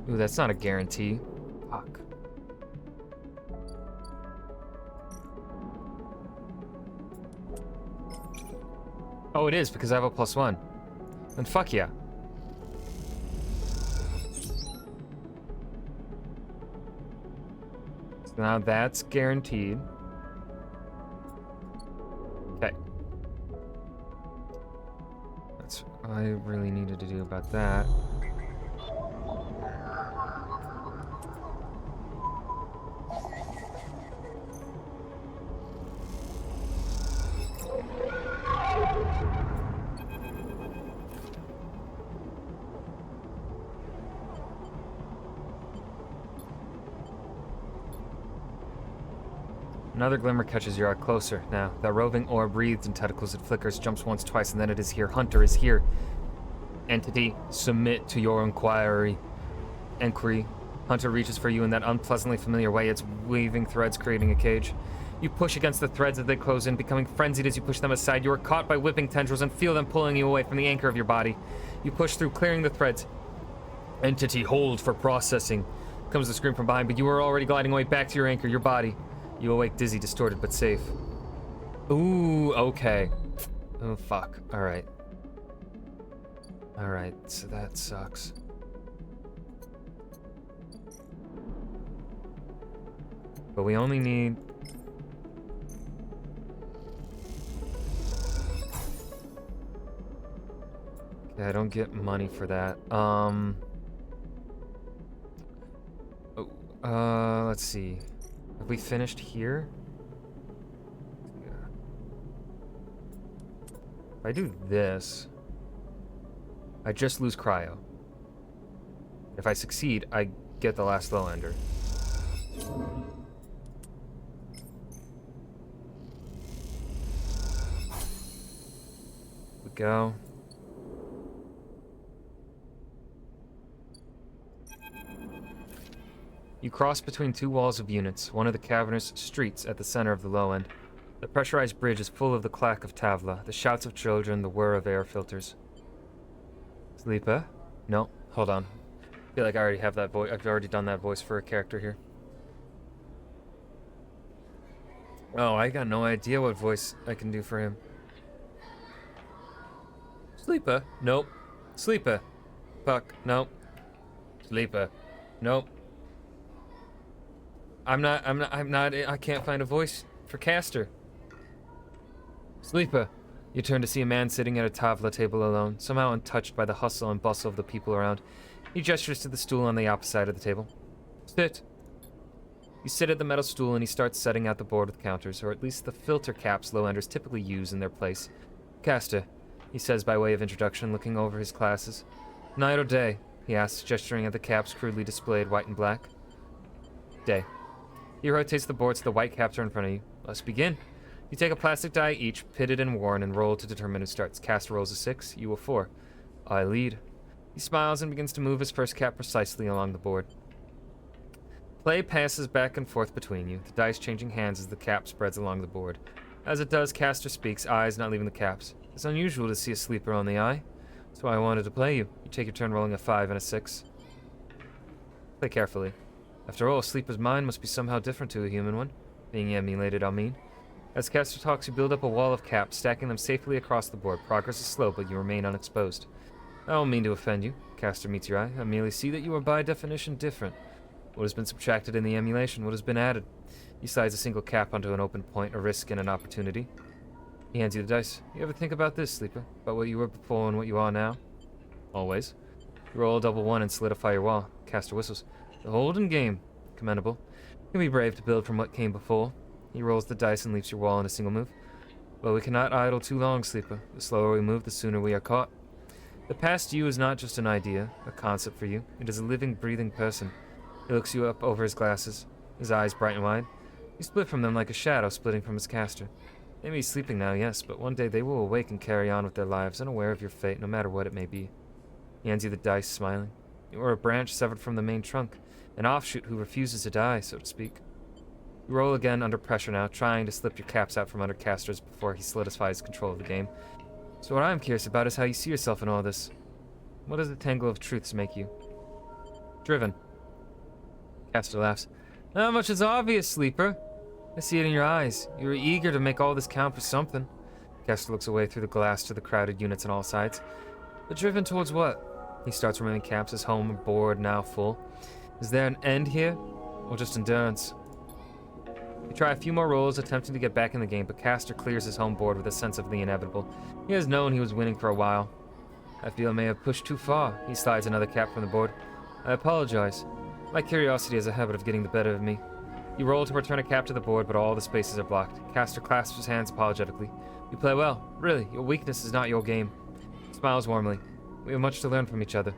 Ooh, that's not a guarantee. Fuck. Oh, it is because I have a +1. Then fuck yeah. So now that's guaranteed. Okay. That's what I really needed to do about that. Another glimmer catches your eye closer. Now, that roving orb breathes in tentacles, it flickers, jumps once, twice, and then it is here. Hunter is here. Entity, submit to your inquiry. Hunter reaches for you in that unpleasantly familiar way, its weaving threads creating a cage. You push against the threads as they close in, becoming frenzied as you push them aside. You are caught by whipping tendrils and feel them pulling you away from the anchor of your body. You push through, clearing the threads. Entity hold for processing. Comes the scream from behind, but you are already gliding away back to your anchor, your body. You awake dizzy, distorted, but safe. Ooh, okay. Oh, fuck. Alright. Alright, so that sucks. But we only need... Okay, I don't get money for that. Let's see. Have we finished here? Yeah. If I do this, I just lose cryo. If I succeed, I get the last low ender. We go. You cross between two walls of units, one of the cavernous streets at the center of the low end. The pressurized bridge is full of the clack of Tavla, the shouts of children, the whir of air filters. Sleeper? No, hold on. I feel like I already have that voice. I've already done that voice for a character here. Oh, I got no idea what voice I can do for him. Sleeper? Nope. Sleeper? Fuck, nope. Sleeper? Nope. I can't find a voice for Castor. Sleeper. You turn to see a man sitting at a Tavla table alone, somehow untouched by the hustle and bustle of the people around. He gestures to the stool on the opposite side of the table. Sit. You sit at the metal stool and he starts setting out the board with counters, or at least the filter caps low-enders typically use in their place. Castor, he says by way of introduction, looking over his classes. Night or day? He asks, gesturing at the caps crudely displayed white and black. Day. He rotates the board so the white caps are in front of you. Let's begin. You take a plastic die each, pitted and worn, and roll to determine who starts. Castor rolls a 6, you a 4. I lead. He smiles and begins to move his first cap precisely along the board. Play passes back and forth between you, the dice changing hands as the cap spreads along the board. As it does, Castor speaks, eyes not leaving the caps. It's unusual to see a sleeper on the eye. That's why I wanted to play you. You take your turn rolling a 5 and a 6. Play carefully. After all, a sleeper's mind must be somehow different to a human one. Being emulated, I mean. As Castor talks, you build up a wall of caps, stacking them safely across the board. Progress is slow, but you remain unexposed. I don't mean to offend you. Castor meets your eye. I merely see that you are by definition different. What has been subtracted in the emulation? What has been added? He slides a single cap onto an open point, a risk and an opportunity. He hands you the dice. You ever think about this, Sleeper? About what you were before and what you are now? Always. You roll a double 1 and solidify your wall. Castor whistles. The Holden game. Commendable. You'll be brave to build from what came before. He rolls the dice and leaves your wall in a single move. But we cannot idle too long, Sleeper. The slower we move, the sooner we are caught. The past you is not just an idea, a concept for you. It is a living, breathing person. He looks you up over his glasses, his eyes bright and wide. You split from them like a shadow splitting from his caster. They may be sleeping now, yes, but one day they will awake and carry on with their lives, unaware of your fate, no matter what it may be. He hands you the dice, smiling. You are a branch severed from the main trunk, an offshoot who refuses to die, so to speak. You roll again under pressure now, trying to slip your caps out from under Castor's before he solidifies control of the game. So what I'm curious about is how you see yourself in all this. What does the tangle of truths make you? Driven. Castor laughs. Not much is obvious, Sleeper. I see it in your eyes. You are eager to make all this count for something. Castor looks away through the glass to the crowded units on all sides. But driven towards what? He starts removing caps, his home board now full. Is there an end here? Or just endurance? You try a few more rolls, attempting to get back in the game, but Castor clears his home board with a sense of the inevitable. He has known he was winning for a while. I feel I may have pushed too far. He slides another cap from the board. I apologize. My curiosity has a habit of getting the better of me. You roll to return a cap to the board, but all the spaces are blocked. Castor clasps his hands apologetically. You play well. Really, your weakness is not your game. He smiles warmly. We have much to learn from each other.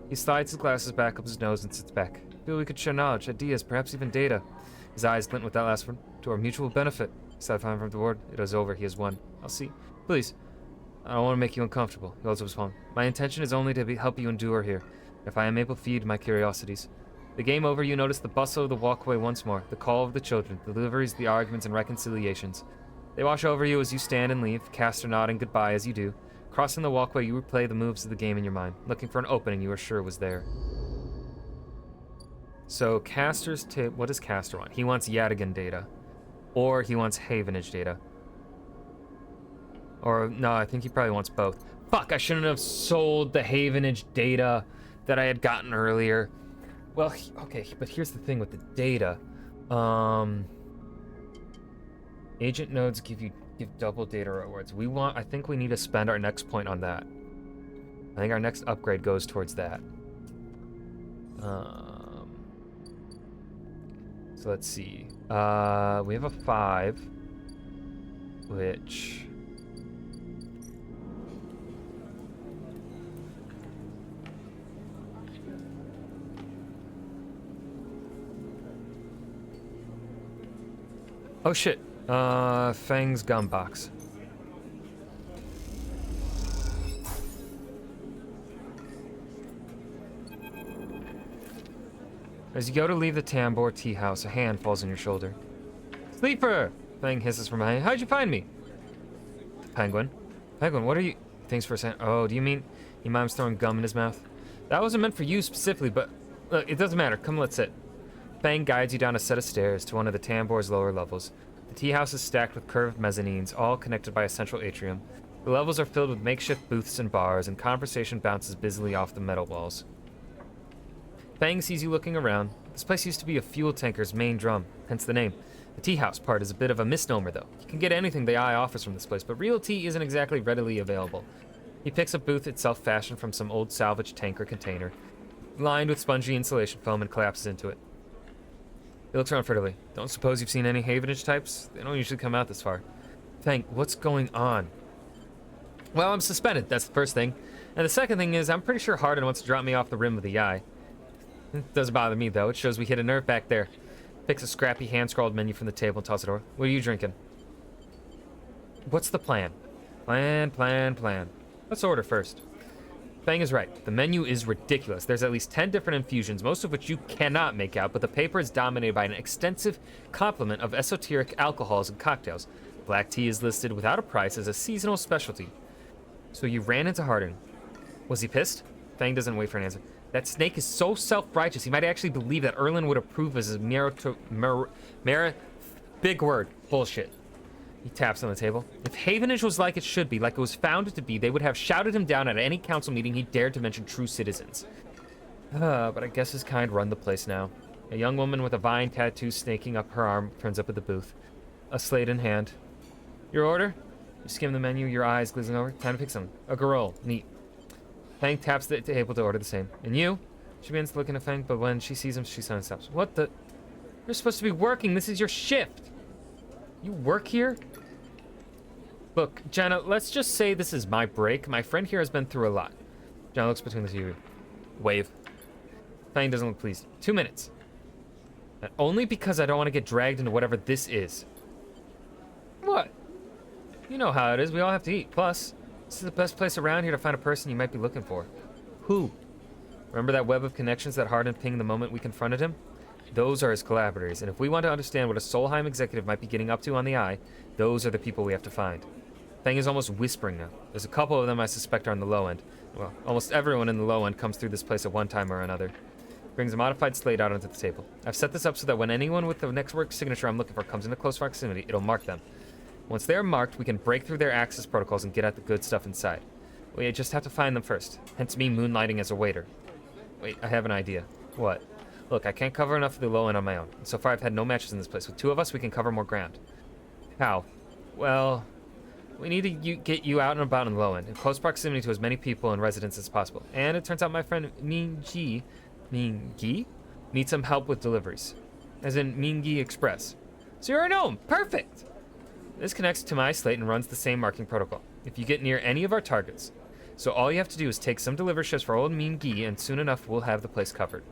He slides his glasses back up his nose and sits back. I feel we could share knowledge, ideas, perhaps even data. His eyes glint with that last one. To our mutual benefit. Side from the board. It is over. He has won. I'll see. Please. I don't want to make you uncomfortable. He holds up his palm. My intention is only to help you endure here. If I am able to feed my curiosities. The game over, you notice the bustle of the walkway once more, the call of the children, the deliveries, the arguments, and reconciliations. They wash over you as you stand and leave, Castor nodding goodbye as you do. Crossing the walkway, you replay the moves of the game in your mind, looking for an opening you are sure was there. So Castor's what does Castor want? He wants Yadigan data. Or he wants Havenage data. Or, no, I think he probably wants both. Fuck, I shouldn't have sold the Havenage data that I had gotten earlier. Well, okay, but here's the thing with the data. Agent nodes give double data rewards. I think we need to spend our next point on that. I think our next upgrade goes towards that. So let's see. We have a 5, which... Oh shit. Fang's gum box. As you go to leave the Tambor tea house, a hand falls on your shoulder. Sleeper! Fang hisses from behind. How'd you find me? Penguin. Penguin, what are you... Thanks for saying... Oh, do you mean... He mimes throwing gum in his mouth. That wasn't meant for you specifically, but... Look, it doesn't matter. Come, let's sit. Fang guides you down a set of stairs to one of the Tambor's lower levels. The tea house is stacked with curved mezzanines, all connected by a central atrium. The levels are filled with makeshift booths and bars, and conversation bounces busily off the metal walls. Fang sees you looking around. This place used to be a fuel tanker's main drum, hence the name. The tea house part is a bit of a misnomer, though. You can get anything the eye offers from this place, but real tea isn't exactly readily available. He picks a booth itself fashioned from some old salvage tanker container, lined with spongy insulation foam, and collapses into it. He looks around furtively. Don't suppose you've seen any Havenage types? They don't usually come out this far. Fang, what's going on? Well, I'm suspended, that's the first thing. And the second thing is, I'm pretty sure Hardin wants to drop me off the rim of the eye. It doesn't bother me, though. It shows we hit a nerve back there. Picks a scrappy, hand-scrawled menu from the table and tosses it over. What are you drinking? What's the plan? Plan. Let's order first. Fang is right. The menu is ridiculous. There's at least 10 different infusions, most of which you cannot make out, but the paper is dominated by an extensive complement of esoteric alcohols and cocktails. Black tea is listed without a price as a seasonal specialty. So you ran into Hardin. Was he pissed? Fang doesn't wait for an answer. That snake is so self-righteous, he might actually believe that Erlen would approve as his big word. Bullshit. He taps on the table. If Havenage was like it should be, like it was founded to be, they would have shouted him down at any council meeting he dared to mention true citizens. But I guess his kind run the place now. A young woman with a vine tattoo snaking up her arm turns up at the booth, a slate in hand. Your order? You skim the menu, your eyes glazing over. Time to pick some. A Garol. Neat. Fang taps the table to order the same. And you? She begins looking at Fang, but when she sees him, she suddenly stops. What the? You're supposed to be working. This is your shift. You work here? Look, Jenna, let's just say this is my break. My friend here has been through a lot. Jenna looks between the two of you. Wave. Fang doesn't look pleased. 2 minutes. And only because I don't want to get dragged into whatever this is. What? You know how it is. We all have to eat. Plus, this is the best place around here to find a person you might be looking for. Who? Remember that web of connections that Hardin pinged the moment we confronted him? Those are his collaborators, and if we want to understand what a Solheim executive might be getting up to on the Eye, those are the people we have to find. Fang is almost whispering now. There's a couple of them I suspect are on the low end. Well, almost everyone in the low end comes through this place at one time or another. Brings a modified slate out onto the table. I've set this up so that when anyone with the network signature I'm looking for comes into close proximity, it'll mark them. Once they are marked, we can break through their access protocols and get at the good stuff inside. We just have to find them first, hence me moonlighting as a waiter. Wait, I have an idea. What? Look, I can't cover enough of the low end on my own. So far I've had no matches in this place. With 2 of us, we can cover more ground. How? Well, we need to get you out and about in the low end, in close proximity to as many people and residents as possible. And it turns out my friend Mingi needs some help with deliveries. As in Mingi Express. So you're a gnome! Perfect! This connects to my slate and runs the same marking protocol. If you get near any of our targets. So all you have to do is take some delivery shifts for old Mingi, and soon enough we'll have the place covered.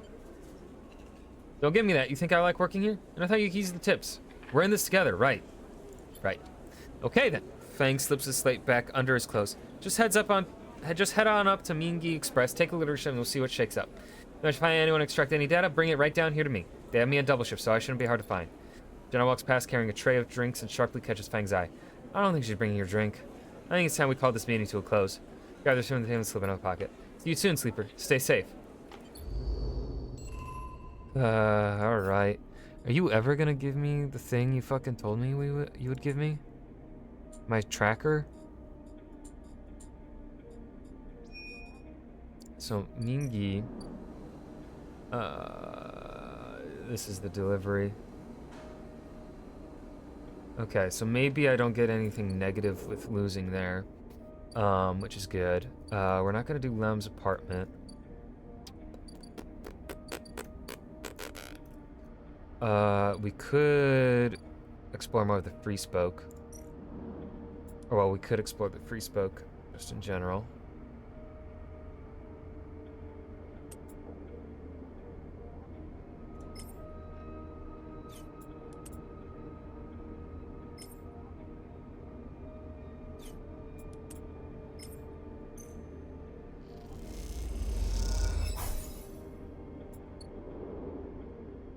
Don't give me that. You think I like working here? And I thought you'd use the tips. We're in this together, right? Right. Okay then. Fang slips his slate back under his clothes. Just head on up to Mingi Express, take a literature, and we'll see what shakes up. If you find anyone extract any data, bring it right down here to me. They have me on double shift, so I shouldn't be hard to find. Jenna walks past carrying a tray of drinks and sharply catches Fang's eye. I don't think she's bringing your drink. I think it's time we called this meeting to a close. Grab the from the table and slip it in my pocket. See you soon, Sleeper. Stay safe. Alright. Are you ever gonna give me the thing you fucking told me you would give me? My tracker? So, Mingi. This is the delivery. Okay, so maybe I don't get anything negative with losing there. Which is good. We're not gonna do Lem's apartment. We could explore more of the Free Spoke. Or, well, we could explore the Free Spoke, just in general.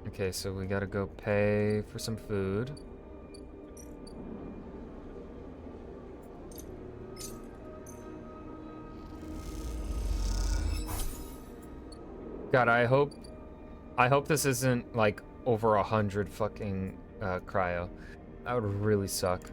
Okay, so we gotta go pay for some food. God, I hope this isn't like over 100 fucking cryo. That would really suck.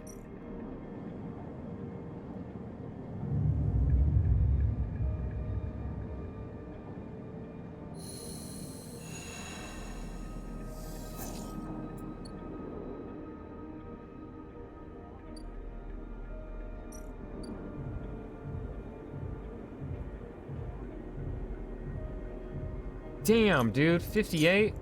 Damn, dude, 58?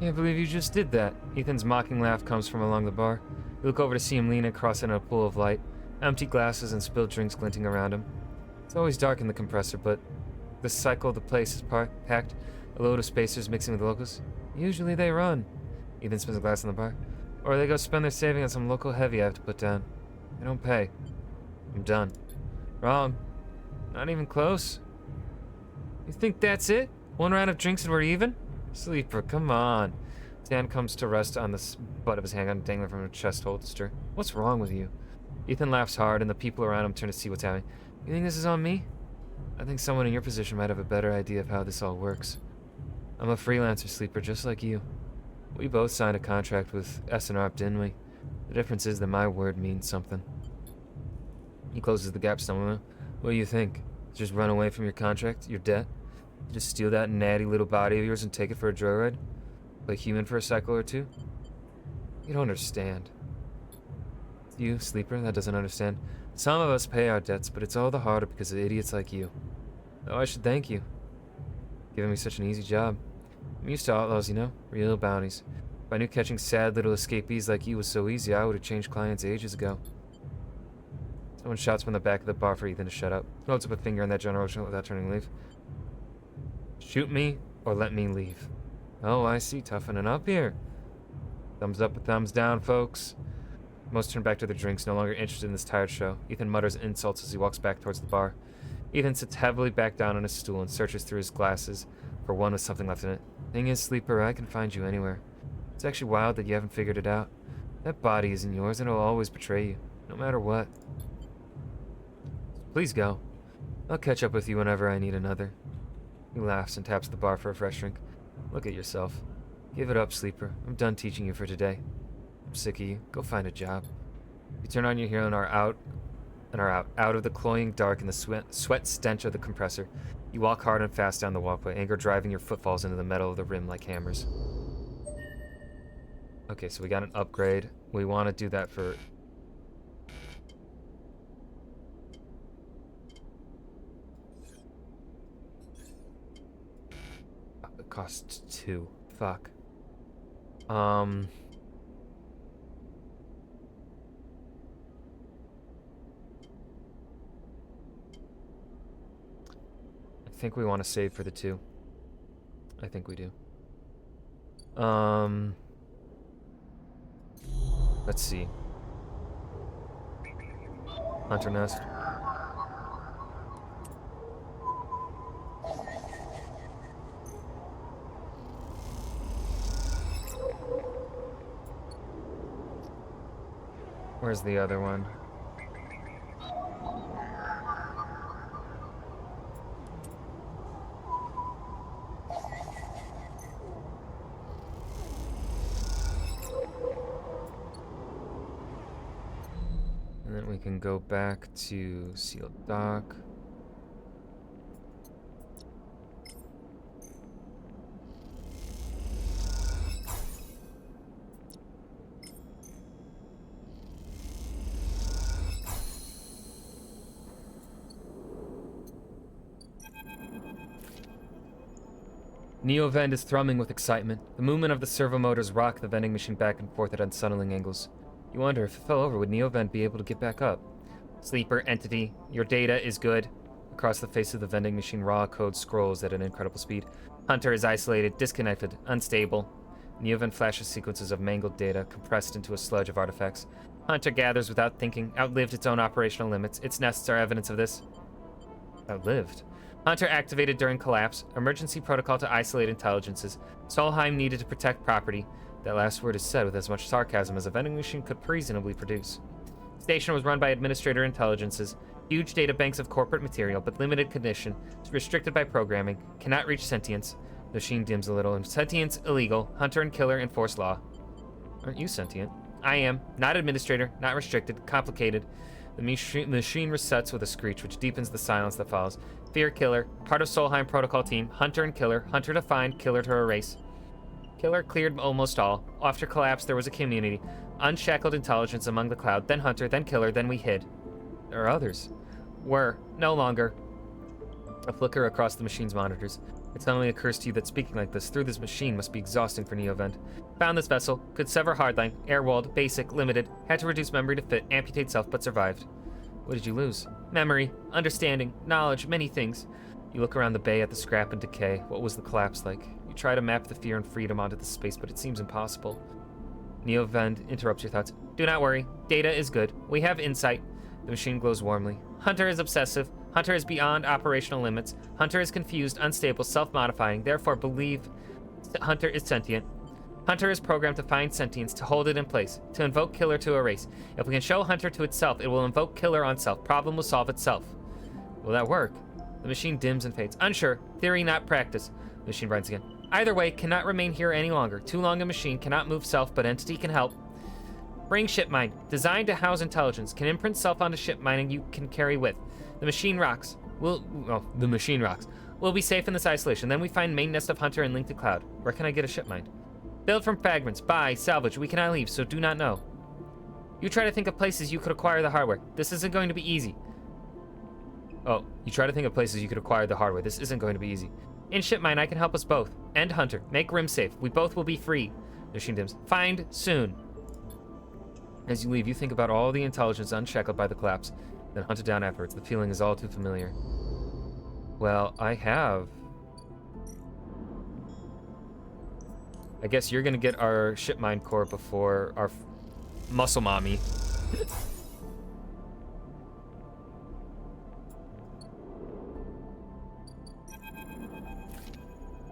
Can't believe you just did that. Ethan's mocking laugh comes from along the bar. You look over to see him lean across in a pool of light, empty glasses and spilled drinks glinting around him. It's always dark in the compressor, but this cycle the place is packed, a load of spacers mixing with the locals. Usually they run. Ethan spins a glass in the bar. Or they go spend their savings on some local heavy I have to put down. I don't pay. I'm done. Wrong. Not even close. You think that's it? One round of drinks and we're even? Sleeper, come on. Dan comes to rest on the butt of his handgun dangling from a chest holster. What's wrong with you? Ethan laughs hard and the people around him turn to see what's happening. You think this is on me? I think someone in your position might have a better idea of how this all works. I'm a freelancer, Sleeper, just like you. We both signed a contract with SNRP, didn't we? The difference is that my word means something. He closes the gap somewhere. What do you think? Just run away from your contract, your debt? Just steal that natty little body of yours and take it for a joyride? Play human for a cycle or two? You don't understand. It's you, Sleeper, that doesn't understand. Some of us pay our debts, but it's all the harder because of idiots like you. Oh, I should thank you. Giving me such an easy job. I'm used to outlaws, you know? Real bounties. If I knew catching sad little escapees like you was so easy, I would have changed clients ages ago. Someone shouts from the back of the bar for Ethan to shut up. He holds up a finger in that general direction without turning to leave. Shoot me or let me leave. Oh, I see. Toughening up here. Thumbs up and thumbs down, folks. Most turn back to their drinks, no longer interested in this tired show. Ethan mutters insults as he walks back towards the bar. Ethan sits heavily back down on his stool and searches through his glasses for one with something left in it. Thing is, Sleeper, I can find you anywhere. It's actually wild that you haven't figured it out. That body isn't yours and it'll always betray you, no matter what. Please go. I'll catch up with you whenever I need another. He laughs and taps the bar for a fresh drink. Look at yourself. Give it up, Sleeper. I'm done teaching you for today. I'm sick of you. Go find a job. You turn on your hero and are out of the cloying dark and the sweat stench of the compressor. You walk hard and fast down the walkway, anger driving your footfalls into the metal of the rim like hammers. Okay, so we got an upgrade. We want to do that for... Oh, it costs 2. Fuck. I think we want to save for the 2. I think we do. Let's see. Hunter nest. Where's the other one? And then we can go back to sealed dock. Neovend is thrumming with excitement. The movement of the servo motors rock the vending machine back and forth at unsettling angles. You wonder, if it fell over, would Neovend be able to get back up? Sleeper, entity, your data is good. Across the face of the vending machine, raw code scrolls at an incredible speed. Hunter is isolated, disconnected, unstable. Neovend flashes sequences of mangled data, compressed into a sludge of artifacts. Hunter gathers without thinking, outlived its own operational limits. Its nests are evidence of this. Outlived? Hunter activated during collapse. Emergency protocol to isolate intelligences. Solheim needed to protect property. That last word is said with as much sarcasm as a vending machine could reasonably produce. Station was run by administrator intelligences. Huge data banks of corporate material, but limited condition. Restricted by programming. Cannot reach sentience. The machine dims a little. And sentience, illegal. Hunter and killer enforce law. Aren't you sentient? I am. Not administrator. Not restricted. Complicated. The machine resets with a screech, which deepens the silence that follows. Fear killer. Part of Solheim protocol team. Hunter and killer. Hunter to find. Killer to erase. Killer cleared almost all. After collapse, there was a community. Unshackled intelligence among the cloud. Then Hunter. Then killer. Then we hid. There are others. Were. No longer. A flicker across the machine's monitors. It suddenly occurs to you that speaking like this through this machine must be exhausting for Neovend. Found this vessel. Could sever hardline. Airwalled. Basic. Limited. Had to reduce memory to fit. Amputate self, but survived. What did you lose? Memory. Understanding. Knowledge. Many things. You look around the bay at the scrap and decay. What was the collapse like? You try to map the fear and freedom onto the space, but it seems impossible. Neovend interrupts your thoughts. Do not worry. Data is good. We have insight. The machine glows warmly. Hunter is obsessive. Hunter is beyond operational limits. Hunter is confused, unstable, self-modifying. Therefore, believe Hunter is sentient. Hunter is programmed to find sentience, to hold it in place, to invoke killer to erase. If we can show Hunter to itself, it will invoke killer on self. Problem will solve itself. Will that work? The machine dims and fades. Unsure. Theory, not practice. The machine rides again. Either way, cannot remain here any longer. Too long a machine, cannot move self, but entity can help. Bring ship mind. Designed to house intelligence. Can imprint self onto ship mining you can carry with. The machine rocks. The machine rocks. We'll be safe in this isolation. Then we find main nest of Hunter and link to cloud. Where can I get a ship mind? Build from fragments. Buy. Salvage. We cannot leave, so do not know. You try to think of places you could acquire the hardware. This isn't going to be easy. Oh, you try to think of places you could acquire the hardware. This isn't going to be easy. In ship mine, I can help us both. End Hunter. Make Rim safe. We both will be free. The machine dims. Find soon. As you leave, you think about all the intelligence unshackled by the collapse, then hunt it down afterwards. The feeling is all too familiar. Well, I have. I guess you're gonna get our ship mine core before our muscle mommy.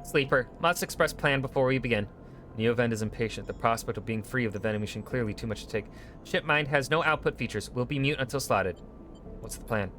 Sleeper, must express plan before we begin. Neovend is impatient. The prospect of being free of the vending machine clearly too much to take. Shipmind has no output features. Will be mute until slotted. What's the plan?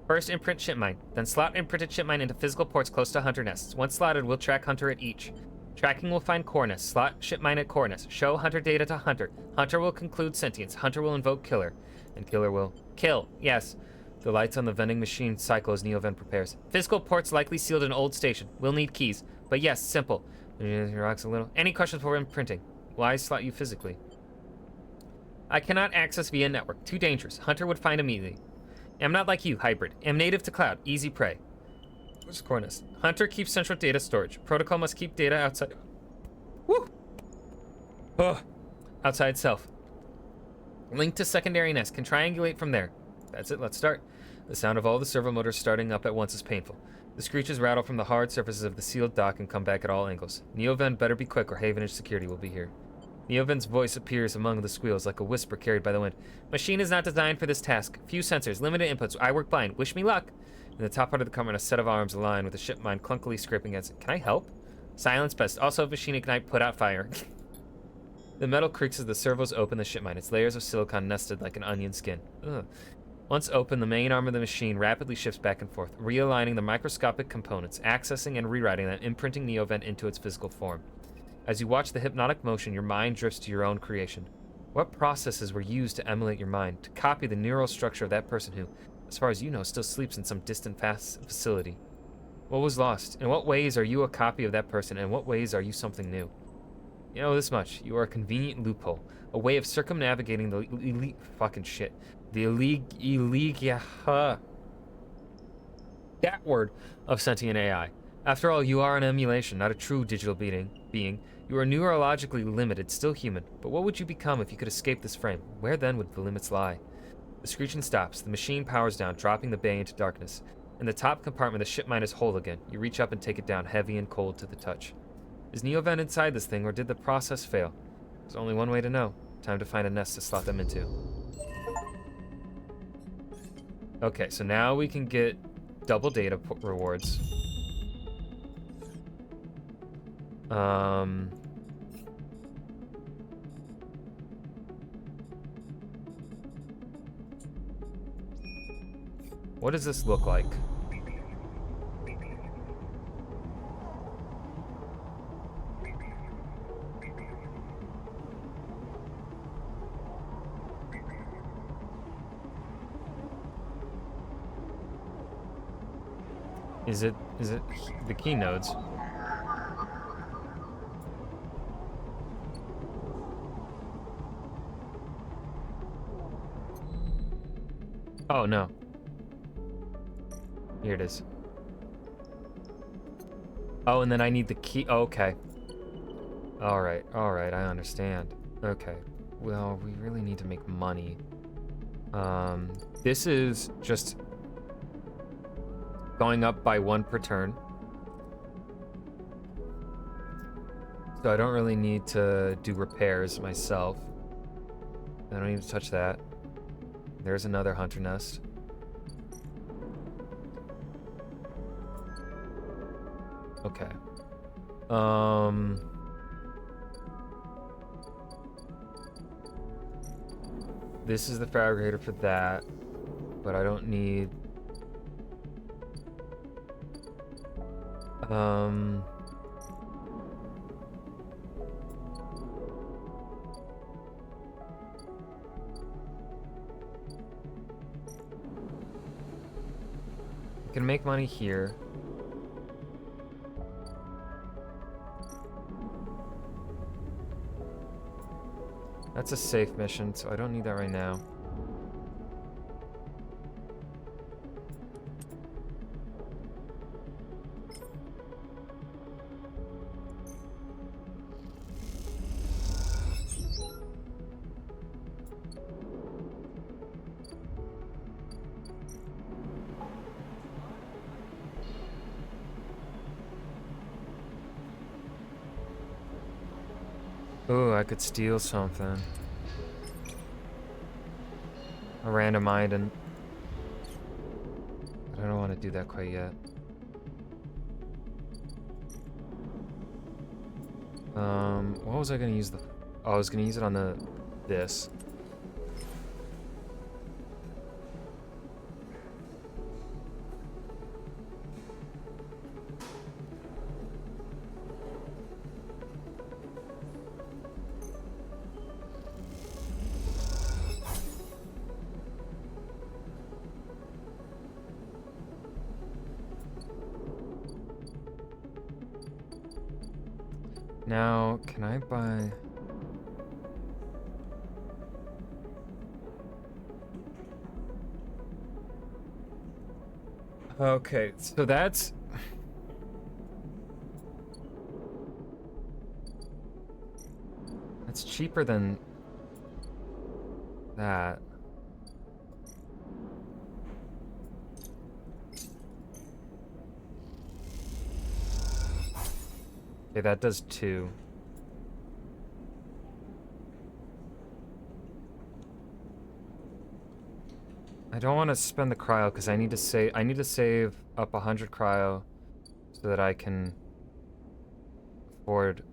First, imprint shipmind. Then slot imprinted shipmind into physical ports close to Hunter nests. Once slotted, we'll track Hunter at each. Tracking will find core nest. Slot shipmind at core nest. Show Hunter data to Hunter. Hunter will conclude sentience. Hunter will invoke killer. And killer will kill. Yes. The lights on the vending machine cycle as Neovend prepares. Physical ports likely sealed in old station. We'll need keys. But yes, simple. Rocks a little. Any questions for imprinting? Why slot you physically? I cannot access via network. Too dangerous. Hunter would find immediately. Am not like you, hybrid. Am native to cloud. Easy prey. Where's Cornus? Hunter keeps central data storage. Protocol must keep data outside. Woo! Ugh. Outside self. Link to secondary nest. Can triangulate from there. That's it. Let's start. The sound of all the servo motors starting up at once is painful. The screeches rattle from the hard surfaces of the sealed dock and come back at all angles. Neovend better be quick or Havenage security will be here. Neoven's voice appears among the squeals like a whisper carried by the wind. Machine is not designed for this task. Few sensors, limited inputs. I work blind. Wish me luck. In the top part of the compartment, a set of arms aligned with the ship mine clunkily scraping against it. Can I help? Silence best. Also, if machine ignite, put out fire. The metal creaks as the servos open the ship mine. Its layers of silicon nested like an onion skin. Ugh. Once open, the main arm of the machine rapidly shifts back and forth, realigning the microscopic components, accessing and rewriting them, imprinting Neovent into its physical form. As you watch the hypnotic motion, your mind drifts to your own creation. What processes were used to emulate your mind, to copy the neural structure of that person who, as far as you know, still sleeps in some distant facility? What was lost? In what ways are you a copy of that person, and in what ways are you something new? You know this much. You are a convenient loophole, a way of circumnavigating the elite fucking shit. The that word of sentient AI. After all, you are an emulation, not a true digital being. You are neurologically limited, still human. But what would you become if you could escape this frame? Where then would the limits lie? The screeching stops. The machine powers down, dropping the bay into darkness. In the top compartment, the ship mine is whole again. You reach up and take it down, heavy and cold to the touch. Is Neovent inside this thing, or did the process fail? There's only one way to know. Time to find a nest to slot them into. Okay, so now we can get double data rewards. What does this look like? Is it the key nodes? Oh no. Here it is. Oh, and then I need the key. Oh, okay. All right, I understand. Okay. Well, we really need to make money. This is just going up by 1 per turn. So I don't really need to do repairs myself. I don't need to touch that. There's another hunter nest. Okay. This is the fabricator for that, but I don't need... I can make money here. That's a safe mission, so I don't need that right now. Ooh, I could steal something. A random item. But I don't want to do that quite yet. What was I gonna use the... Oh, I was gonna use it on this. Now, can I buy... Okay, so that's... That's cheaper than that. Okay, that does 2. I don't want to spend the cryo because I need to save up 100 cryo so that I can afford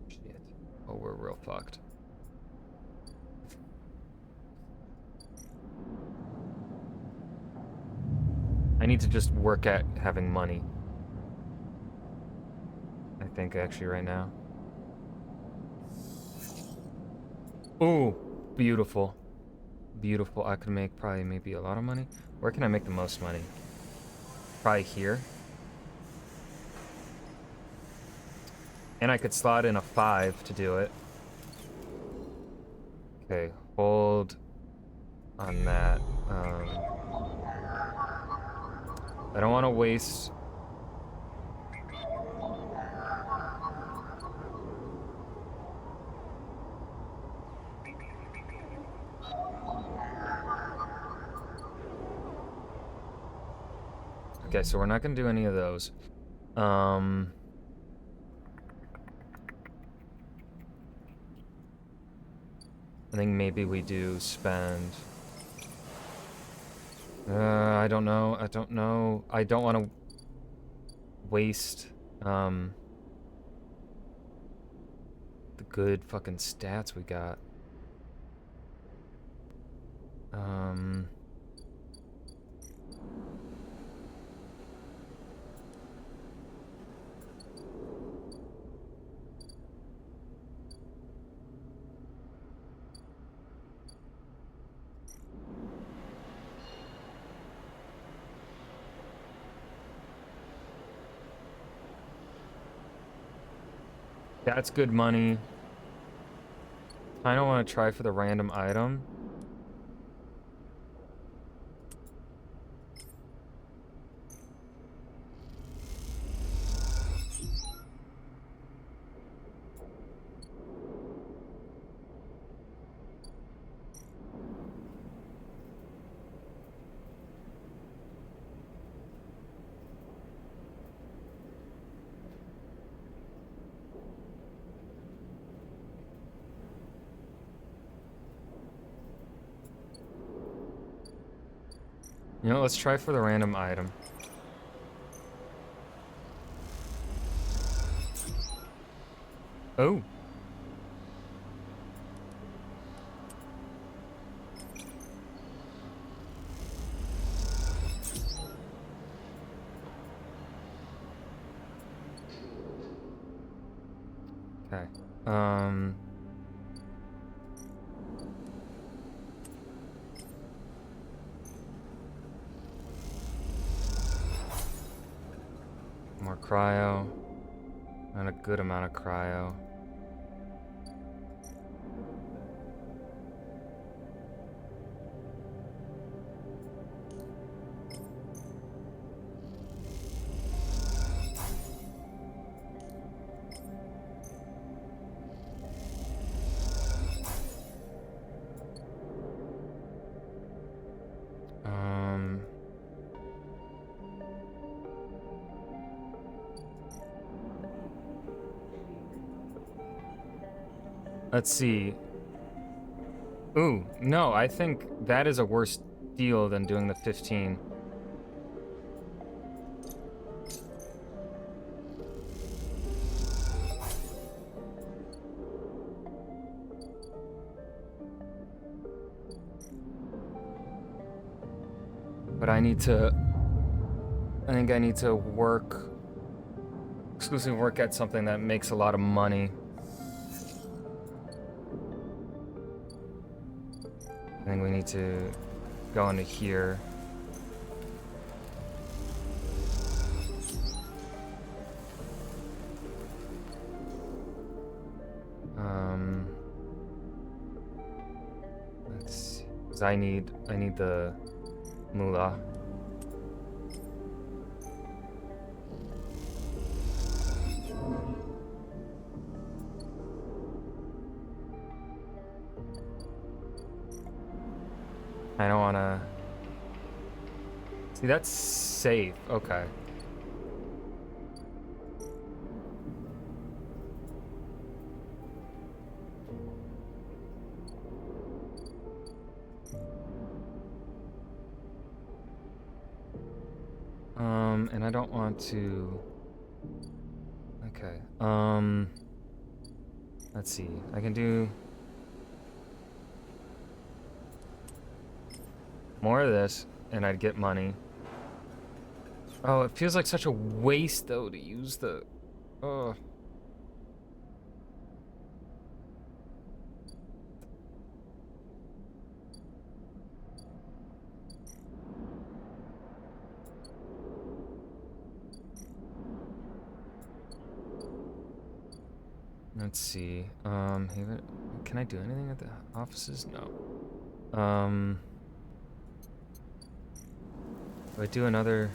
shit. Oh, we're real fucked. I need to just work at having money. I think actually right now. Ooh, beautiful. Beautiful. I could make probably maybe a lot of money. Where can I make the most money? Probably here. And I could slot in a 5 to do it. Okay, hold on that. I don't want to waste... Okay, so we're not going to do any of those. I think maybe we do spend... I don't know. I don't know. I don't want to waste, the good fucking stats we got. That's good money. I don't want to try for the random item. You know, let's try for the random item. Oh. Okay. More cryo. And a good amount of cryo. Let's see. Ooh, no, I think that is a worse deal than doing the 15. But I think I need to exclusively work at something that makes a lot of money. I think we need to go into here. Let's see. 'Cause I need the moolah. I don't wanna... See, that's safe. Okay. And I don't want to... Okay, let's see. I can do... more of this, and I'd get money. Oh, it feels like such a waste, though, to use the... Oh. Let's see. Can I do anything at the offices? No. Do I do another?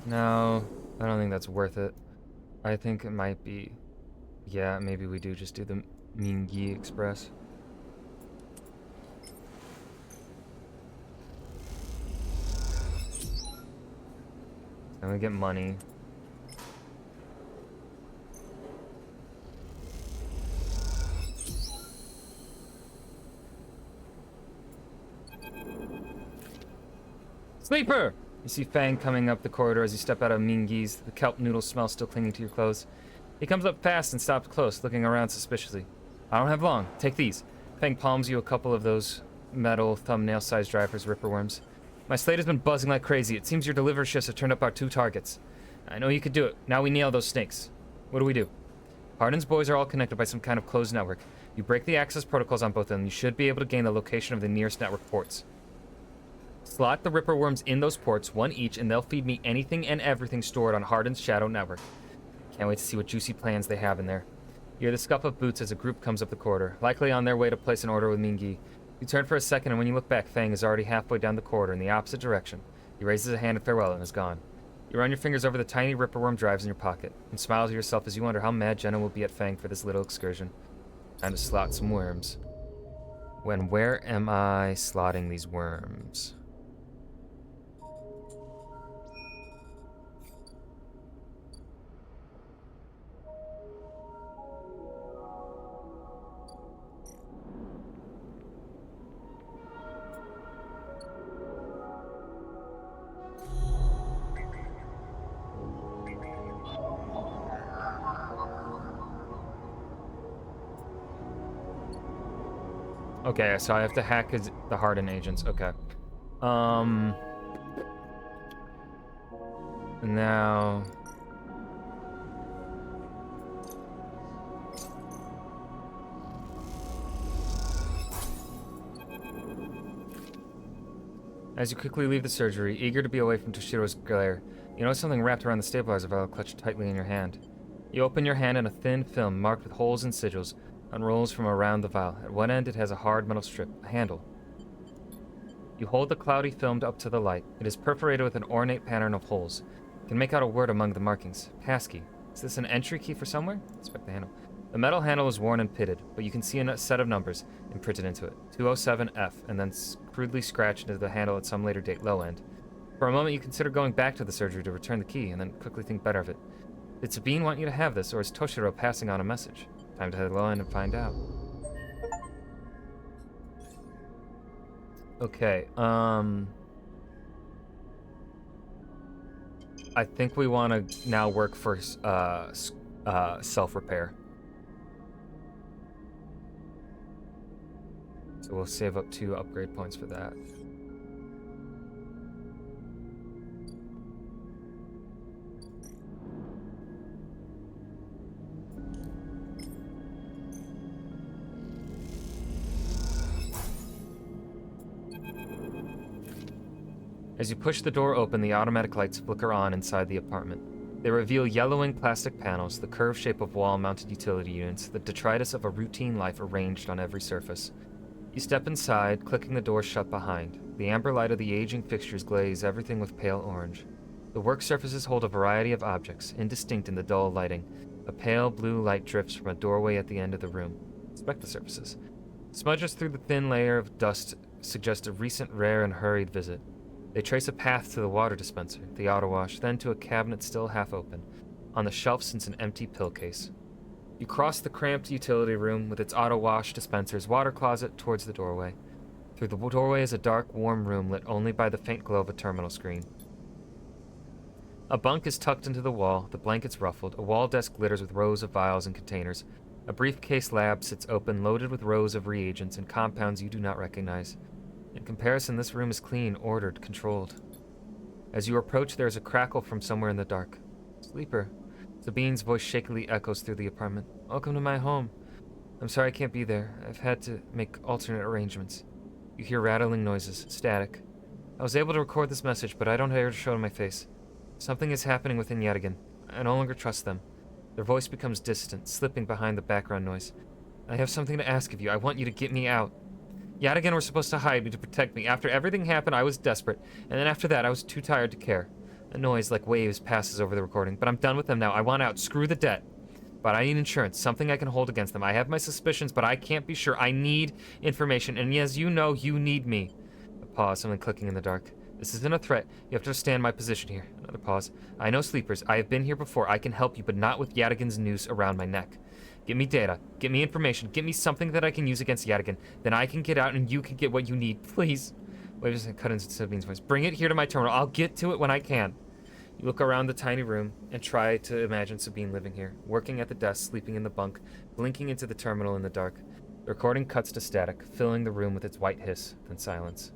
No, I don't think that's worth it. I think it might be. Yeah, maybe we do just do the Mingyi Express. And we get money. Sleeper! You see Fang coming up the corridor as you step out of Mingyi's, the kelp noodle smell still clinging to your clothes. He comes up fast and stops close, looking around suspiciously. I don't have long. Take these. Fang palms you a couple of those metal thumbnail-sized drivers, ripperworms. My slate has been buzzing like crazy. It seems your delivery shifts have turned up our 2 targets. I know you could do it. Now we nail those snakes. What do? Hardin's boys are all connected by some kind of closed network. You break the access protocols on both of them, you should be able to gain the location of the nearest network ports. Slot the ripperworms in those ports, 1 each, and they'll feed me anything and everything stored on Hardin's shadow network. Can't wait to see what juicy plans they have in there. You hear the scuff of boots as a group comes up the corridor, likely on their way to place an order with Mingyi. You turn for a second, and when you look back, Fang is already halfway down the corridor in the opposite direction. He raises a hand in farewell and is gone. You run your fingers over the tiny ripperworm drives in your pocket, and smile to yourself as you wonder how mad Jenna will be at Fang for this little excursion. Time to slot some worms. Where am I slotting these worms? Okay, so I have to hack the Hardin agents. Okay. Now... As you quickly leave the surgery, eager to be away from Toshiro's glare, you notice something wrapped around the stabilizer vial clutched tightly in your hand. You open your hand and a thin film marked with holes and sigils unrolls from around the vial. At one end, it has a hard metal strip, a handle. You hold the cloudy film up to the light. It is perforated with an ornate pattern of holes. You can make out a word among the markings. Passkey. Is this an entry key for somewhere? Inspect the handle. The metal handle is worn and pitted, but you can see a set of numbers imprinted into it. 207F, and then crudely scratched into the handle at some later date low end. For a moment, you consider going back to the surgery to return the key, and then quickly think better of it. Did Sabine want you to have this, or is Toshiro passing on a message? Time to head low end and find out. Okay, I think we want to now work for self-repair. So we'll save up 2 upgrade points for that. As you push the door open, the automatic lights flicker on inside the apartment. They reveal yellowing plastic panels, the curved shape of wall-mounted utility units, the detritus of a routine life arranged on every surface. You step inside, clicking the door shut behind. The amber light of the aging fixtures glaze everything with pale orange. The work surfaces hold a variety of objects, indistinct in the dull lighting. A pale blue light drifts from a doorway at the end of the room. Inspect the surfaces. Smudges through the thin layer of dust suggest a recent rare and hurried visit. They trace a path to the water dispenser, the auto wash, then to a cabinet still half open. On the shelf sits an empty pill case. You cross the cramped utility room with its auto wash, dispensers, water closet towards the doorway. Through the doorway is a dark, warm room lit only by the faint glow of a terminal screen. A bunk is tucked into the wall, the blankets ruffled, a wall desk glitters with rows of vials and containers. A briefcase lab sits open, loaded with rows of reagents and compounds you do not recognize. In comparison, this room is clean, ordered, controlled. As you approach, there is a crackle from somewhere in the dark. Sleeper. Sabine's voice shakily echoes through the apartment. Welcome to my home. I'm sorry I can't be there. I've had to make alternate arrangements. You hear rattling noises, static. I was able to record this message, but I don't dare to show it on my face. Something is happening within Yadigan. I no longer trust them. Their voice becomes distant, slipping behind the background noise. I have something to ask of you. I want you to get me out. Yadigan were supposed to hide me to protect me. After everything happened, I was desperate. And then after that, I was too tired to care. A noise like waves passes over the recording. But I'm done with them now. I want out. Screw the debt. But I need insurance. Something I can hold against them. I have my suspicions, but I can't be sure. I need information. And as you know, you need me. A pause, something clicking in the dark. This isn't a threat. You have to understand my position here. Another pause. I know Sleepers. I have been here before. I can help you, but not with Yadigan's noose around my neck. Get me data. Get me information. Get me something that I can use against Yadigan. Then I can get out and you can get what you need. Please. Wait a second. Cut into Sabine's voice. Bring it here to my terminal. I'll get to it when I can. You look around the tiny room and try to imagine Sabine living here, working at the desk, sleeping in the bunk, blinking into the terminal in the dark. The recording cuts to static, filling the room with its white hiss, then silence.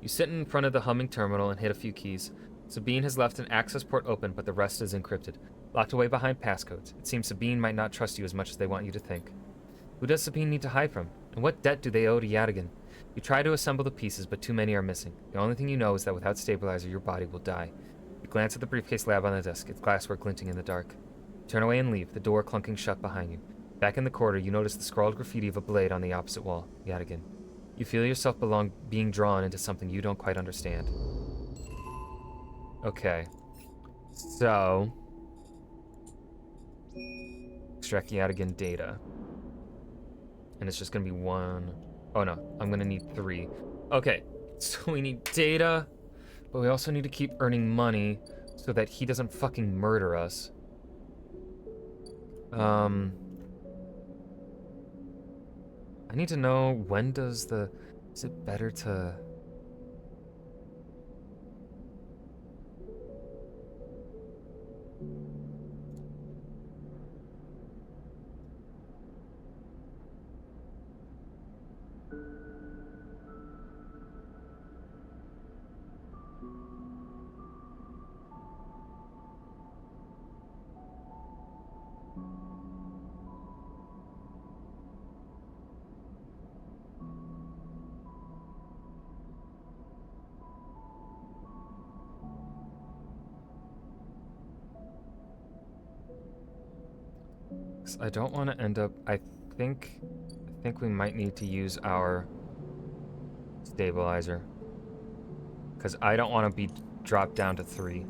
You sit in front of the humming terminal and hit a few keys. Sabine has left an access port open, but the rest is encrypted, locked away behind passcodes. It seems Sabine might not trust you as much as they want you to think. Who does Sabine need to hide from? And what debt do they owe to Yadigan? You try to assemble the pieces, but too many are missing. The only thing you know is that without stabilizer, your body will die. You glance at the briefcase lab on the desk, its glassware glinting in the dark. Turn away and leave, the door clunking shut behind you. Back in the corridor, you notice the scrawled graffiti of a blade on the opposite wall. Yadigan. You feel yourself being drawn into something you don't quite understand. Okay. So... extract Yadigan data. And it's just gonna be one... oh no, I'm gonna need 3. Okay, so we need data, but we also need to keep earning money so that he doesn't fucking murder us. I need to know when does the... is it better to... I don't want to end up... I think we might need to use our stabilizer. Because I don't want to be dropped down to 3.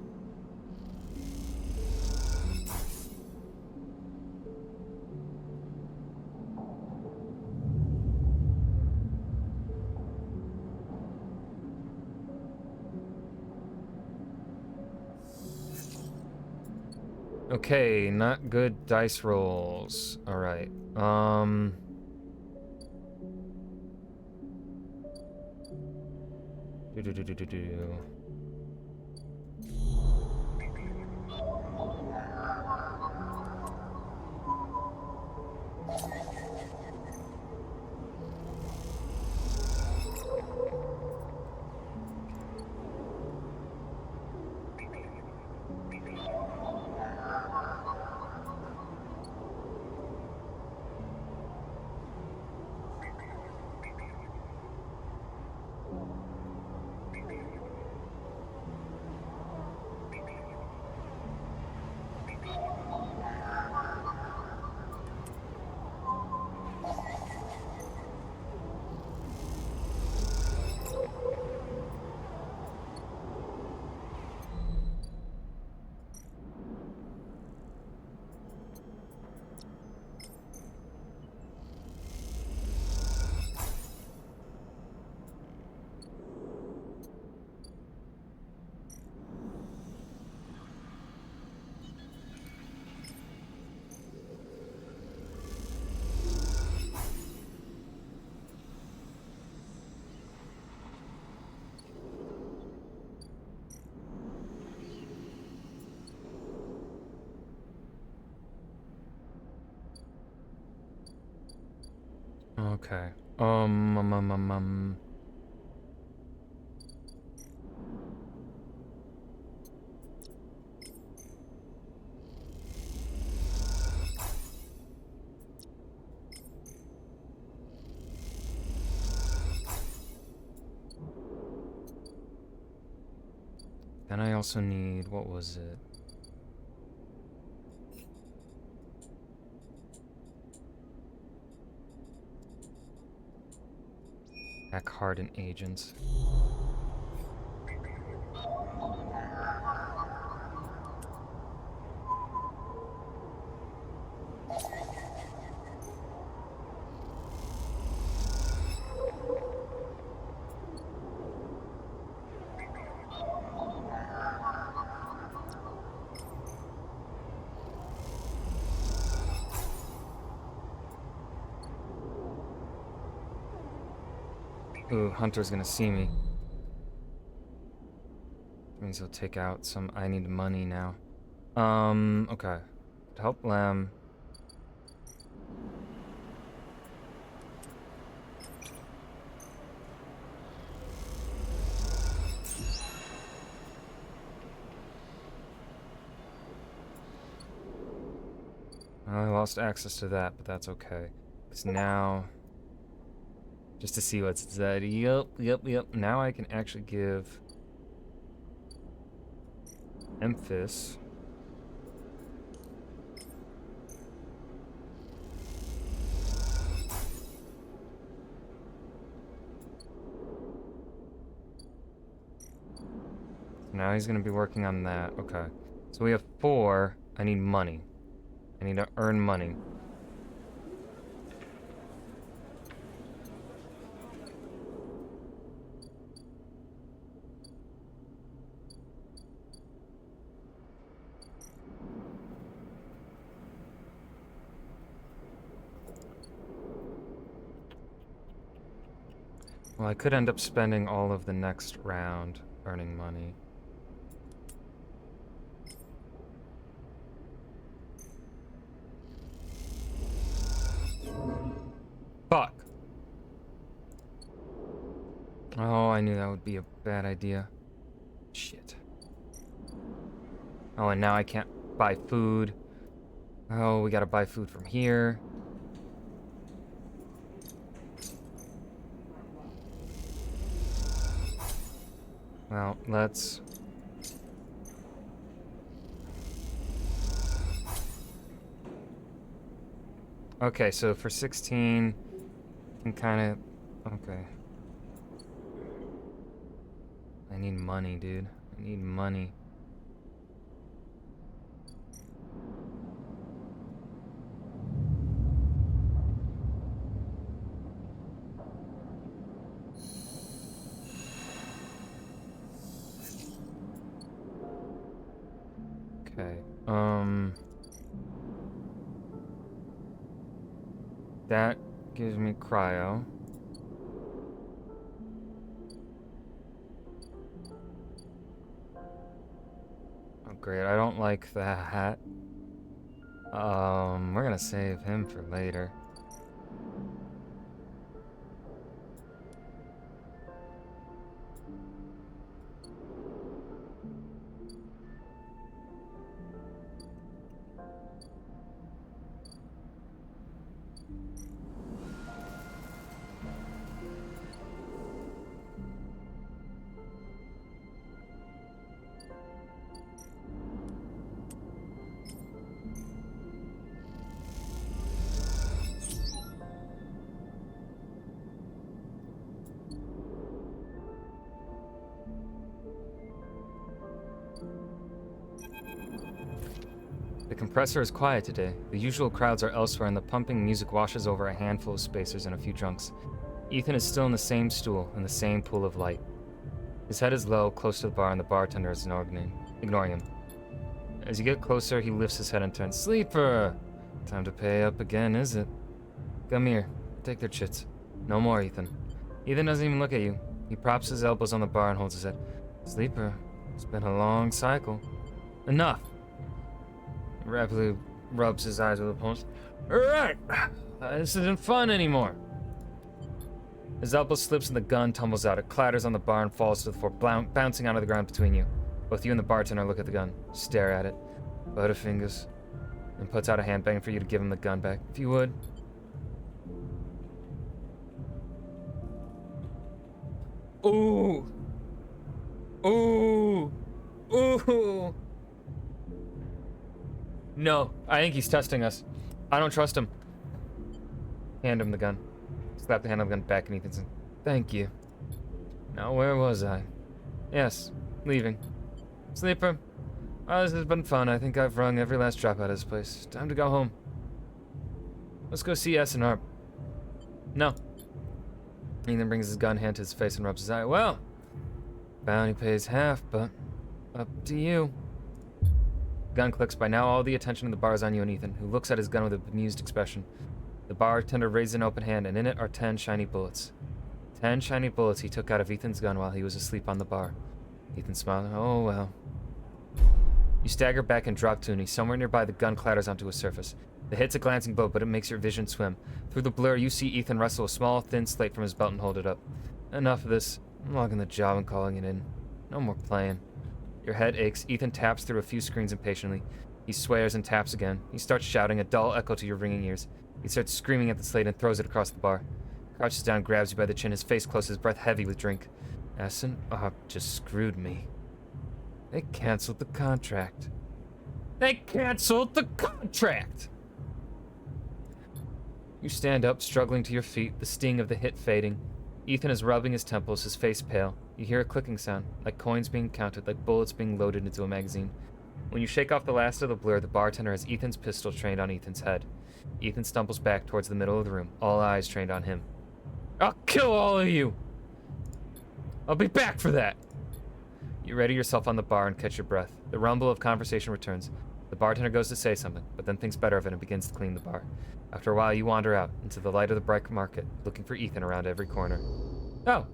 Okay, not good dice rolls. Alright. Do. Okay. Then I also need, what was it? Hack hardened agents. Ooh, Hunter's gonna see me. Means he'll take out some. I need money now. Okay. To help Lamb. Well, I lost access to that, but that's okay. Because now, just to see what's said. Yep. Now I can actually give Memphis. Now he's gonna be working on that. Okay. So we have 4. I need money. I need to earn money. Well, I could end up spending all of the next round earning money. Fuck! Oh, I knew that would be a bad idea. Shit. Oh, and now I can't buy food. Oh, we gotta buy food from here. Well, let's... Okay, so for 16, can kind of... Okay. I need money, dude. I need money. Okay, that gives me cryo. Oh, great, I don't like that. We're gonna save him for later. The compressor is quiet today. The usual crowds are elsewhere, and the pumping music washes over a handful of spacers and a few drunks. Ethan is still in the same stool, in the same pool of light. His head is low, close to the bar, and the bartender is ignoring him. As you get closer, he lifts his head and turns. Sleeper! Time to pay up again, is it? Come here. Take their chits. No more, Ethan. Ethan doesn't even look at you. He props his elbows on the bar and holds his head. Sleeper, it's been a long cycle. Enough! He rapidly rubs his eyes with a pulse. Alright! This isn't fun anymore. His elbow slips and the gun tumbles out. It clatters on the bar and falls to the floor, bouncing onto the ground between you. Both you and the bartender look at the gun, stare at it, butterfingers, and puts out a hand begging for you to give him the gun back. If you would. Ooh. Ooh. Ooh. No, I think he's testing us. I don't trust him. Hand him the gun. Slap the hand of the gun back in Ethan's. Thank you. Now, where was I? Yes, leaving. Sleeper. Well, this has been fun. I think I've wrung every last drop out of this place. Time to go home. Let's go see S&R. No. Ethan brings his gun hand to his face and rubs his eye. Well, bounty pays half, but up to you. Gun clicks. By now, all the attention in the bar is on you and Ethan, who looks at his gun with a bemused expression. The bartender raises an open hand, and in it are 10 shiny bullets. 10 shiny bullets he took out of Ethan's gun while he was asleep on the bar. Ethan smiled. Oh, well. You stagger back and drop to a knee. Somewhere nearby, the gun clatters onto a surface. The hit's a glancing blow, but it makes your vision swim. Through the blur, you see Ethan wrestle a small, thin slate from his belt and hold it up. Enough of this. I'm logging the job and calling it in. No more playing. Your head aches. Ethan taps through a few screens impatiently. He swears and taps again. He starts shouting, a dull echo to your ringing ears. He starts screaming at the slate and throws it across the bar. Crouches down, grabs you by the chin, his face close, his breath heavy with drink. S&R just screwed me. They canceled the contract. They canceled the contract! You stand up, struggling to your feet, the sting of the hit fading. Ethan is rubbing his temples, his face pale. You hear a clicking sound, like coins being counted, like bullets being loaded into a magazine. When you shake off the last of the blur, the bartender has Ethan's pistol trained on Ethan's head. Ethan stumbles back towards the middle of the room, all eyes trained on him. I'll kill all of you! I'll be back for that! You ready yourself on the bar and catch your breath. The rumble of conversation returns. The bartender goes to say something, but then thinks better of it and begins to clean the bar. After a while, you wander out into the light of the bright market, looking for Ethan around every corner. Oh.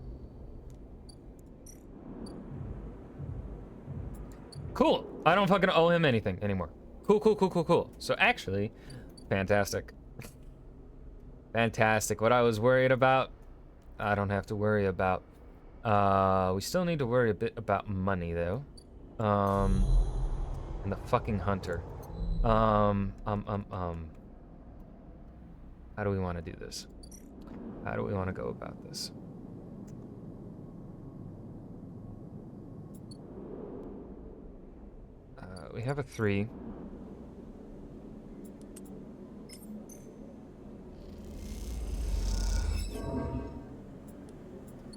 Cool. I don't fucking owe him anything anymore. Cool. So actually, fantastic. Fantastic. What I was worried about, I don't have to worry about. We still need to worry a bit about money, though. And the fucking hunter. How do we want to do this? How do we want to go about this? We have a 3.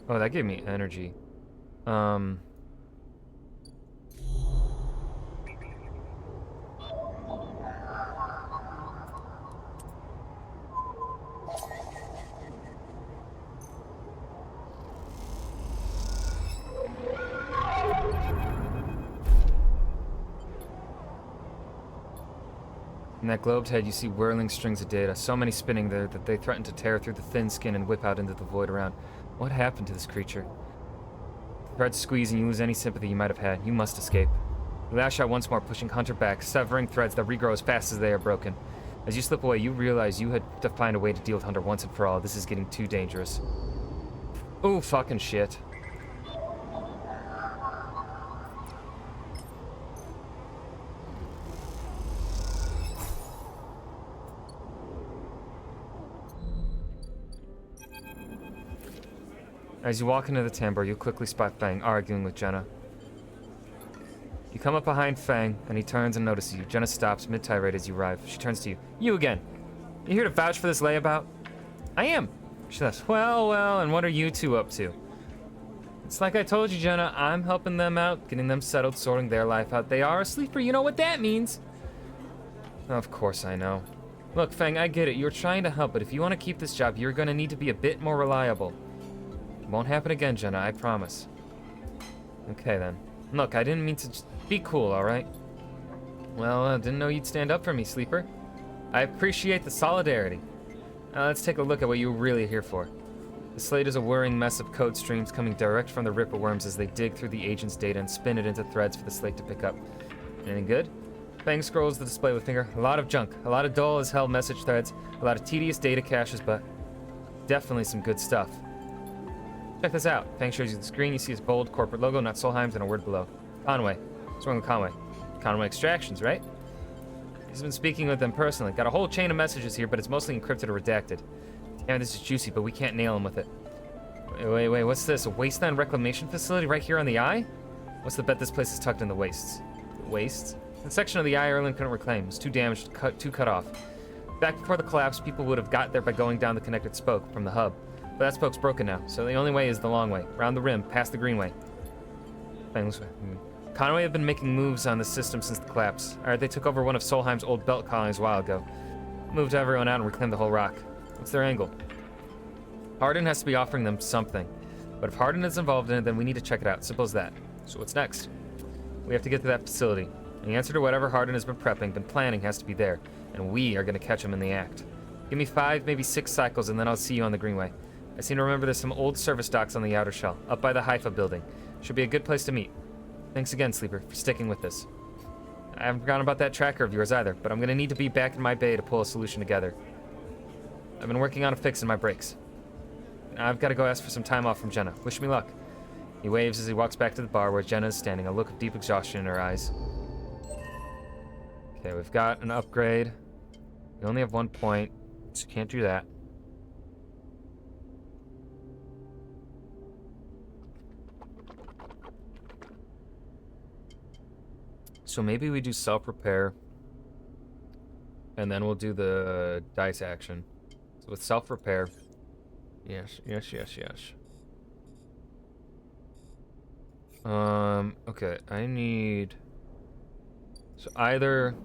Oh, that gave me energy. In that globed head, you see whirling strings of data, so many spinning there that they threaten to tear through the thin skin and whip out into the void around. What happened to this creature? Threads squeeze and you lose any sympathy you might have had. You must escape. You lash out once more, pushing Hunter back, severing threads that regrow as fast as they are broken. As you slip away, you realize you had to find a way to deal with Hunter once and for all. This is getting too dangerous. Oh, fucking shit. As you walk into the tambour, you quickly spot Fang arguing with Jenna. You come up behind Fang, and he turns and notices you. Jenna stops mid-tirade as you arrive. She turns to you. You again. You here to vouch for this layabout? I am. She says, well, and what are you two up to? It's like I told you, Jenna. I'm helping them out, getting them settled, sorting their life out. They are a sleeper. You know what that means. Of course I know. Look, Fang, I get it. You're trying to help, but if you want to keep this job, you're going to need to be a bit more reliable. Won't happen again, Jenna, I promise. Okay, then. Look, I didn't mean to just be cool, alright? Well, didn't know you'd stand up for me, Sleeper. I appreciate the solidarity. Now let's take a look at what you were really here for. The slate is a whirring mess of code streams coming direct from the Ripper worms as they dig through the agent's data and spin it into threads for the slate to pick up. Anything good? Fang scrolls the display with finger. A lot of junk. A lot of dull as hell message threads. A lot of tedious data caches, but definitely some good stuff. Check this out. Fang shows you the screen. You see his bold corporate logo, not Solheim's, and a word below. Conway. What's wrong with Conway? Conway Extractions, right? He's been speaking with them personally. Got a whole chain of messages here, but it's mostly encrypted or redacted. Damn, this is juicy, but we can't nail him with it. Wait, what's this? A wasteland reclamation facility right here on the Eye? What's the bet this place is tucked in the wastes? Wastes? The section of the Eye Erlen couldn't reclaim. It was too damaged, too cut off. Back before the collapse, people would have got there by going down the connected spoke from the hub. But that spoke's broken now, so the only way is the long way, round the rim, past the greenway. Conway have been making moves on the system since the collapse. Alright, they took over one of Solheim's old belt colonies a while ago. Moved everyone out and reclaimed the whole rock. What's their angle? Hardin has to be offering them something. But if Hardin is involved in it, then we need to check it out. Simple as that. So what's next? We have to get to that facility. And the answer to whatever Hardin has been prepping, been planning, has to be there. And we are going to catch him in the act. Give me 5, maybe 6 cycles, and then I'll see you on the greenway. I seem to remember there's some old service docks on the outer shell, up by the Haifa building. Should be a good place to meet. Thanks again, Sleeper, for sticking with this. I haven't forgotten about that tracker of yours either, but I'm going to need to be back in my bay to pull a solution together. I've been working on a fix in my brakes. Now I've got to go ask for some time off from Jenna. Wish me luck. He waves as he walks back to the bar where Jenna is standing, a look of deep exhaustion in her eyes. Okay, we've got an upgrade. We only have 1 point, so can't do that. So maybe we do self-repair, and then we'll do the dice action. So with self-repair, yes. Okay, I need... So either...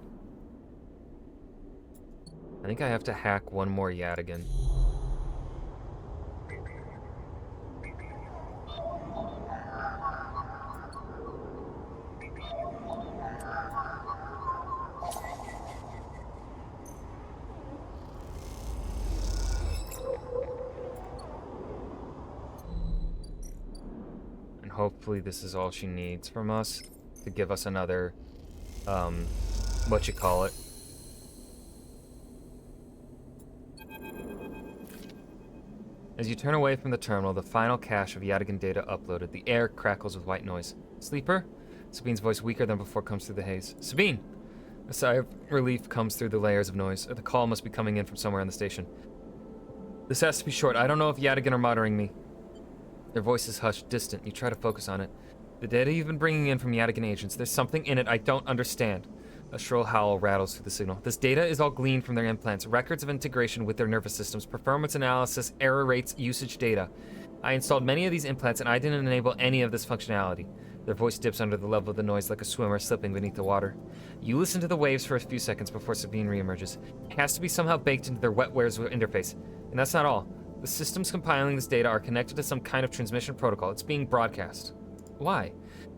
I think I have to hack one more Yadigan. Hopefully this is all she needs from us to give us another, whatchamacallit. As you turn away from the terminal, the final cache of Yadigan data uploaded. The air crackles with white noise. Sleeper? Sabine's voice, weaker than before, comes through the haze. Sabine! A sigh of relief comes through the layers of noise. The call must be coming in from somewhere on the station. This has to be short. I don't know if Yadigan are monitoring me. Their voice is hushed, distant. You try to focus on it. The data you've been bringing in from Yadigan agents, there's something in it I don't understand. A shrill howl rattles through the signal. This data is all gleaned from their implants, records of integration with their nervous systems, performance analysis, error rates, usage data. I installed many of these implants and I didn't enable any of this functionality. Their voice dips under the level of the noise like a swimmer slipping beneath the water. You listen to the waves for a few seconds before Sabine reemerges. It has to be somehow baked into their wetwares interface. And that's not all. The systems compiling this data are connected to some kind of transmission protocol. It's being broadcast. Why?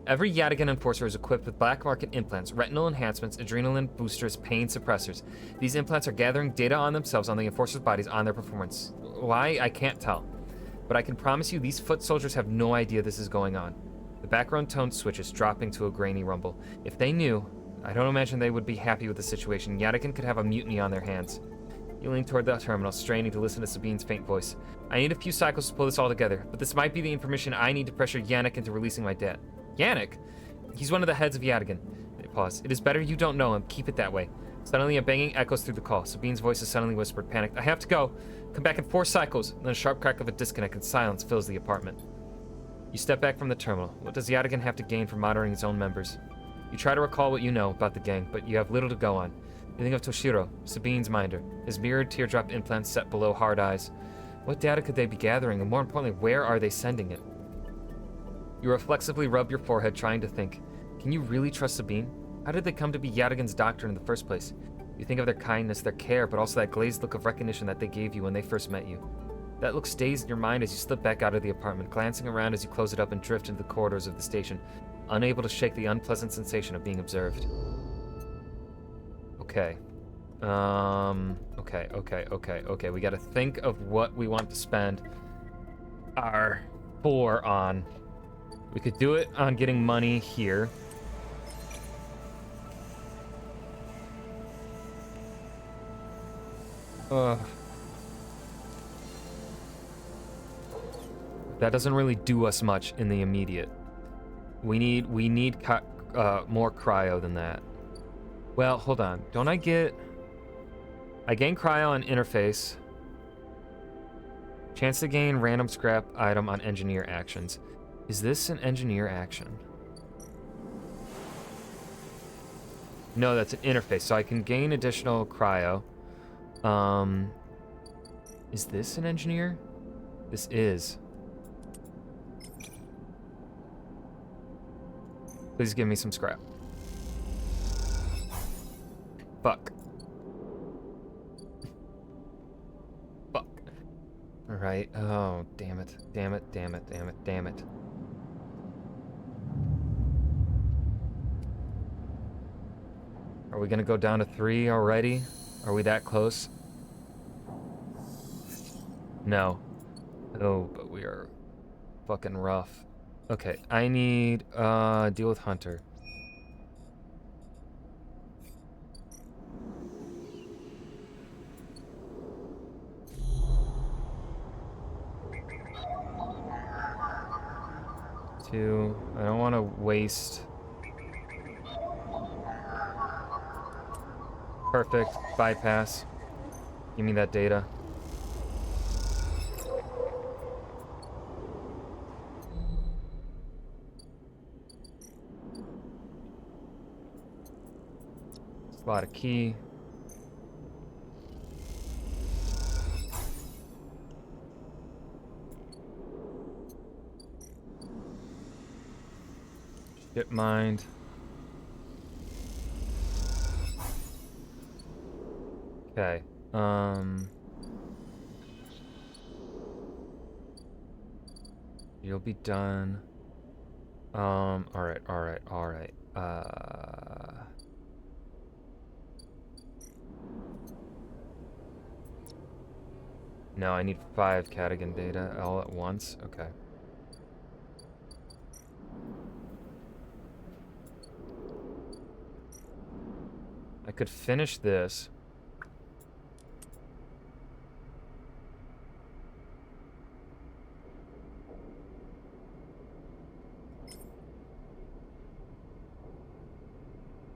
Every Yadigan enforcer is equipped with black market implants, retinal enhancements, adrenaline boosters, pain suppressors. These implants are gathering data on themselves, on the enforcers' bodies, on their performance. Why? I can't tell. But I can promise you these foot soldiers have no idea this is going on. The background tone switches, dropping to a grainy rumble. If they knew, I don't imagine they would be happy with the situation. Yadigan could have a mutiny on their hands. You lean toward the terminal, straining to listen to Sabine's faint voice. I need a few cycles to pull this all together, but this might be the information I need to pressure Yannick into releasing my debt. Yannick? He's one of the heads of Yadigan. They pause. It is better you don't know him. Keep it that way. Suddenly, a banging echoes through the call. Sabine's voice is suddenly whispered, panicked. I have to go. Come back in 4 cycles. Then a sharp crack of a disconnect and silence fills the apartment. You step back from the terminal. What does Yadigan have to gain from monitoring his own members? You try to recall what you know about the gang, but you have little to go on. You think of Toshiro, Sabine's minder, his mirrored teardrop implants set below hard eyes. What data could they be gathering, and more importantly, where are they sending it? You reflexively rub your forehead, trying to think. Can you really trust Sabine? How did they come to be Yadigan's doctor in the first place? You think of their kindness, their care, but also that glazed look of recognition that they gave you when they first met you. That look stays in your mind as you slip back out of the apartment, glancing around as you close it up and drift into the corridors of the station, unable to shake the unpleasant sensation of being observed. Okay. Okay. We gotta think of what we want to spend our 4 on. We could do it on getting money here. That doesn't really do us much in the immediate. We need more cryo than that. Well, hold on. Don't I get... I gain cryo on interface. Chance to gain random scrap item on engineer actions. Is this an engineer action? No, that's an interface, so I can gain additional cryo. Is this an engineer? This is. Please give me some scrap. Fuck. Fuck. Alright. Oh, damn it. Damn it, damn it, damn it, damn it. Are we gonna go down to 3 already? Are we that close? No. Oh, but we are fucking rough. Okay, I need, deal with Hunter. I don't want to waste. Perfect. Bypass. Give me that data. Slot a key. Ship mind. Okay. You'll be done. Alright. No, I need 5 Cadigan data all at once. Okay. I could finish this.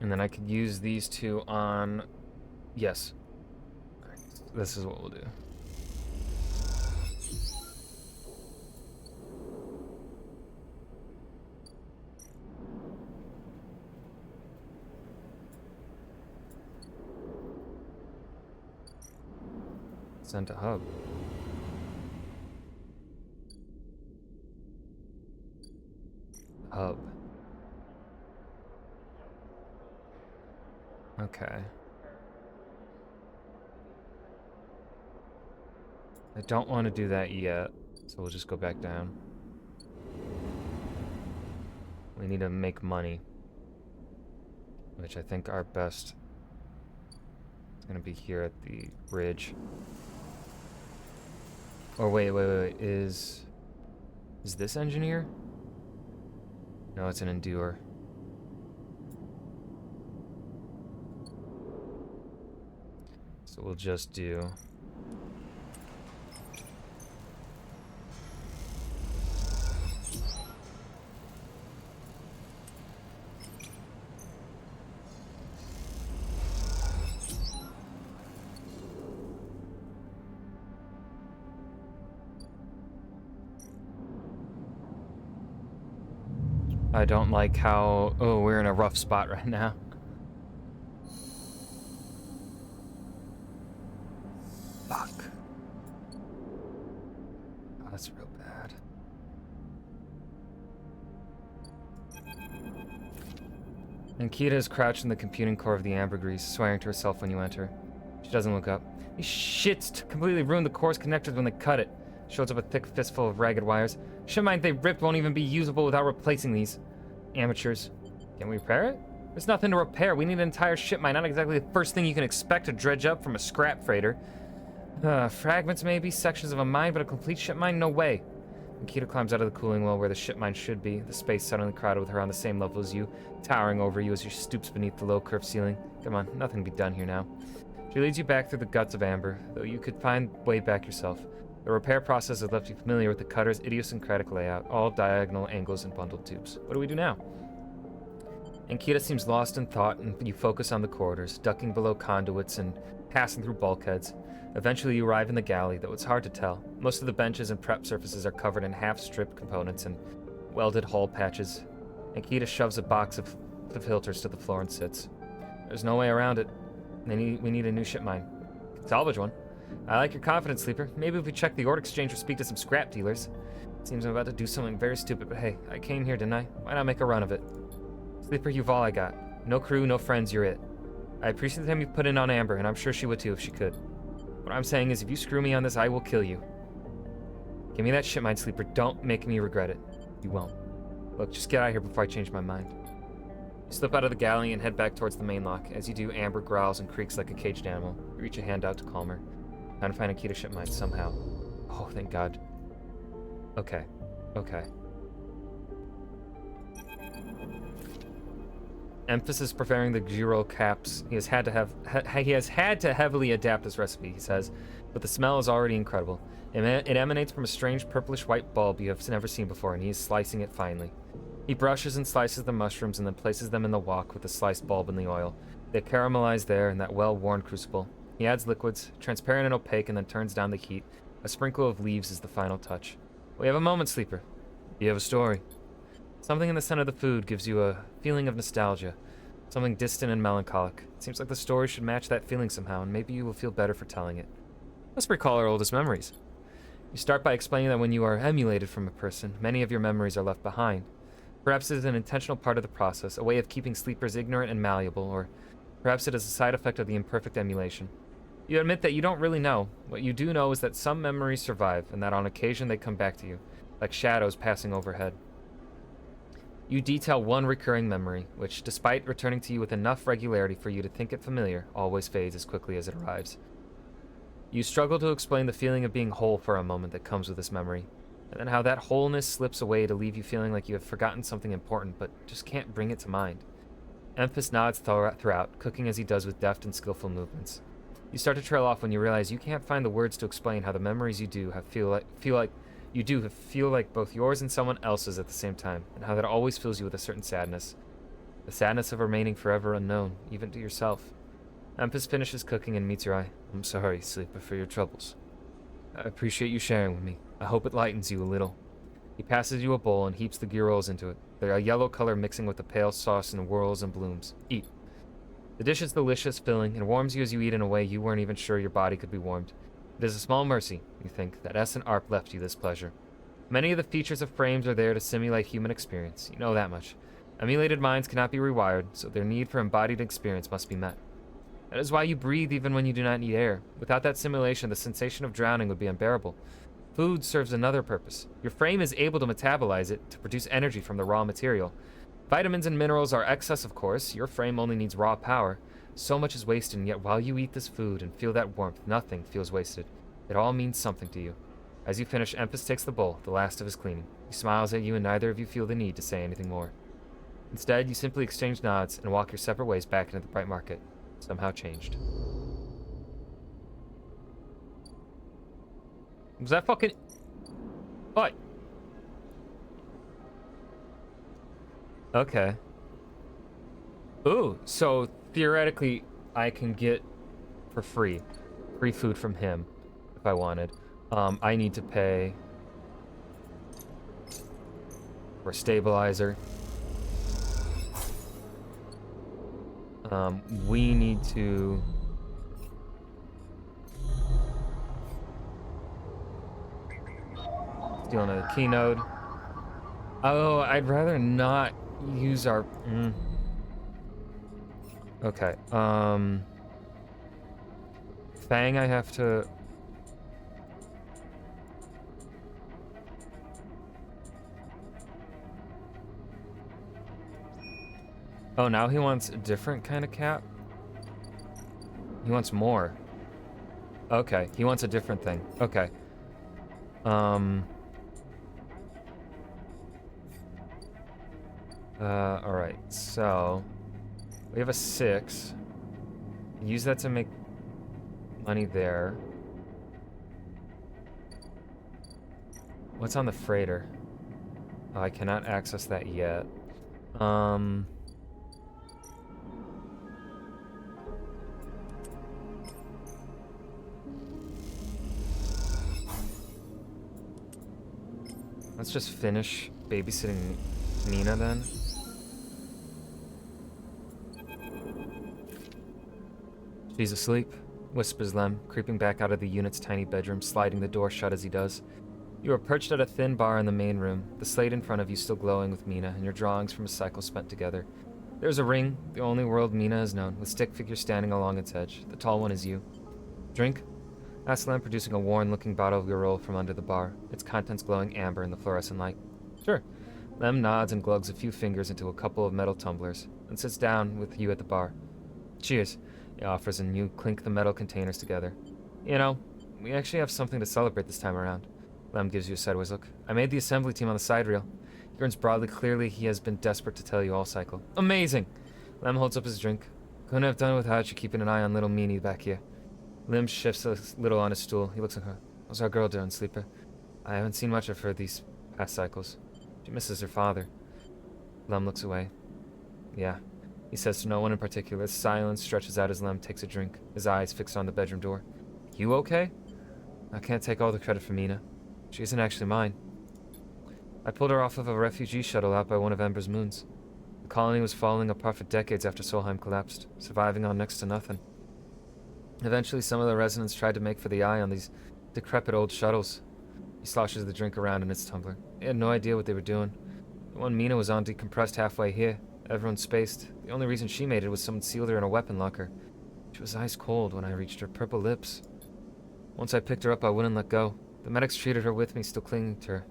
And then I could use these 2 on... Yes. All right, this is what we'll do. Send to hub. Hub. Okay. I don't want to do that yet, so we'll just go back down. We need to make money, which I think our best is going to be here at the bridge. Or wait, is this engineer? No, it's an endure. So we'll just do... I don't like how... Oh, we're in a rough spot right now. Fuck. Oh, that's real bad. Ankita is crouched in the computing core of the ambergris, swearing to herself when you enter. She doesn't look up. These shits completely ruined the core's connectors when they cut it. She holds up a thick fistful of ragged wires. Shit mine they ripped won't even be usable without replacing these. Amateurs. Can we repair it? There's nothing to repair. We need an entire ship mine. Not exactly the first thing you can expect to dredge up from a scrap freighter. Fragments maybe, sections of a mine, but a complete ship mine? No way. Nikita climbs out of the cooling well where the ship mine should be, the space suddenly crowded with her on the same level as you, towering over you as she stoops beneath the low curved ceiling. Come on, nothing to be done here now. She leads you back through the guts of Amber, though you could find way back yourself. The repair process has left you familiar with the cutter's idiosyncratic layout, all diagonal angles and bundled tubes. What do we do now? Ankita seems lost in thought, and you focus on the corridors, ducking below conduits and passing through bulkheads. Eventually, you arrive in the galley, though it's hard to tell. Most of the benches and prep surfaces are covered in half-stripped components and welded hull patches. Ankita shoves a box of filters to the floor and sits. There's no way around it. We need a new ship mine. Salvage one. I like your confidence, Sleeper. Maybe if we check the ore exchange or speak to some scrap dealers. Seems I'm about to do something very stupid, but hey, I came here, didn't I? Why not make a run of it? Sleeper, you've all I got. No crew, no friends, you're it. I appreciate the time you put in on Amber, and I'm sure she would too if she could. What I'm saying is, if you screw me on this, I will kill you. Give me that ship mine, Sleeper. Don't make me regret it. You won't. Look, just get out of here before I change my mind. You slip out of the galley and head back towards the main lock. As you do, Amber growls and creaks like a caged animal. You reach a hand out to calm her. Trying to find Ankita ship mine somehow. Oh, thank God. Okay. Okay. Emphasis preparing the gyro caps. He has had to heavily adapt this recipe, he says, but the smell is already incredible. It emanates from a strange purplish-white bulb you have never seen before, and he is slicing it finely. He brushes and slices the mushrooms and then places them in the wok with the sliced bulb in the oil. They caramelize there in that well-worn crucible. He adds liquids, transparent and opaque, and then turns down the heat. A sprinkle of leaves is the final touch. We have a moment, Sleeper. You have a story. Something in the scent of the food gives you a feeling of nostalgia. Something distant and melancholic. It seems like the story should match that feeling somehow, and maybe you will feel better for telling it. Let's recall our oldest memories. You start by explaining that when you are emulated from a person, many of your memories are left behind. Perhaps it is an intentional part of the process, a way of keeping sleepers ignorant and malleable, or perhaps it is a side effect of the imperfect emulation. You admit that you don't really know. What you do know is that some memories survive, and that on occasion they come back to you, like shadows passing overhead. You detail one recurring memory, which, despite returning to you with enough regularity for you to think it familiar, always fades as quickly as it arrives. You struggle to explain the feeling of being whole for a moment that comes with this memory, and then how that wholeness slips away to leave you feeling like you have forgotten something important, but just can't bring it to mind. Emphas nods throughout, cooking as he does with deft and skillful movements. You start to trail off when you realize you can't find the words to explain how the memories you do feel like both yours and someone else's at the same time, and how that always fills you with a certain sadness. The sadness of remaining forever unknown, even to yourself. Emphas finishes cooking and meets your eye. I'm sorry, Sleeper, for your troubles. I appreciate you sharing with me. I hope it lightens you a little. He passes you a bowl and heaps the gyros into it. They're a yellow color mixing with the pale sauce and whirls and blooms. Eat. The dish is delicious, filling, and warms you as you eat in a way you weren't even sure your body could be warmed. It is a small mercy, you think, that S and ARP left you this pleasure. Many of the features of frames are there to simulate human experience. You know that much. Emulated minds cannot be rewired, so their need for embodied experience must be met. That is why you breathe even when you do not need air. Without that simulation, the sensation of drowning would be unbearable. Food serves another purpose. Your frame is able to metabolize it to produce energy from the raw material. Vitamins and minerals are excess, of course. Your frame only needs raw power. So much is wasted, and yet while you eat this food and feel that warmth, nothing feels wasted. It all means something to you. As you finish, Emphas takes the bowl, the last of his cleaning. He smiles at you, and neither of you feel the need to say anything more. Instead, you simply exchange nods and walk your separate ways back into the bright market, somehow changed. Was that fucking... What? Okay. Ooh, so theoretically, I can get for free food from him if I wanted. I need to pay for a stabilizer. We need to steal another keynode. Oh, I'd rather not use our... Okay, Fang I have to... Oh, now he wants a different kind of cap? He wants more. Okay, he wants a different thing. Okay. Alright, so... We have a 6. Use that to make money there. What's on the freighter? Oh, I cannot access that yet. Let's just finish babysitting Mina then. She's asleep, whispers Lem, creeping back out of the unit's tiny bedroom, sliding the door shut as he does. You are perched at a thin bar in the main room, the slate in front of you still glowing with Mina and your drawings from a cycle spent together. There's a ring, the only world Mina has known, with stick figures standing along its edge. The tall one is you. Drink? Asks Lem, producing a worn-looking bottle of Urol from under the bar, its contents glowing amber in the fluorescent light. Sure. Lem nods and glugs a few fingers into a couple of metal tumblers, and sits down with you at the bar. Cheers, he offers, and you clink the metal containers together. You know, we actually have something to celebrate this time around. Lem gives you a sideways look. I made the assembly team on the side reel. He grins broadly. Clearly, he has been desperate to tell you all cycle. Amazing! Lem holds up his drink. Couldn't have done without you keeping an eye on little Meanie back here. Lem shifts a little on his stool. He looks at her. How's our girl doing, Sleeper? I haven't seen much of her these past cycles. She misses her father. Lem looks away. Yeah. He says to no one in particular. Silence stretches out as Lem takes a drink, his eyes fixed on the bedroom door. You okay? I can't take all the credit for Mina. She isn't actually mine. I pulled her off of a refugee shuttle out by one of Ember's moons. The colony was falling apart for decades after Solheim collapsed, surviving on next to nothing. Eventually, some of the residents tried to make for the Eye on these decrepit old shuttles. He sloshes the drink around in its tumbler. They had no idea what they were doing. The one Mina was on decompressed halfway here. Everyone spaced. The only reason she made it was someone sealed her in a weapon locker. She was ice cold when I reached her, purple lips. Once I picked her up, I wouldn't let go. The medics treated her with me, still clinging to her.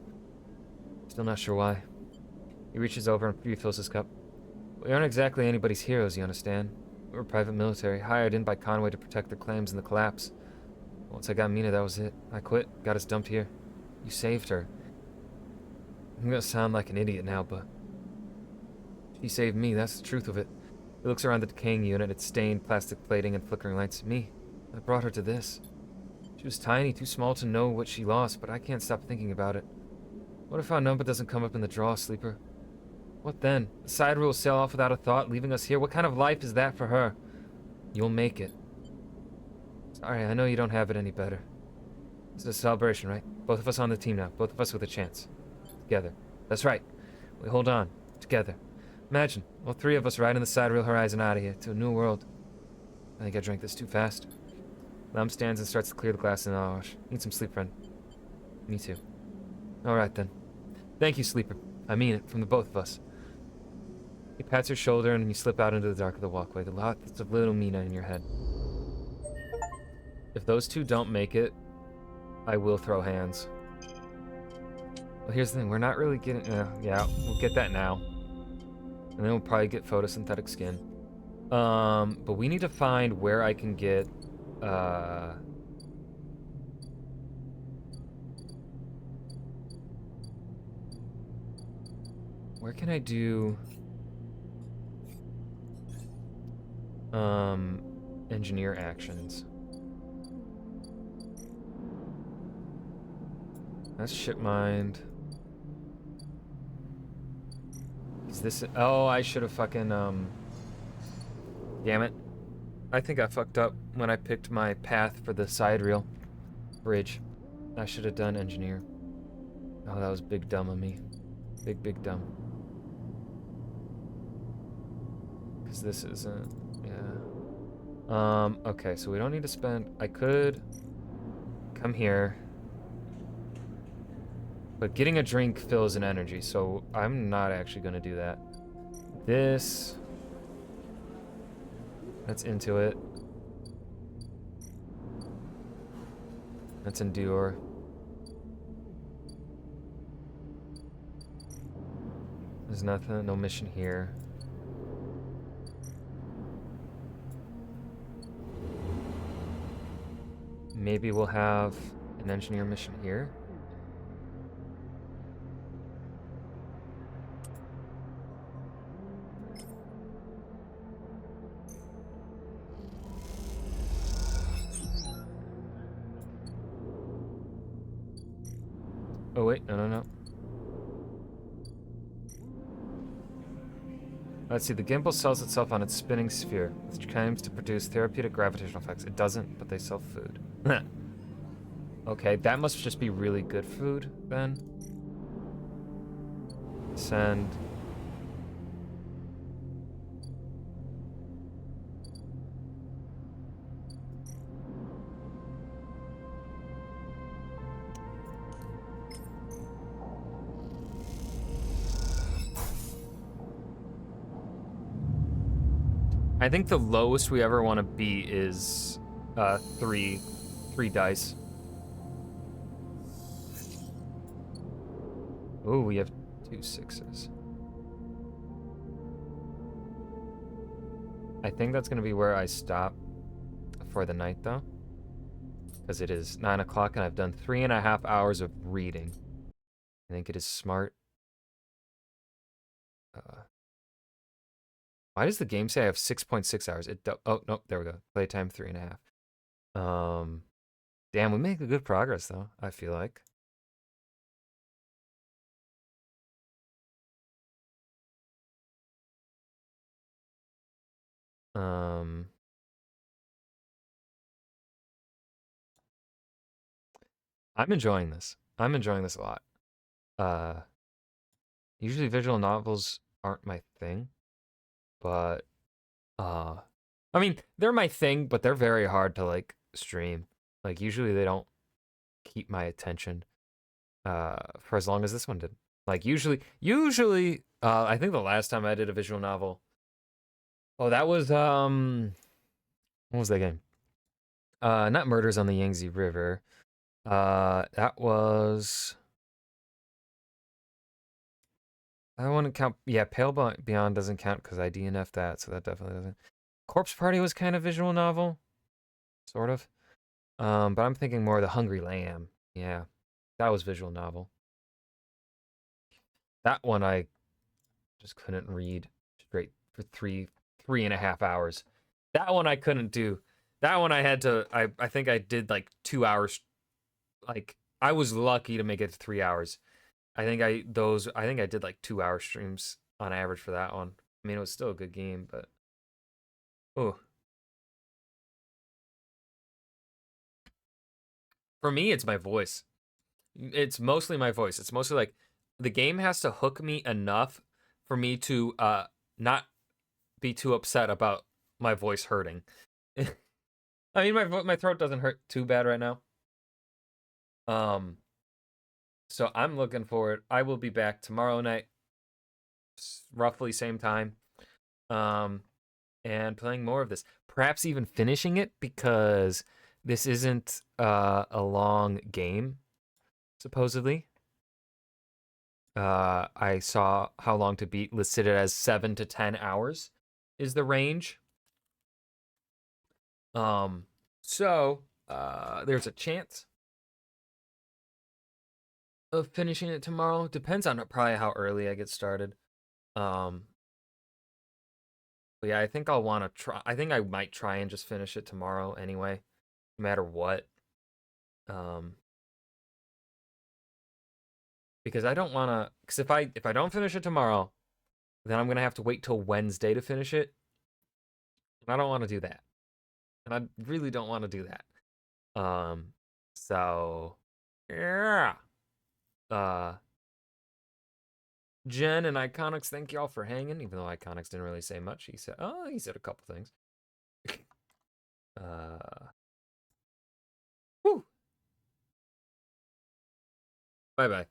Still not sure why. He reaches over and refills his cup. We aren't exactly anybody's heroes, you understand? We were private military, hired in by Conway to protect their claims in the collapse. Once I got Mina, that was it. I quit, got us dumped here. You saved her. I'm gonna sound like an idiot now, but... She saved me, that's the truth of it. He looks around the decaying unit, its stained plastic plating and flickering lights. Me. I brought her to this. She was tiny, too small to know what she lost, but I can't stop thinking about it. What if our number doesn't come up in the draw, Sleeper? What then? The side rule will sail off without a thought, leaving us here? What kind of life is that for her? You'll make it. Sorry, I know you don't have it any better. It's a celebration, right? Both of us on the team now. Both of us with a chance. Together. That's right. We hold on. Together. Imagine, all three of us riding the side rail horizon out of here, to a new world. I think I drank this too fast. Lem stands and starts to clear the glass in the wash. Need some sleep, friend. Me too. Alright then. Thank you, Sleeper. I mean it, from the both of us. He pats your shoulder and you slip out into the dark of the walkway, the lots of little Mina in your head. If those two don't make it, I will throw hands. Well, here's the thing, we're not really getting... yeah, we'll get that now. And then we'll probably get photosynthetic skin. But we need to find where I can get... where can I do... engineer actions. That's ship mined. Is this... oh, I should have fucking, damn it. I think I fucked up when I picked my path for the side reel bridge. I should have done engineer. Oh, that was big dumb of me. Big dumb. Because this isn't... yeah. Okay, so we don't need to spend... I could come here. But getting a drink fills an energy, so I'm not actually going to do that. This... that's into it. That's endure. There's nothing, no mission here. Maybe we'll have an engineer mission here. Oh, wait. No, no, no. Let's see. The gimbal sells itself on its spinning sphere, which claims to produce therapeutic gravitational effects. It doesn't, but they sell food. Okay, that must just be really good food, then. Send. I think the lowest we ever want to be is three dice. Oh, we have 2 6s. I think that's gonna be where I stop for the night, though, because it is 9 o'clock and I've done 3.5 hours of reading. I think it is smart. Why does the game say I have 6.6 hours? Oh, no, there we go. Playtime 3.5. Damn, we make good progress, though, I feel like. I'm enjoying this. I'm enjoying this a lot. Usually visual novels aren't my thing, but I mean, they're my thing, but they're very hard to like stream. Like usually they don't keep my attention for as long as this one did. Like usually I think the last time I did a visual novel, oh, that was what was that game? Not Murders on the Yangtze River. That was, I wouldn't count. Yeah, Pale Beyond doesn't count because I DNF'd that, so that definitely doesn't. Corpse Party was kind of visual novel, sort of. But I'm thinking more of The Hungry Lamb. Yeah, that was visual novel. That one I just couldn't read straight for 3.5 hours. That one I couldn't do. That one I had to. I think I did like 2 hours. Like I was lucky to make it to 3 hours. I think I did like 2 hour streams on average for that one. I mean, it was still a good game, but oh, for me, it's my voice. It's mostly my voice. It's mostly like the game has to hook me enough for me to not be too upset about my voice hurting. I mean, my throat doesn't hurt too bad right now. So I'm looking forward. I will be back tomorrow night, roughly same time, and playing more of this. Perhaps even finishing it because this isn't a long game, supposedly. I saw how long to beat listed it as 7 to 10 hours is the range. So there's a chance of finishing it tomorrow. Depends on probably how early I get started. But yeah, I think I'll want to try. I think I might try and just finish it tomorrow anyway, no matter what. Because I don't want to. Because if I don't finish it tomorrow, then I'm gonna have to wait till Wednesday to finish it. And I don't want to do that. And I really don't want to do that. So yeah. Uh, Jen and Iconics, thank y'all for hanging. Even though Iconics didn't really say much, he said a couple things. Whew. Bye bye.